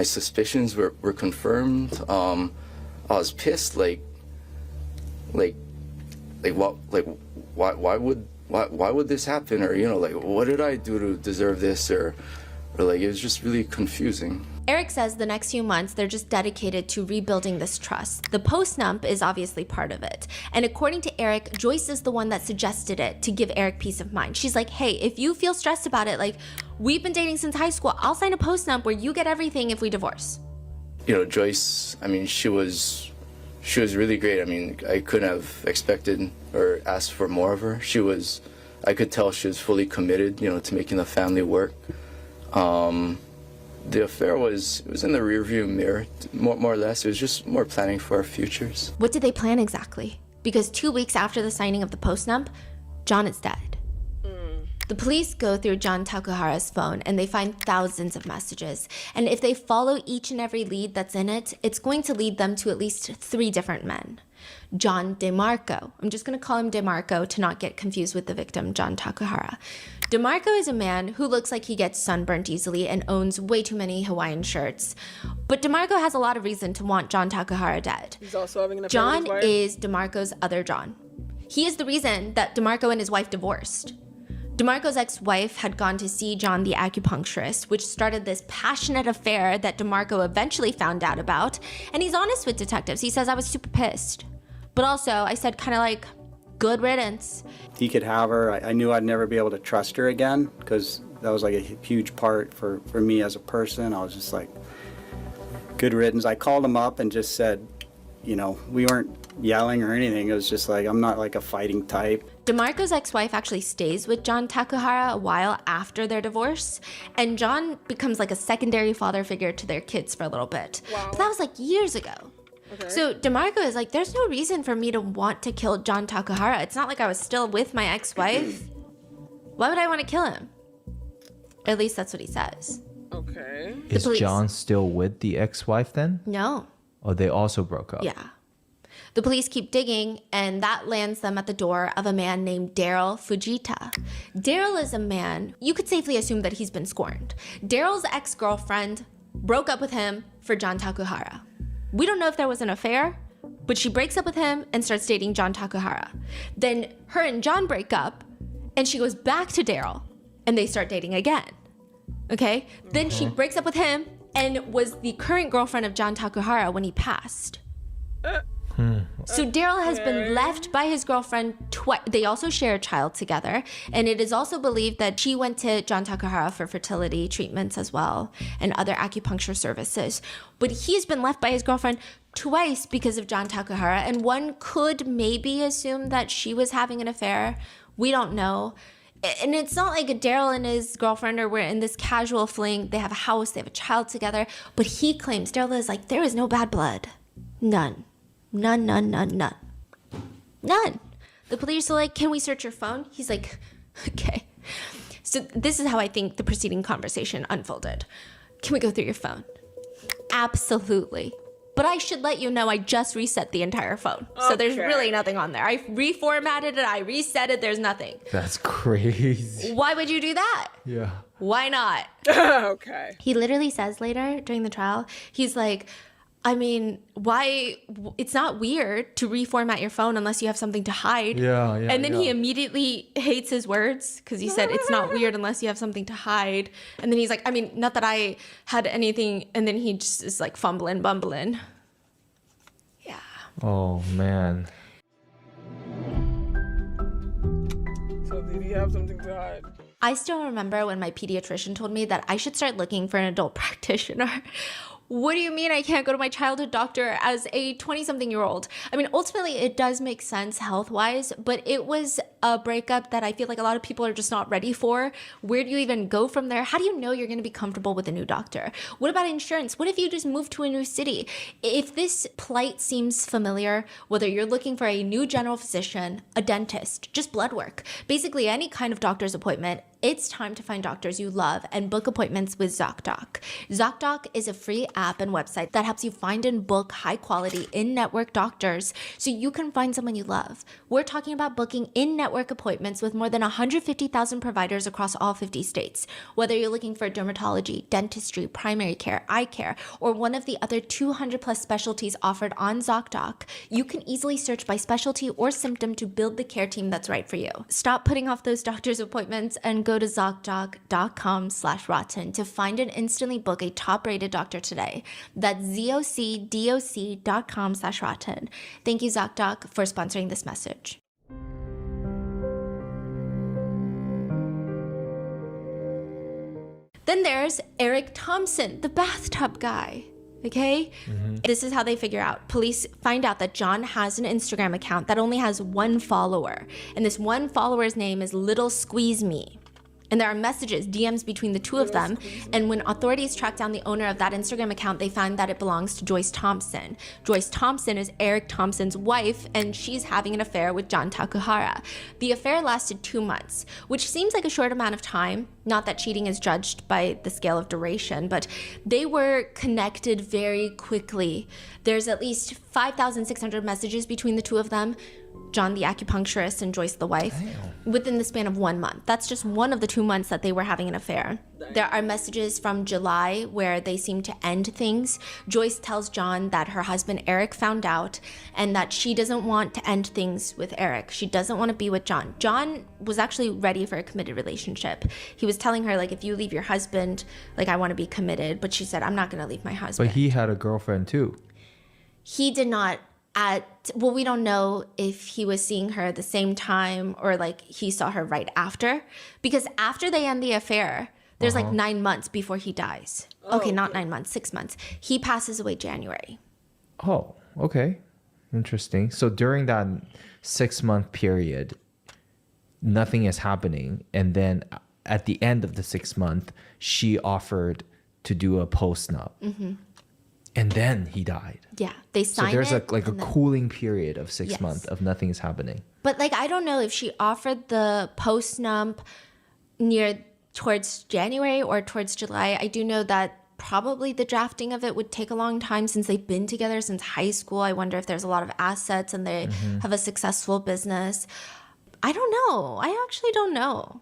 suspicions were confirmed. I was pissed, why would this happen, or what did I do to deserve this, or it was just really confusing. Eric says the next few months, they're just dedicated to rebuilding this trust. The post-nump is obviously part of it. And according to Eric, Joyce is the one that suggested it to give Eric peace of mind. She's like, hey, if you feel stressed about it, we've been dating since high school. I'll sign a post-nump where you get everything if we divorce. Joyce, I mean, she was really great. I mean, I couldn't have expected or asked for more of her. I could tell she was fully committed, to making the family work. The affair was in the rearview mirror, more or less. It was just more planning for our futures. What did they plan exactly? Because 2 weeks after the signing of the post-nump, John is dead. The police go through John Takahara's phone and they find thousands of messages. And if they follow each and every lead that's in it, it's going to lead them to at least 3 different men. John DeMarco. I'm just going to call him DeMarco to not get confused with the victim, John Takahara. DeMarco is a man who looks like he gets sunburnt easily and owns way too many Hawaiian shirts. But DeMarco has a lot of reason to want John Takahara dead. He's also having an affair John with his wife. is DeMarco's other John. He is the reason that DeMarco and his wife divorced. DeMarco's ex-wife had gone to see John the acupuncturist, which started this passionate affair that DeMarco eventually found out about. And he's honest with detectives. He says, I was super pissed. But also, I said kind of like, good riddance. He could have her. I knew I'd never be able to trust her again because that was like a huge part for me as a person. I was just like, good riddance. I called him up and just said, we weren't yelling or anything. It was just like, I'm not like a fighting type. DeMarco's ex-wife actually stays with John Takahara a while after their divorce, and John becomes like a secondary father figure to their kids for a little bit. Wow. But that was like years ago. Okay. So DeMarco is like, there's no reason for me to want to kill John Takahara. It's not like I was still with my ex-wife. Why would I want to kill him? At least that's what he says. Okay. Is John still with the ex-wife then? No. Oh, they also broke up. Yeah. The police keep digging, and that lands them at the door of a man named Daryl Fujita. Daryl is a man, you could safely assume that he's been scorned. Daryl's ex-girlfriend broke up with him for John Takahara. We don't know if there was an affair, but she breaks up with him and starts dating John Takahara. Then her and John break up, and she goes back to Daryl, and they start dating again. Okay? Then she breaks up with him and was the current girlfriend of John Takahara when he passed. So Daryl has been left by his girlfriend twice. They also share a child together. And it is also believed that she went to John Takahara for fertility treatments as well and other acupuncture services. But he's been left by his girlfriend twice because of John Takahara, and one could maybe assume that she was having an affair. We don't know. And it's not like Daryl and his girlfriend were in this casual fling. They have a house, they have a child together. But he claims, Daryl is like, there is no bad blood. None. None. The police are like, can we search your phone? He's like, okay. So this is how I think the preceding conversation unfolded. Can we go through your phone? Absolutely. But I should let you know I just reset the entire phone. So there's really nothing on there. I reformatted it. I reset it. There's nothing. That's crazy. Why would you do that? Yeah. Why not? Okay. He literally says later during the trial, he's like, I mean, why? It's not weird to reformat your phone unless you have something to hide. Yeah. And then he immediately hates his words because he said it's not weird unless you have something to hide. And then he's like, I mean, not that I had anything. And then he just is like bumbling. Yeah. Oh, man. So did he have something to hide? I still remember when my pediatrician told me that I should start looking for an adult practitioner. What do you mean I can't go to my childhood doctor as a 20-something-year-old? I mean, ultimately, it does make sense health-wise, but it was a breakup that I feel like a lot of people are just not ready for. Where do you even go from there? How do you know you're going to be comfortable with a new doctor? What about insurance? What if you just move to a new city? If this plight seems familiar, whether you're looking for a new general physician, a dentist, just blood work, basically any kind of doctor's appointment, it's time to find doctors you love and book appointments with ZocDoc. ZocDoc is a free app and website that helps you find and book high-quality in-network doctors so you can find someone you love. We're talking about booking in-network appointments with more than 150,000 providers across all 50 states. Whether you're looking for dermatology, dentistry, primary care, eye care, or one of the other 200-plus specialties offered on ZocDoc, you can easily search by specialty or symptom to build the care team that's right for you. Stop putting off those doctor's appointments and go to ZocDoc.com/rotten to find and instantly book a top-rated doctor today. That's ZocDoc.com/rotten. Thank you, ZocDoc, for sponsoring this message. Then there's Eric Thompson, the bathtub guy. Okay? This is how they figure out. Police find out that John has an Instagram account that only has one follower. And this one follower's name is Little Squeeze Me. And there are messages, DMs between the two of them. And when authorities track down the owner of that Instagram account, they find that it belongs to Joyce Thompson. Joyce Thompson is Eric Thompson's wife, and she's having an affair with John Takahara. The affair lasted 2 months, which seems like a short amount of time. Not that cheating is judged by the scale of duration, but they were connected very quickly. There's at least 5,600 messages between the two of them. John the acupuncturist and Joyce the wife, within the span of 1 month. That's just one of the 2 months that they were having an affair. There are messages from July where they seem to end things. Joyce tells John that her husband Eric found out and that she doesn't want to end things with Eric. She doesn't want to be with John. John was actually ready for a committed relationship. He was telling her, like, if you leave your husband, like, I want to be committed. But she said, I'm not going to leave my husband. But he had a girlfriend too. He did not. Well, we don't know if he was seeing her at the same time or like he saw her right after, because after they end the affair, there's like 9 months before he dies. Okay, not 9 months, 6 months. He passes away January. Oh, okay. Interesting. So during that 6-month period, nothing is happening. And then at the end of the 6 month, she offered to do a post-nup. And then he died. Yeah, they signed it. So there's a cooling period of 6 months of nothing is happening. But like, I don't know if she offered the post-nup towards January or towards July. I do know that probably the drafting of it would take a long time since they've been together since high school. I wonder if there's a lot of assets and they have a successful business. I don't know. I actually don't know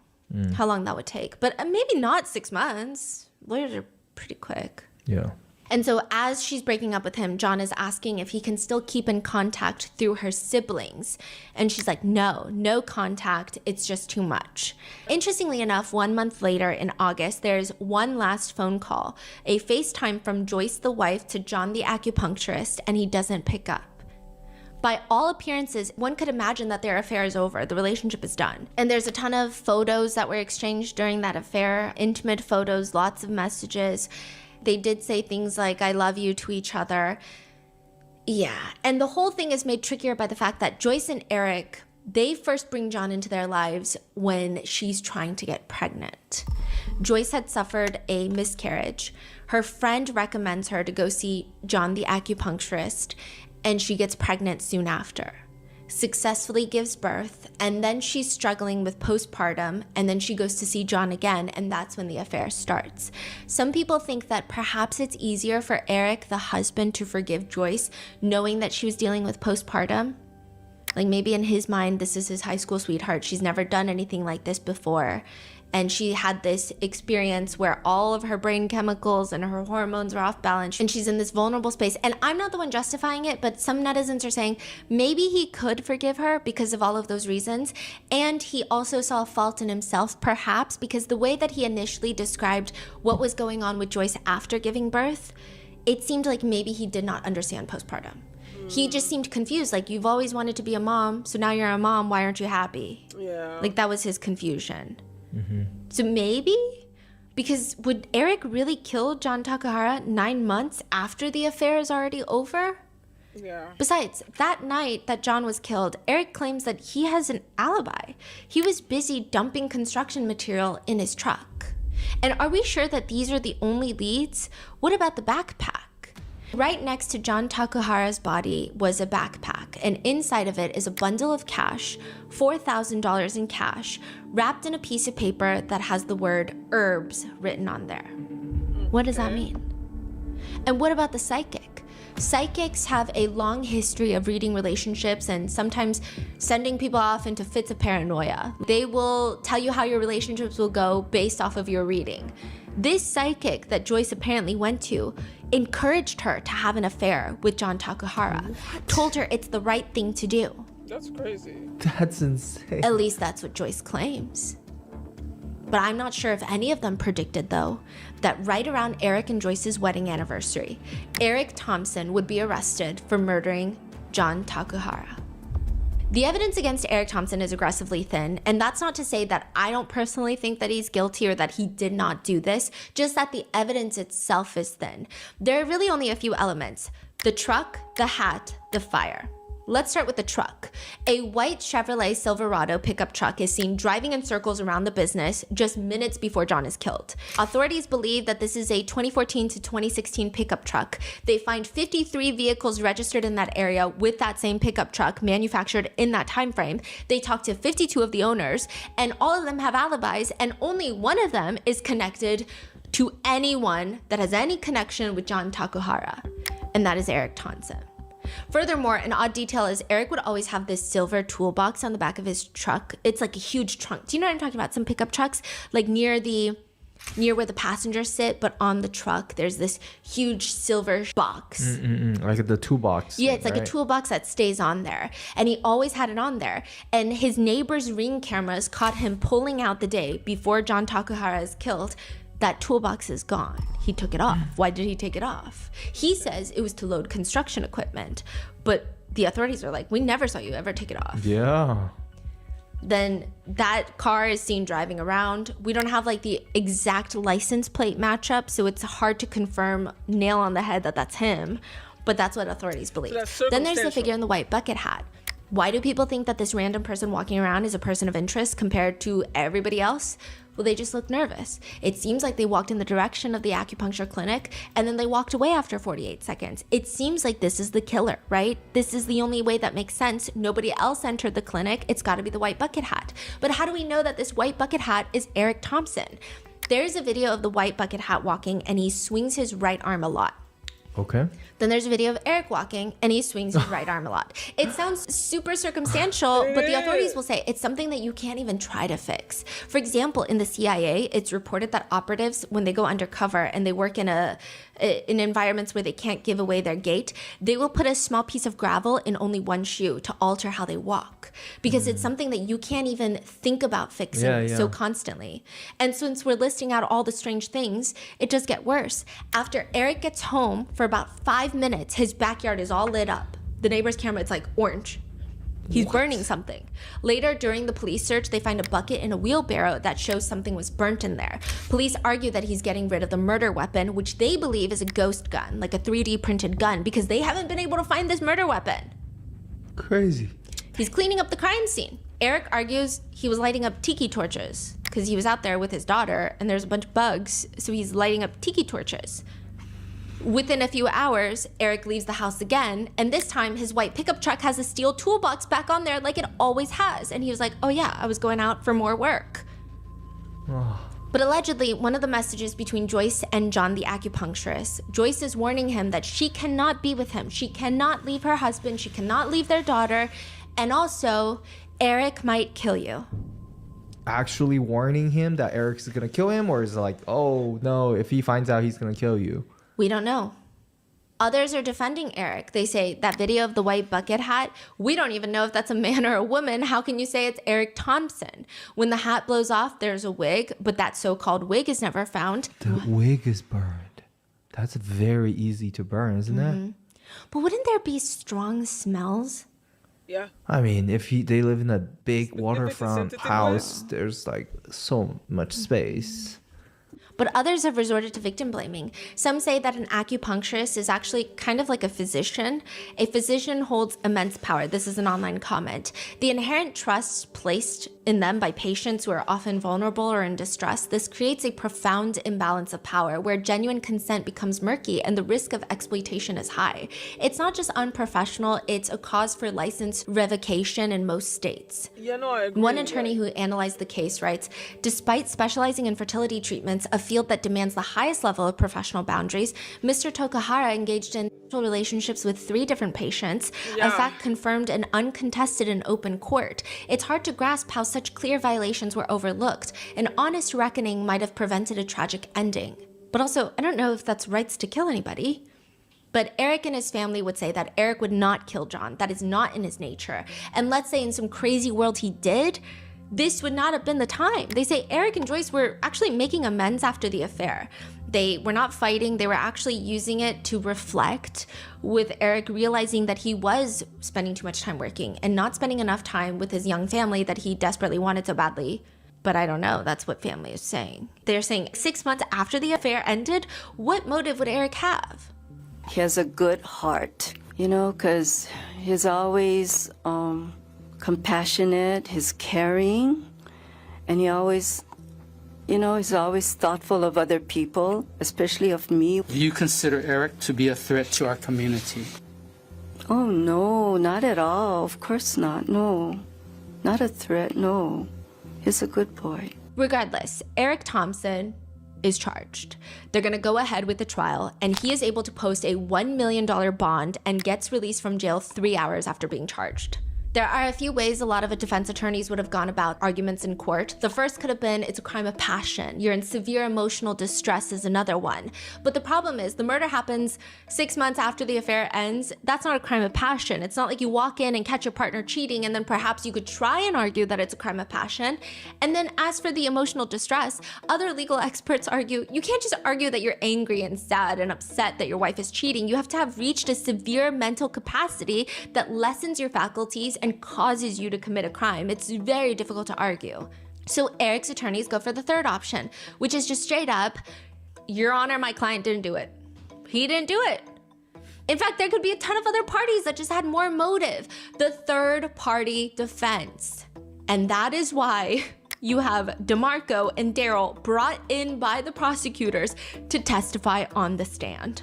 how long that would take. But maybe not 6 months. Lawyers are pretty quick. Yeah. And so as she's breaking up with him, John is asking if he can still keep in contact through her siblings. And she's like, no contact. It's just too much. Interestingly enough, 1 month later in August, there's one last phone call, a FaceTime from Joyce the wife to John the acupuncturist, and he doesn't pick up. By all appearances, one could imagine that their affair is over. The relationship is done. And there's a ton of photos that were exchanged during that affair, intimate photos, lots of messages. They did say things like, I love you to each other. Yeah, and the whole thing is made trickier by the fact that Joyce and Eric, they first bring John into their lives when she's trying to get pregnant. Joyce had suffered a miscarriage. Her friend recommends her to go see John the acupuncturist, and she gets pregnant soon after. Successfully gives birth, and then she's struggling with postpartum, and then she goes to see John again, and that's when the affair starts. Some people think that perhaps it's easier for Eric, the husband, to forgive Joyce, knowing that she was dealing with postpartum. Like maybe in his mind, this is his high school sweetheart. She's never done anything like this before. And she had this experience where all of her brain chemicals and her hormones were off balance, and she's in this vulnerable space. And I'm not the one justifying it, but some netizens are saying maybe he could forgive her because of all of those reasons. And he also saw a fault in himself, perhaps, because the way that he initially described what was going on with Joyce after giving birth, it seemed like maybe he did not understand postpartum. He just seemed confused, like, you've always wanted to be a mom, so now you're a mom, why aren't you happy? Yeah. Like, that was his confusion. So maybe, because would Eric really kill John Takahara 9 months after the affair is already over? Yeah. Besides, that night that John was killed, Eric claims that he has an alibi. He was busy dumping construction material in his truck. And are we sure that these are the only leads? What about the backpack? Right next to John Takahara's body was a backpack, and inside of it is a bundle of cash, $4,000 in cash, wrapped in a piece of paper that has the word herbs written on there. What does that mean? And what about the psychic? Psychics have a long history of reading relationships and sometimes sending people off into fits of paranoia. They will tell you how your relationships will go based off of your reading. This psychic that Joyce apparently went to encouraged her to have an affair with John Takahara, told her it's the right thing to do. That's crazy. That's insane. At least that's what Joyce claims. But I'm not sure if any of them predicted, though, that right around Eric and Joyce's wedding anniversary, Eric Thompson would be arrested for murdering John Takahara. The evidence against Eric Thompson is aggressively thin, and that's not to say that I don't personally think that he's guilty or that he did not do this, just that the evidence itself is thin. There are really only a few elements: the truck, the hat, the fire. Let's start with the truck. A white Chevrolet Silverado pickup truck is seen driving in circles around the business just minutes before John is killed. Authorities believe that this is a 2014 to 2016 pickup truck. They find 53 vehicles registered in that area with that same pickup truck manufactured in that time frame. They talk to 52 of the owners, and all of them have alibis, and only one of them is connected to anyone that has any connection with John Takahara, and that is Eric Thompson. Furthermore, an odd detail is Eric would always have this silver toolbox on the back of his truck. It's like a huge trunk. Do you know what I'm talking about? Some pickup trucks, like near where the passengers sit, but on the truck, there's this huge silver box. Like the toolbox. Yeah, it's like a toolbox that stays on there. And he always had it on there. And his neighbor's Ring cameras caught him pulling out the day before John Takahara is killed. That toolbox is gone. He took it off. Why did he take it off? He says it was to load construction equipment, but the authorities are like, we never saw you ever take it off. Yeah. Then that car is seen driving around. We don't have like the exact license plate matchup, so it's hard to confirm nail on the head that that's him, but that's what authorities believe. So then there's the figure in the white bucket hat. Why do people think that this random person walking around is a person of interest compared to everybody else? Well, they just look nervous. It seems like they walked in the direction of the acupuncture clinic and then they walked away after 48 seconds. It seems like this is the killer, right? This is the only way that makes sense. Nobody else entered the clinic. It's got to be the white bucket hat. But how do we know that this white bucket hat is Eric Thompson? There's a video of the white bucket hat walking and he swings his right arm a lot. Okay. Then there's a video of Eric walking and he swings his right arm a lot. It sounds super circumstantial, but the authorities will say it's something that you can't even try to fix. For example, in the CIA, it's reported that operatives, when they go undercover and they work in environments where they can't give away their gait, they will put a small piece of gravel in only one shoe to alter how they walk, because it's something that you can't even think about fixing so constantly. And since we're listing out all the strange things, it does get worse. After Eric gets home, for about 5 minutes, his backyard is all lit up. The neighbor's camera, it's like orange. He's burning something. Later, during the police search, they find a bucket and a wheelbarrow that shows something was burnt in there. Police argue that he's getting rid of the murder weapon, which they believe is a ghost gun, like a 3D printed gun, because they haven't been able to find this murder weapon. Crazy. He's cleaning up the crime scene. Eric argues he was lighting up tiki torches because he was out there with his daughter and there's a bunch of bugs, so he's lighting up tiki torches. Within a few hours, Eric leaves the house again, and this time his white pickup truck has a steel toolbox back on there like it always has. And he was like, oh yeah, I was going out for more work. But allegedly, one of the messages between Joyce and John the acupuncturist, Joyce is warning him that she cannot be with him. She cannot leave her husband. She cannot leave their daughter. And also, Eric might kill you. Actually warning him that Eric's gonna kill him, or is it like, oh no, if he finds out, he's gonna kill you? We don't know. Others are defending Eric. They say that video of the white bucket hat, we don't even know if that's a man or a woman. How can you say it's Eric Thompson? When the hat blows off, there's a wig, but that so-called wig is never found. The wig is burned. That's very easy to burn, isn't it? But wouldn't there be strong smells? Yeah. I mean, if they live in a big waterfront house, there's like so much space. But others have resorted to victim blaming. Some say that an acupuncturist is actually kind of like a physician. A physician holds immense power. This is an online comment. The inherent trust placed in them by patients who are often vulnerable or in distress, this creates a profound imbalance of power where genuine consent becomes murky and the risk of exploitation is high. It's not just unprofessional, it's a cause for license revocation in most states. Yeah, no, I agree. One attorney who analyzed the case writes, despite specializing in fertility treatments, a field that demands the highest level of professional boundaries, Mr. Takahara engaged in sexual relationships with 3 different patients, a fact confirmed and uncontested in open court. It's hard to grasp how such clear violations were overlooked. An honest reckoning might have prevented a tragic ending. But also, I don't know if that's rights to kill anybody. But Eric and his family would say that Eric would not kill John. That is not in his nature. And let's say in some crazy world he did, this would not have been the time. They say Eric and Joyce were actually making amends after the affair. They were not fighting, they were actually using it to reflect, with Eric realizing that he was spending too much time working and not spending enough time with his young family that he desperately wanted so badly. But I don't know, that's what family is saying. They're saying 6 months after the affair ended, what motive would Eric have? He has a good heart, you know, because he's always compassionate, he's caring, and he always, you know, he's always thoughtful of other people, especially of me. Do you consider Eric to be a threat to our community? Oh, no, not at all. Of course not, no. Not a threat, no. He's a good boy. Regardless, Eric Thompson is charged. They're going to go ahead with the trial, and he is able to post a $1 million bond and gets released from jail 3 hours after being charged. There are a few ways a lot of defense attorneys would have gone about arguments in court. The first could have been, it's a crime of passion. You're in severe emotional distress is another one. But the problem is, the murder happens 6 months after the affair ends. That's not a crime of passion. It's not like you walk in and catch your partner cheating and then perhaps you could try and argue that it's a crime of passion. And then as for the emotional distress, other legal experts argue, you can't just argue that you're angry and sad and upset that your wife is cheating. You have to have reached a severe mental capacity that lessens your faculties and causes you to commit a crime. It's very difficult to argue. So Eric's attorneys go for the third option, which is just straight up, Your Honor, my client didn't do it. He didn't do it. In fact, there could be a ton of other parties that just had more motive. The third party defense. And that is why you have DeMarco and Daryl brought in by the prosecutors to testify on the stand.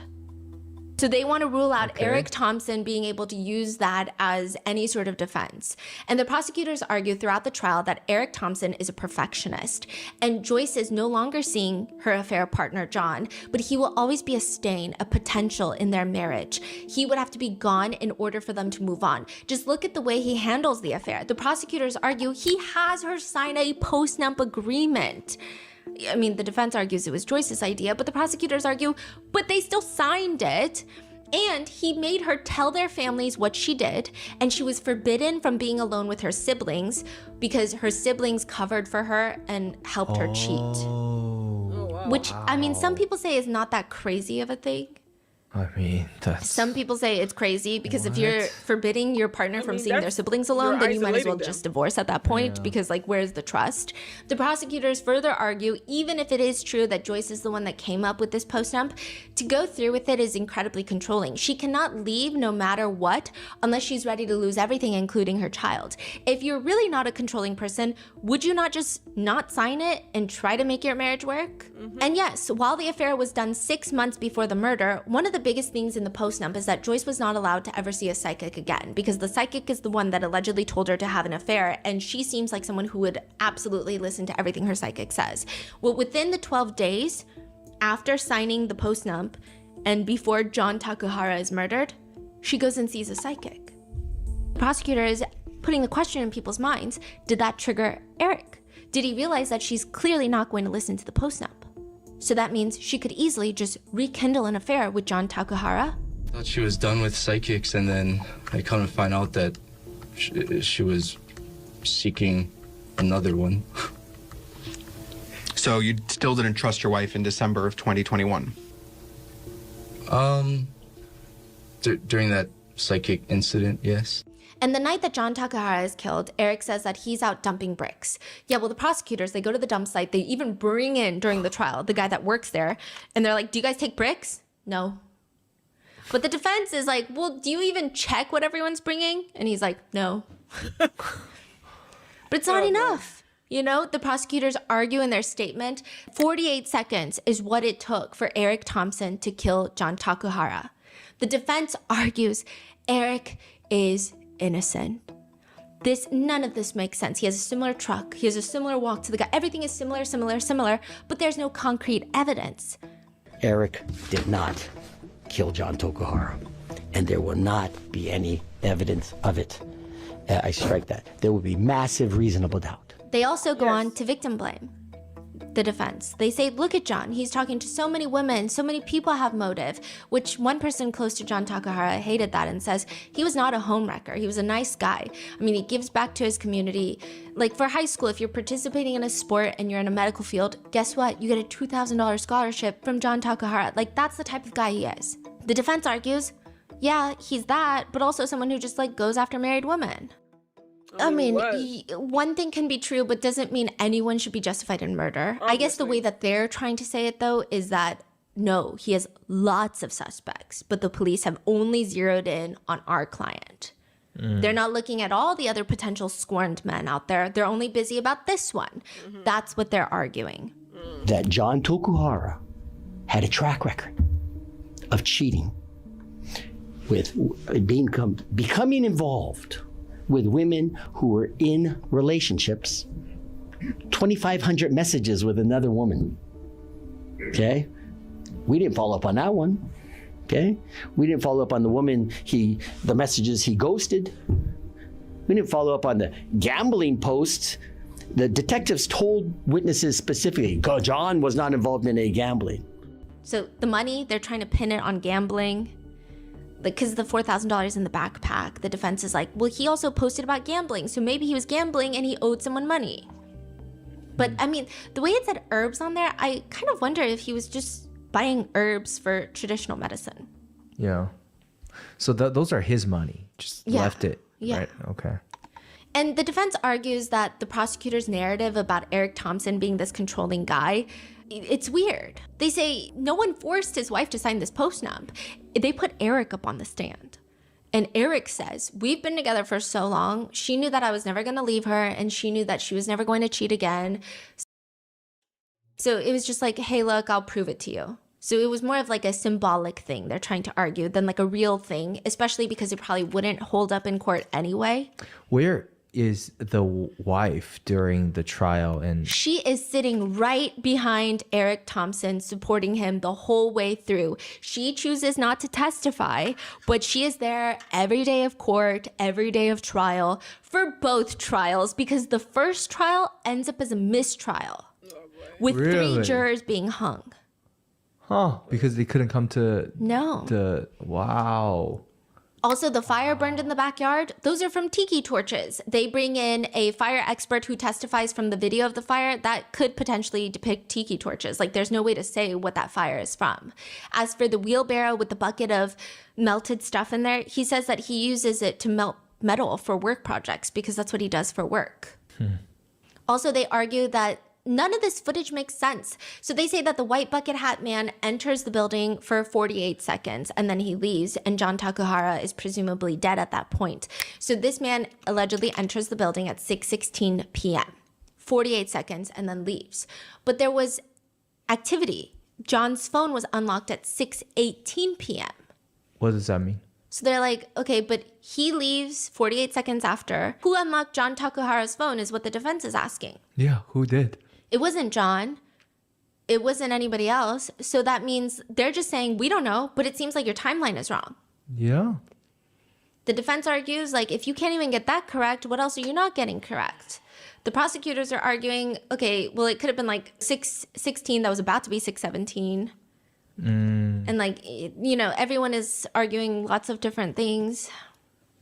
So they want to rule out Eric Thompson being able to use that as any sort of defense. And the prosecutors argue throughout the trial that Eric Thompson is a perfectionist. And Joyce is no longer seeing her affair partner, John, but he will always be a stain, a potential in their marriage. He would have to be gone in order for them to move on. Just look at the way he handles the affair. The prosecutors argue he has her sign a post-nump agreement. I mean, the defense argues it was Joyce's idea, but the prosecutors argue, but they still signed it. And he made her tell their families what she did, and she was forbidden from being alone with her siblings because her siblings covered for her and helped her cheat. Oh, wow. Which, I mean, some people say is not that crazy of a thing. I mean, that's... Some people say it's crazy because if you're forbidding your partner from seeing their siblings alone, then you might as well just divorce at that point because, like, where's the trust? The prosecutors further argue, even if it is true that Joyce is the one that came up with this post-nump, to go through with it is incredibly controlling. She cannot leave no matter what unless she's ready to lose everything, including her child. If you're really not a controlling person, would you not just not sign it and try to make your marriage work? And yes, while the affair was done 6 months before the murder, one of the biggest things in the post-nump is that Joyce was not allowed to ever see a psychic again because the psychic is the one that allegedly told her to have an affair, and she seems like someone who would absolutely listen to everything her psychic says. Well, within the 12 days after signing the post-nump and before John Takahara is murdered, she goes and sees a psychic. The prosecutor is putting the question in people's minds, did that trigger Eric? Did he realize that she's clearly not going to listen to the post-nump? So that means she could easily just rekindle an affair with John Takahara. I thought she was done with psychics, and then I come to find out that she was seeking another one. So you still didn't trust your wife in December of 2021? During that psychic incident, yes. And the night that John Takahara is killed, Eric says that he's out dumping bricks. Yeah, well, the prosecutors, they go to the dump site. They even bring in, during the trial, the guy that works there. And they're like, do you guys take bricks? No. But the defense is like, well, do you even check what everyone's bringing? And he's like, no. But it's not enough. You know, the prosecutors argue in their statement, 48 seconds is what it took for Eric Thompson to kill John Takahara. The defense argues Eric is innocent. None of this makes sense. He has a similar truck. He has a similar walk to the guy. Everything is similar, but there's no concrete evidence. Eric did not kill John Takahara, and there will not be any evidence of it. I strike that. There will be massive reasonable doubt. They also go on to victim blame the defense. They say, look at John. He's talking to so many women. So many people have motive, which one person close to John Takahara hated that and says he was not a homewrecker. He was a nice guy. I mean, he gives back to his community. Like for high school, if you're participating in a sport and you're in a medical field, guess what? You get a $2,000 scholarship from John Takahara. Like that's the type of guy he is. The defense argues, yeah, he's that, but also someone who just like goes after married women. I mean, one thing can be true, but doesn't mean anyone should be justified in murder. Obviously. I guess the way that they're trying to say it, though, is that, no, he has lots of suspects, but the police have only zeroed in on our client. They're not looking at all the other potential scorned men out there. They're only busy about this one. That's what they're arguing. That John Takahara had a track record of cheating, with becoming involved with women who were in relationships, 2,500 messages with another woman, okay? We didn't follow up on that one, okay? We didn't follow up on the woman, the messages he ghosted. We didn't follow up on the gambling posts. The detectives told witnesses specifically, John was not involved in any gambling. So the money, they're trying to pin it on gambling. Because the $4,000 in the backpack, the defense is like, well, he also posted about gambling, so maybe he was gambling and he owed someone money. But I mean, the way it said herbs on there, I kind of wonder if he was just buying herbs for traditional medicine. Yeah. So those are his money. Just left it. Yeah. Right? Okay. And the defense argues that the prosecutor's narrative about Eric Thompson being this controlling guy, it's weird. They say no one forced his wife to sign this post-nump. They put Eric up on the stand. And Eric says, we've been together for so long. She knew that I was never going to leave her, and she knew that she was never going to cheat again. So it was just like, hey, look, I'll prove it to you. So it was more of like a symbolic thing they're trying to argue than like a real thing, especially because it probably wouldn't hold up in court anyway. Where is the wife during the trial? And she is sitting right behind Eric Thompson, supporting him the whole way through. She chooses not to testify, but she is there every day of court, every day of trial, for both trials, because the first trial ends up as a mistrial with 3 jurors being hung. Huh, because they couldn't come to wow. Also, the fire burned in the backyard, those are from tiki torches. They bring in a fire expert who testifies from the video of the fire that could potentially depict tiki torches. Like, there's no way to say what that fire is from. As for the wheelbarrow with the bucket of melted stuff in there, he says that he uses it to melt metal for work projects because that's what he does for work. Also, they argue that none of this footage makes sense. So they say that the white bucket hat man enters the building for 48 seconds and then he leaves, and John Takahara is presumably dead at that point. So this man allegedly enters the building at 6:16 p.m., 48 seconds, and then leaves. But there was activity. John's phone was unlocked at 6:18 p.m. What does that mean? So they're like, okay, but he leaves 48 seconds after. Who unlocked John Takahara's phone is what the defense is asking. Yeah, who did? It wasn't John. It wasn't anybody else. So that means they're just saying, we don't know, but it seems like your timeline is wrong. Yeah. The defense argues, like, if you can't even get that correct, what else are you not getting correct? The prosecutors are arguing, okay, well, it could have been like 6:16 that was about to be 6:17. And like, you know, everyone is arguing lots of different things.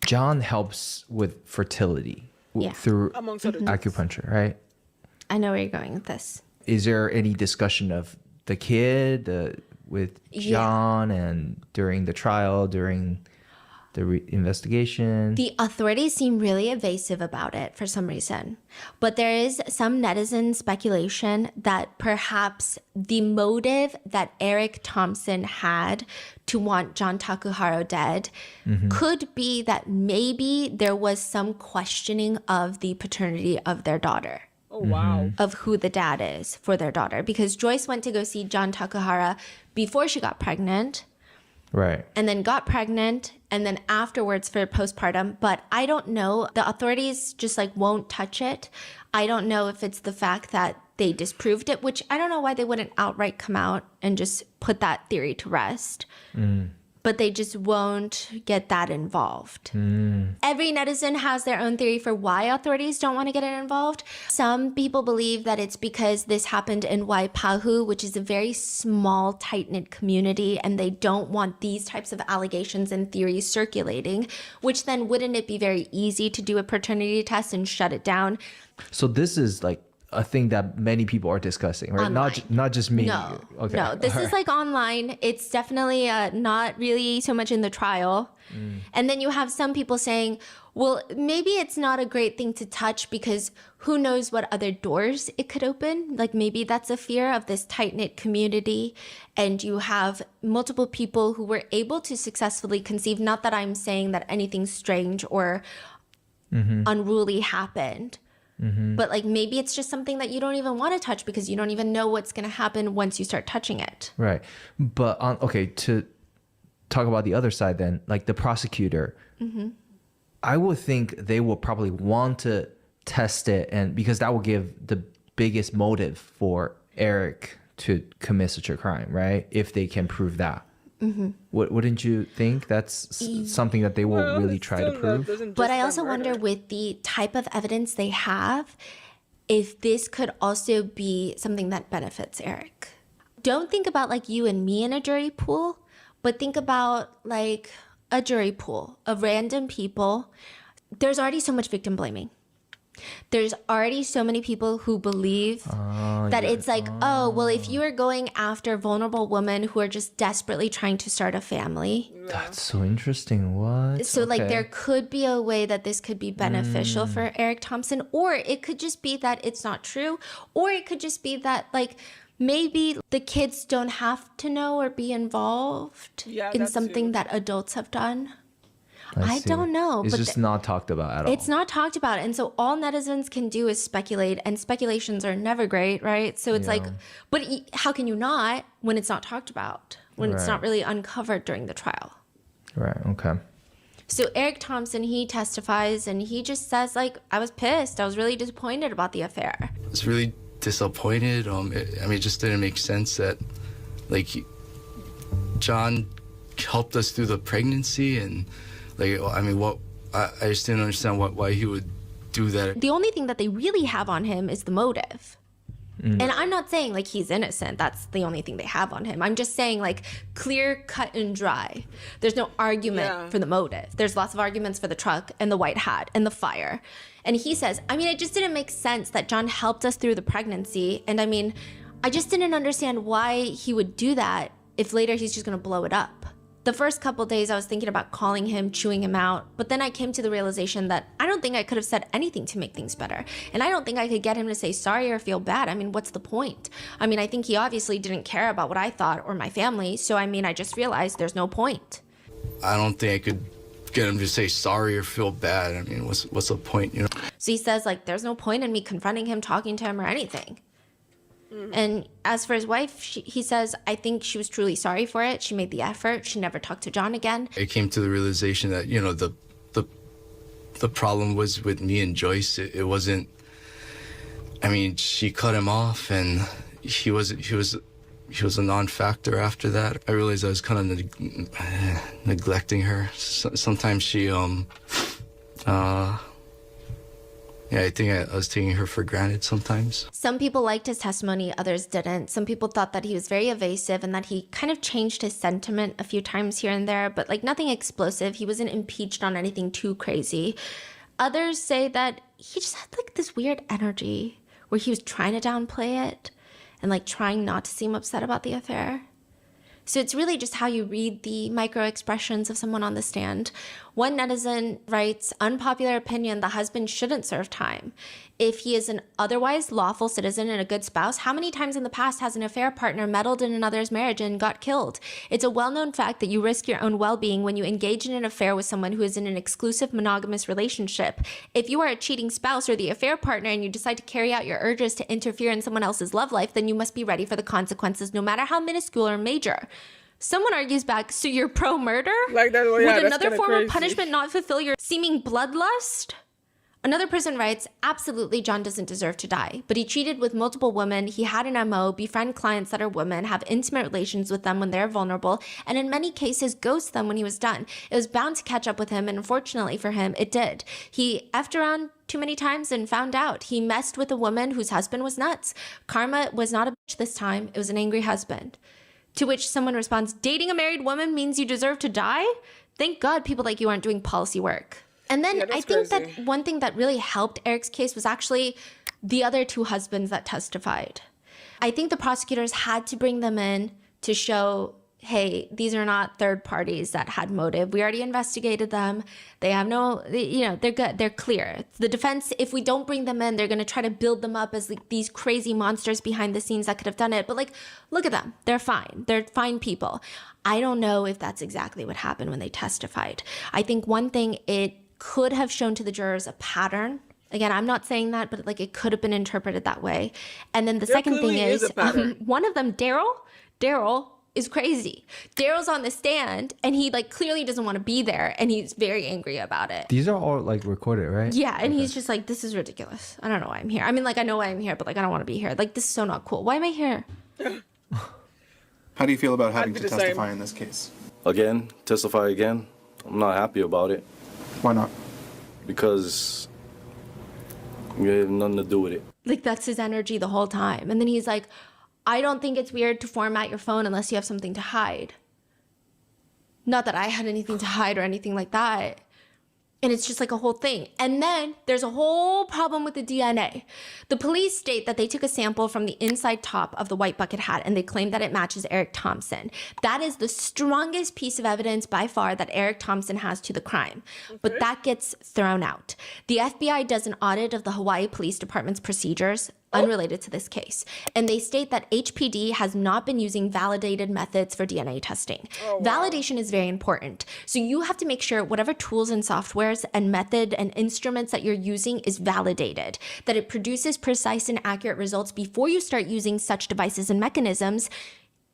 John helps with fertility through acupuncture, right? I know where you're going with this. Is there any discussion of the kid with John and during the trial, during the investigation? The authorities seem really evasive about it for some reason. But there is some netizen speculation that perhaps the motive that Eric Thompson had to want John Takahara dead could be that maybe there was some questioning of the paternity of their daughter. Oh, wow. Of who the dad is for their daughter. Because Joyce went to go see John Takahara before she got pregnant. Right. And then got pregnant, and then afterwards for postpartum. But I don't know. The authorities just like won't touch it. I don't know if it's the fact that they disproved it, which I don't know why they wouldn't outright come out and just put that theory to rest. But they just won't get that involved. Every netizen has their own theory for why authorities don't want to get it involved. Some people believe that it's because this happened in Waipahu, which is a very small, tight-knit community, and they don't want these types of allegations and theories circulating, which then wouldn't it be very easy to do a paternity test and shut it down? So this is like a thing that many people are discussing, right? Not just me. No, okay. No, this is like online. It's definitely not really so much in the trial. And then you have some people saying, well, maybe it's not a great thing to touch because who knows what other doors it could open. Like maybe that's a fear of this tight-knit community. And you have multiple people who were able to successfully conceive. Not that I'm saying that anything strange or unruly happened. But like maybe it's just something that you don't even want to touch because you don't even know what's going to happen once you start touching it. Right. But to talk about the other side then, like the prosecutor, I would think they will probably want to test it, and because that will give the biggest motive for Eric to commit such a crime, right? If they can prove that. Wouldn't you think that's something that they will really try to prove? But I also wonder with the type of evidence they have, if this could also be something that benefits Eric. Don't think about like you and me in a jury pool, but think about like a jury pool of random people. There's already so much victim blaming. There's already so many people who believe that it's like, oh, well, if you are going after vulnerable women who are just desperately trying to start a family. That's so interesting. What? So like there could be a way that this could be beneficial for Eric Thompson, or it could just be that it's not true, or it could just be that like maybe the kids don't have to know or be involved in something that adults have done. I don't know. It's just not talked about at all. It's not talked about. And so all netizens can do is speculate, and speculations are never great, right? So it's like, but how can you not when it's not talked about, when it's not really uncovered during the trial? Right, okay. So Eric Thompson, he testifies and he just says like, I was pissed. I was really disappointed about the affair. I was really disappointed. It just didn't make sense that like John helped us through the pregnancy, and I just didn't understand why he would do that. The only thing that they really have on him is the motive. And I'm not saying like he's innocent. That's the only thing they have on him. I'm just saying like clear, cut and dry. There's no argument for the motive. There's lots of arguments for the truck and the white hat and the fire. And he says, I mean, it just didn't make sense that John helped us through the pregnancy. And I mean, I just didn't understand why he would do that if later he's just going to blow it up. The first couple days I was thinking about calling him, chewing him out, but then I came to the realization that I don't think I could have said anything to make things better. And I don't think I could get him to say sorry or feel bad. I mean, what's the point? I mean, I think he obviously didn't care about what I thought or my family. So, I mean, I just realized there's no point. I don't think I could get him to say sorry or feel bad. I mean, what's the point, you know? So he says, like, there's no point in me confronting him, talking to him or anything. And as for his wife, he says, I think she was truly sorry for it. She made the effort. She never talked to John again. I came to the realization that, you know, the problem was with me and Joyce. It wasn't, I mean, she cut him off and he was a non-factor after that. I realized I was kind of neglecting her. Sometimes she, yeah, I think I was taking her for granted sometimes. Some people liked his testimony, others didn't. Some people thought that he was very evasive and that he kind of changed his sentiment a few times here and there, but like nothing explosive. He wasn't impeached on anything too crazy. Others say that he just had like this weird energy where he was trying to downplay it and like trying not to seem upset about the affair. So it's really just how you read the micro expressions of someone on the stand. One netizen writes, unpopular opinion, the husband shouldn't serve time. If he is an otherwise lawful citizen and a good spouse, how many times in the past has an affair partner meddled in another's marriage and got killed? It's a well-known fact that you risk your own well-being when you engage in an affair with someone who is in an exclusive monogamous relationship. If you are a cheating spouse or the affair partner and you decide to carry out your urges to interfere in someone else's love life, then you must be ready for the consequences, no matter how minuscule or major. Someone argues back, so you're pro-murder? Like that, well, yeah, would another form crazy. Of punishment not fulfill your seeming bloodlust? Another person writes, absolutely, John doesn't deserve to die, but he cheated with multiple women. He had an MO, befriend clients that are women, have intimate relations with them when they're vulnerable, and in many cases ghost them when he was done. It was bound to catch up with him, and unfortunately for him, it did. He effed around too many times and found out. He messed with a woman whose husband was nuts. Karma was not a bitch this time. It was an angry husband. To which someone responds, dating a married woman means you deserve to die? Thank God people like you aren't doing policy work. And then I think that one thing that really helped Eric's case was actually the other two husbands that testified. I think the prosecutors had to bring them in to show, hey, these are not third parties that had motive. We already investigated them. They have no, you know, they're good. They're clear. The defense, if we don't bring them in, they're going to try to build them up as like these crazy monsters behind the scenes that could have done it. But like, look at them. They're fine. They're fine people. I don't know if that's exactly what happened when they testified. I think one thing, it could have shown to the jurors a pattern. Again, I'm not saying that, but like it could have been interpreted that way. And then the second thing is one of them, Daryl is crazy. Daryl's on the stand and he like clearly doesn't want to be there and he's very angry about it. These are all like recorded, right? Yeah, and he's just like, this is ridiculous. I don't know why I'm here. I mean, like, I know why I'm here, but like, I don't want to be here. Like, this is so not cool. Why am I here? How do you feel about having to testify in this case? Again, testify again? I'm not happy about it. Why not? Because we have nothing to do with it. Like, that's his energy the whole time. And then he's like, I don't think it's weird to format your phone unless you have something to hide. Not that I had anything to hide or anything like that. And it's just like a whole thing. And then there's a whole problem with the DNA. The police state that they took a sample from the inside top of the white bucket hat and they claim that it matches Eric Thompson. That is the strongest piece of evidence by far that Eric Thompson has to the crime. But that gets thrown out. The FBI does an audit of the Hawaii Police Department's procedures unrelated to this case. And they state that HPD has not been using validated methods for DNA testing. Validation is very important. So you have to make sure whatever tools and softwares and method and instruments that you're using is validated, that it produces precise and accurate results before you start using such devices and mechanisms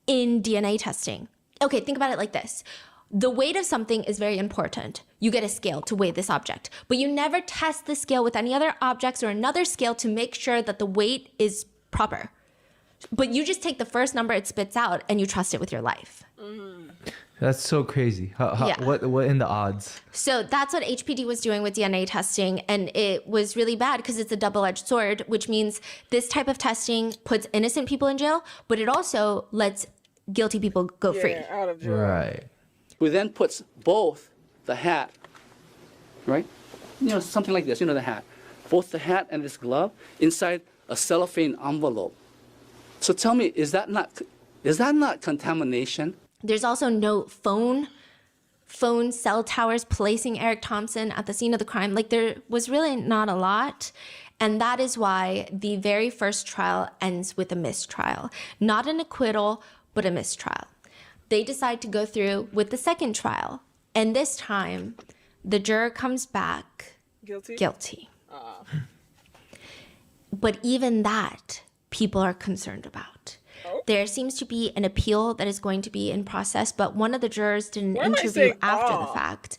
in DNA testing. Okay, think about it like this. The weight of something is very important. You get a scale to weigh this object, but you never test the scale with any other objects or another scale to make sure that the weight is proper. But you just take the first number it spits out and you trust it with your life. That's so crazy. What in the odds? So that's what HPD was doing with DNA testing, and it was really bad because it's a double-edged sword, which means this type of testing puts innocent people in jail, but it also lets guilty people go free. Out of jail. Right. Who then puts both the hat, right? Something like this, the hat. Both the hat and this glove inside a cellophane envelope. So tell me, is that not contamination? There's also no phone cell towers placing Eric Thompson at the scene of the crime. Like, there was really not a lot. And that is why the very first trial ends with a mistrial. Not an acquittal, but a mistrial. They decide to go through with the second trial. And this time, the juror comes back guilty. But even that, people are concerned about. There seems to be an appeal that is going to be in process, but one of the jurors did an interview after the fact,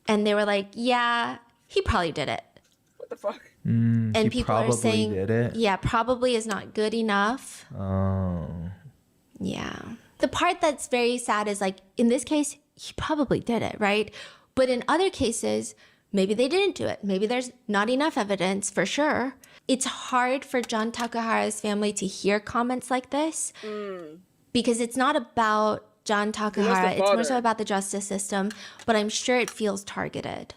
and they were like, yeah, he probably did it. What the fuck? And people are saying, did it? yeah, probably is not good enough. Oh. Yeah. The part that's very sad is, like, in this case, he probably did it, right? But in other cases, maybe they didn't do it. Maybe there's not enough evidence for sure. It's hard for John Takahara's family to hear comments like this because it's not about John Takahara. It's more so about the justice system, but I'm sure it feels targeted.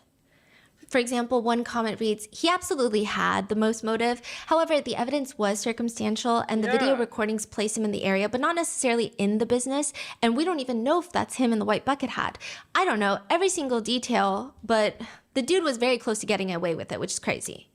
For example, one comment reads, he absolutely had the most motive. However, the evidence was circumstantial and the video recordings place him in the area, but not necessarily in the business. And we don't even know if that's him in the white bucket hat. I don't know every single detail, but the dude was very close to getting away with it, which is crazy.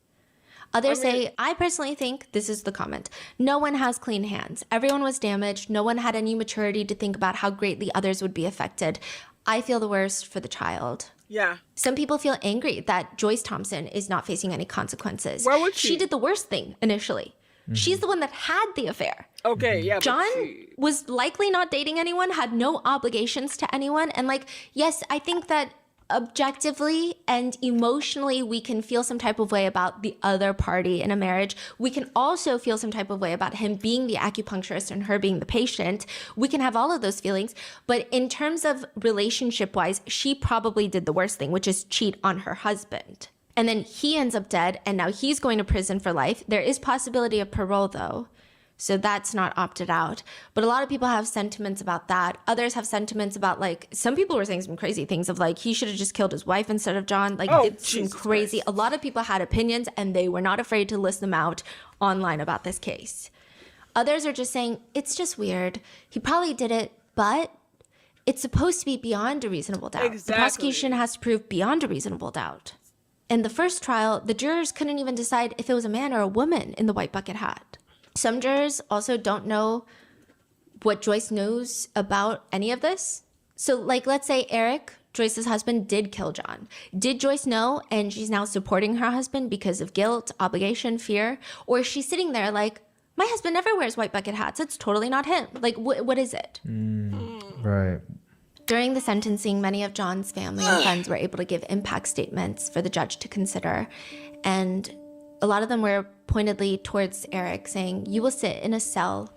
Others say, I personally think, this is the comment, no one has clean hands. Everyone was damaged. No one had any maturity to think about how greatly others would be affected. I feel the worst for the child. Yeah. Some people feel angry that Joyce Thompson is not facing any consequences. Why would she? She did the worst thing initially. She's the one that had the affair. Okay, yeah. John was likely not dating anyone, had no obligations to anyone. And, like, yes, I think that objectively and emotionally, we can feel some type of way about the other party in a marriage. We can also feel some type of way about him being the acupuncturist and her being the patient. We can have all of those feelings. But in terms of relationship-wise, she probably did the worst thing, which is cheat on her husband. And then he ends up dead, and now he's going to prison for life. There is possibility of parole, though. So that's not opted out. But a lot of people have sentiments about that. Others have sentiments about, like, some people were saying some crazy things of, like, he should have just killed his wife instead of John. Like, it's some crazy. Christ. A lot of people had opinions, and they were not afraid to list them out online about this case. Others are just saying, it's just weird. He probably did it, but it's supposed to be beyond a reasonable doubt. Exactly. The prosecution has to prove beyond a reasonable doubt. In the first trial, the jurors couldn't even decide if it was a man or a woman in the white bucket hat. Some jurors also don't know what Joyce knows about any of this. So, like, let's say Eric, Joyce's husband, did kill John. Did Joyce know and she's now supporting her husband because of guilt, obligation, fear? Or is she sitting there like, my husband never wears white bucket hats. It's totally not him. Like, what is it? Right. During the sentencing, many of John's family and friends were able to give impact statements for the judge to consider. And a lot of them were pointedly towards Eric, saying, you will sit in a cell,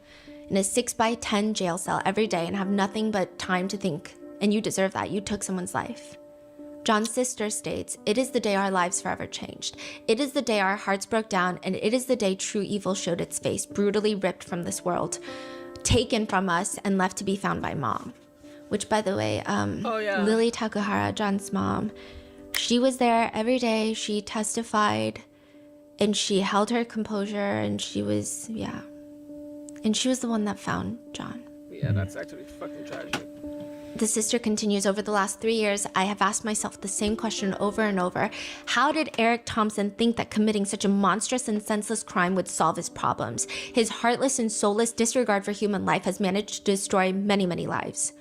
in a 6x10 jail cell every day and have nothing but time to think. And you deserve that. You took someone's life. John's sister states, it is the day our lives forever changed. It is the day our hearts broke down, and it is the day true evil showed its face, brutally ripped from this world, taken from us and left to be found by Mom. Which, by the way, Lily Takahara, John's mom, she was there every day. She testified. And she held her composure, and she was, and she was the one that found John. Yeah, that's actually fucking tragic. The sister continues, over the last 3 years, I have asked myself the same question over and over. How did Eric Thompson think that committing such a monstrous and senseless crime would solve his problems? His heartless and soulless disregard for human life has managed to destroy many, many lives.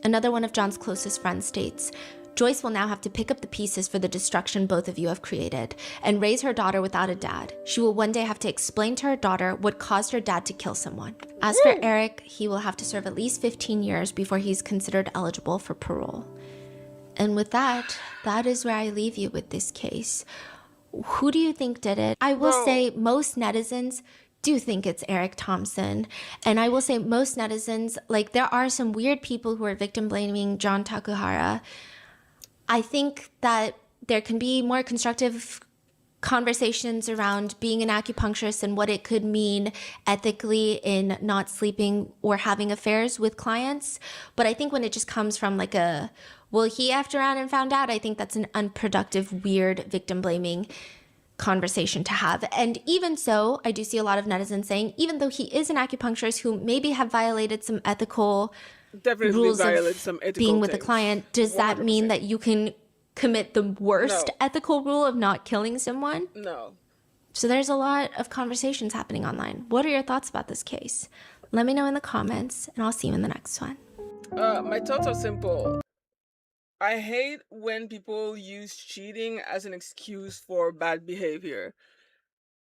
Another one of John's closest friends states, Joyce will now have to pick up the pieces for the destruction both of you have created and raise her daughter without a dad. She will one day have to explain to her daughter what caused her dad to kill someone. As for Eric, he will have to serve at least 15 years before he's considered eligible for parole. And with that, that is where I leave you with this case. Who do you think did it? I will say most netizens do think it's Eric Thompson. And I will say most netizens, like there are some weird people who are victim blaming John Takahara. I think that there can be more constructive conversations around being an acupuncturist and what it could mean ethically in not sleeping or having affairs with clients. But I think when it just comes from like a, well, he effed around and found out, I think that's an unproductive, weird victim blaming conversation to have. And even so, I do see a lot of netizens saying, even though he is an acupuncturist who maybe have violated some ethical rules of being with a client, does 100%. That mean that you can commit the worst ethical rule of not killing someone? No. So there's a lot of conversations happening online. What are your thoughts about this case? Let me know in the comments, and I'll see you in the next one. My thoughts are simple. I hate when people use cheating as an excuse for bad behavior.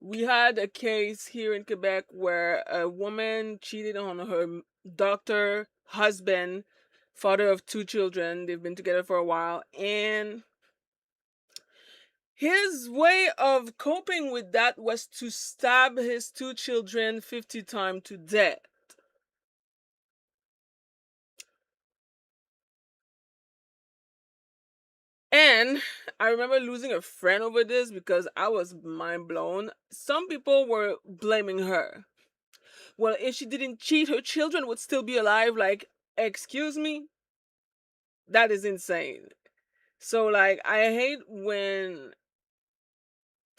We had a case here in Quebec where a woman cheated on her doctor, husband, father of 2 children. They've been together for a while, and his way of coping with that was to stab his 2 children 50 times to death. And I remember losing a friend over this because I was mind blown. Some people were blaming her. Well, if she didn't cheat, her children would still be alive. Like, excuse me? That is insane. So, like, I hate when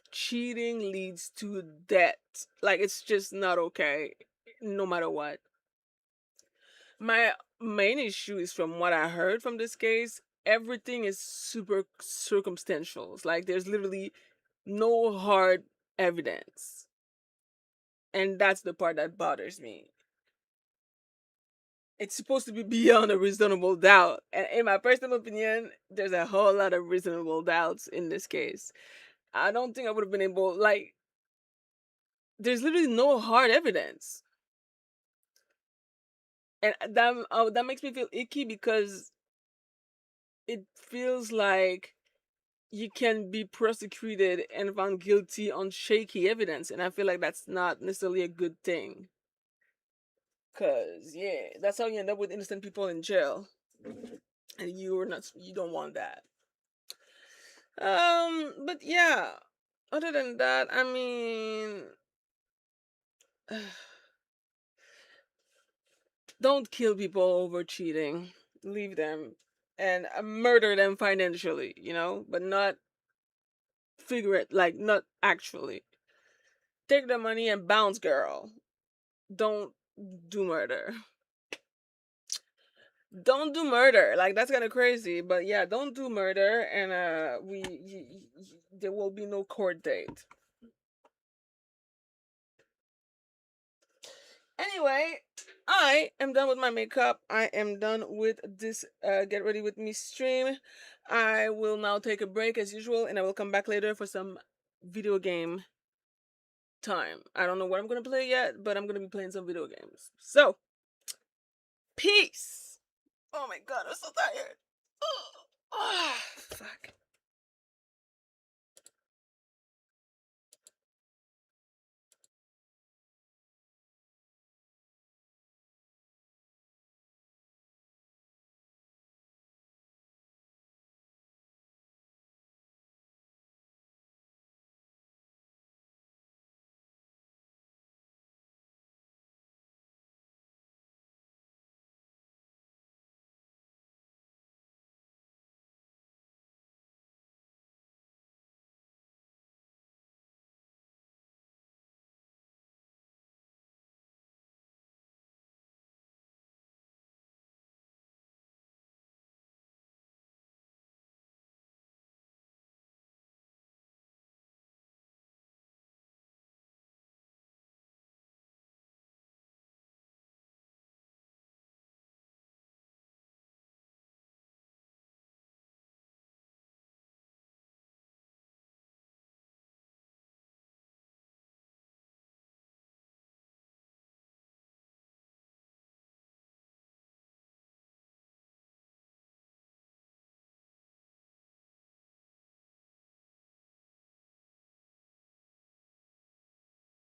cheating leads to death. Like, it's just not okay, no matter what. My main issue is, from what I heard from this case, everything is super circumstantial. It's like there's literally no hard evidence. And that's the part that bothers me. It's supposed to be beyond a reasonable doubt. And in my personal opinion, there's a whole lot of reasonable doubts in this case. I don't think I would have been able, like, there's literally no hard evidence. And that makes me feel icky because it feels like you can be prosecuted and found guilty on shaky evidence. And I feel like that's not necessarily a good thing. Because, yeah, that's how you end up with innocent people in jail. And you don't want that. But yeah, other than that, I mean, don't kill people over cheating. Leave them and murder them financially, but not not actually. Take the money and bounce, girl. Don't do murder. Don't do murder. Like, that's kind of crazy, but yeah, don't do murder, and there will be no court date. Anyway, I am done with my makeup. I am done with this Get Ready With Me stream. I will now take a break as usual, and I will come back later for some video game time. I don't know what I'm going to play yet, but I'm going to be playing some video games. So, peace! Oh my god, I'm so tired. Oh, fuck.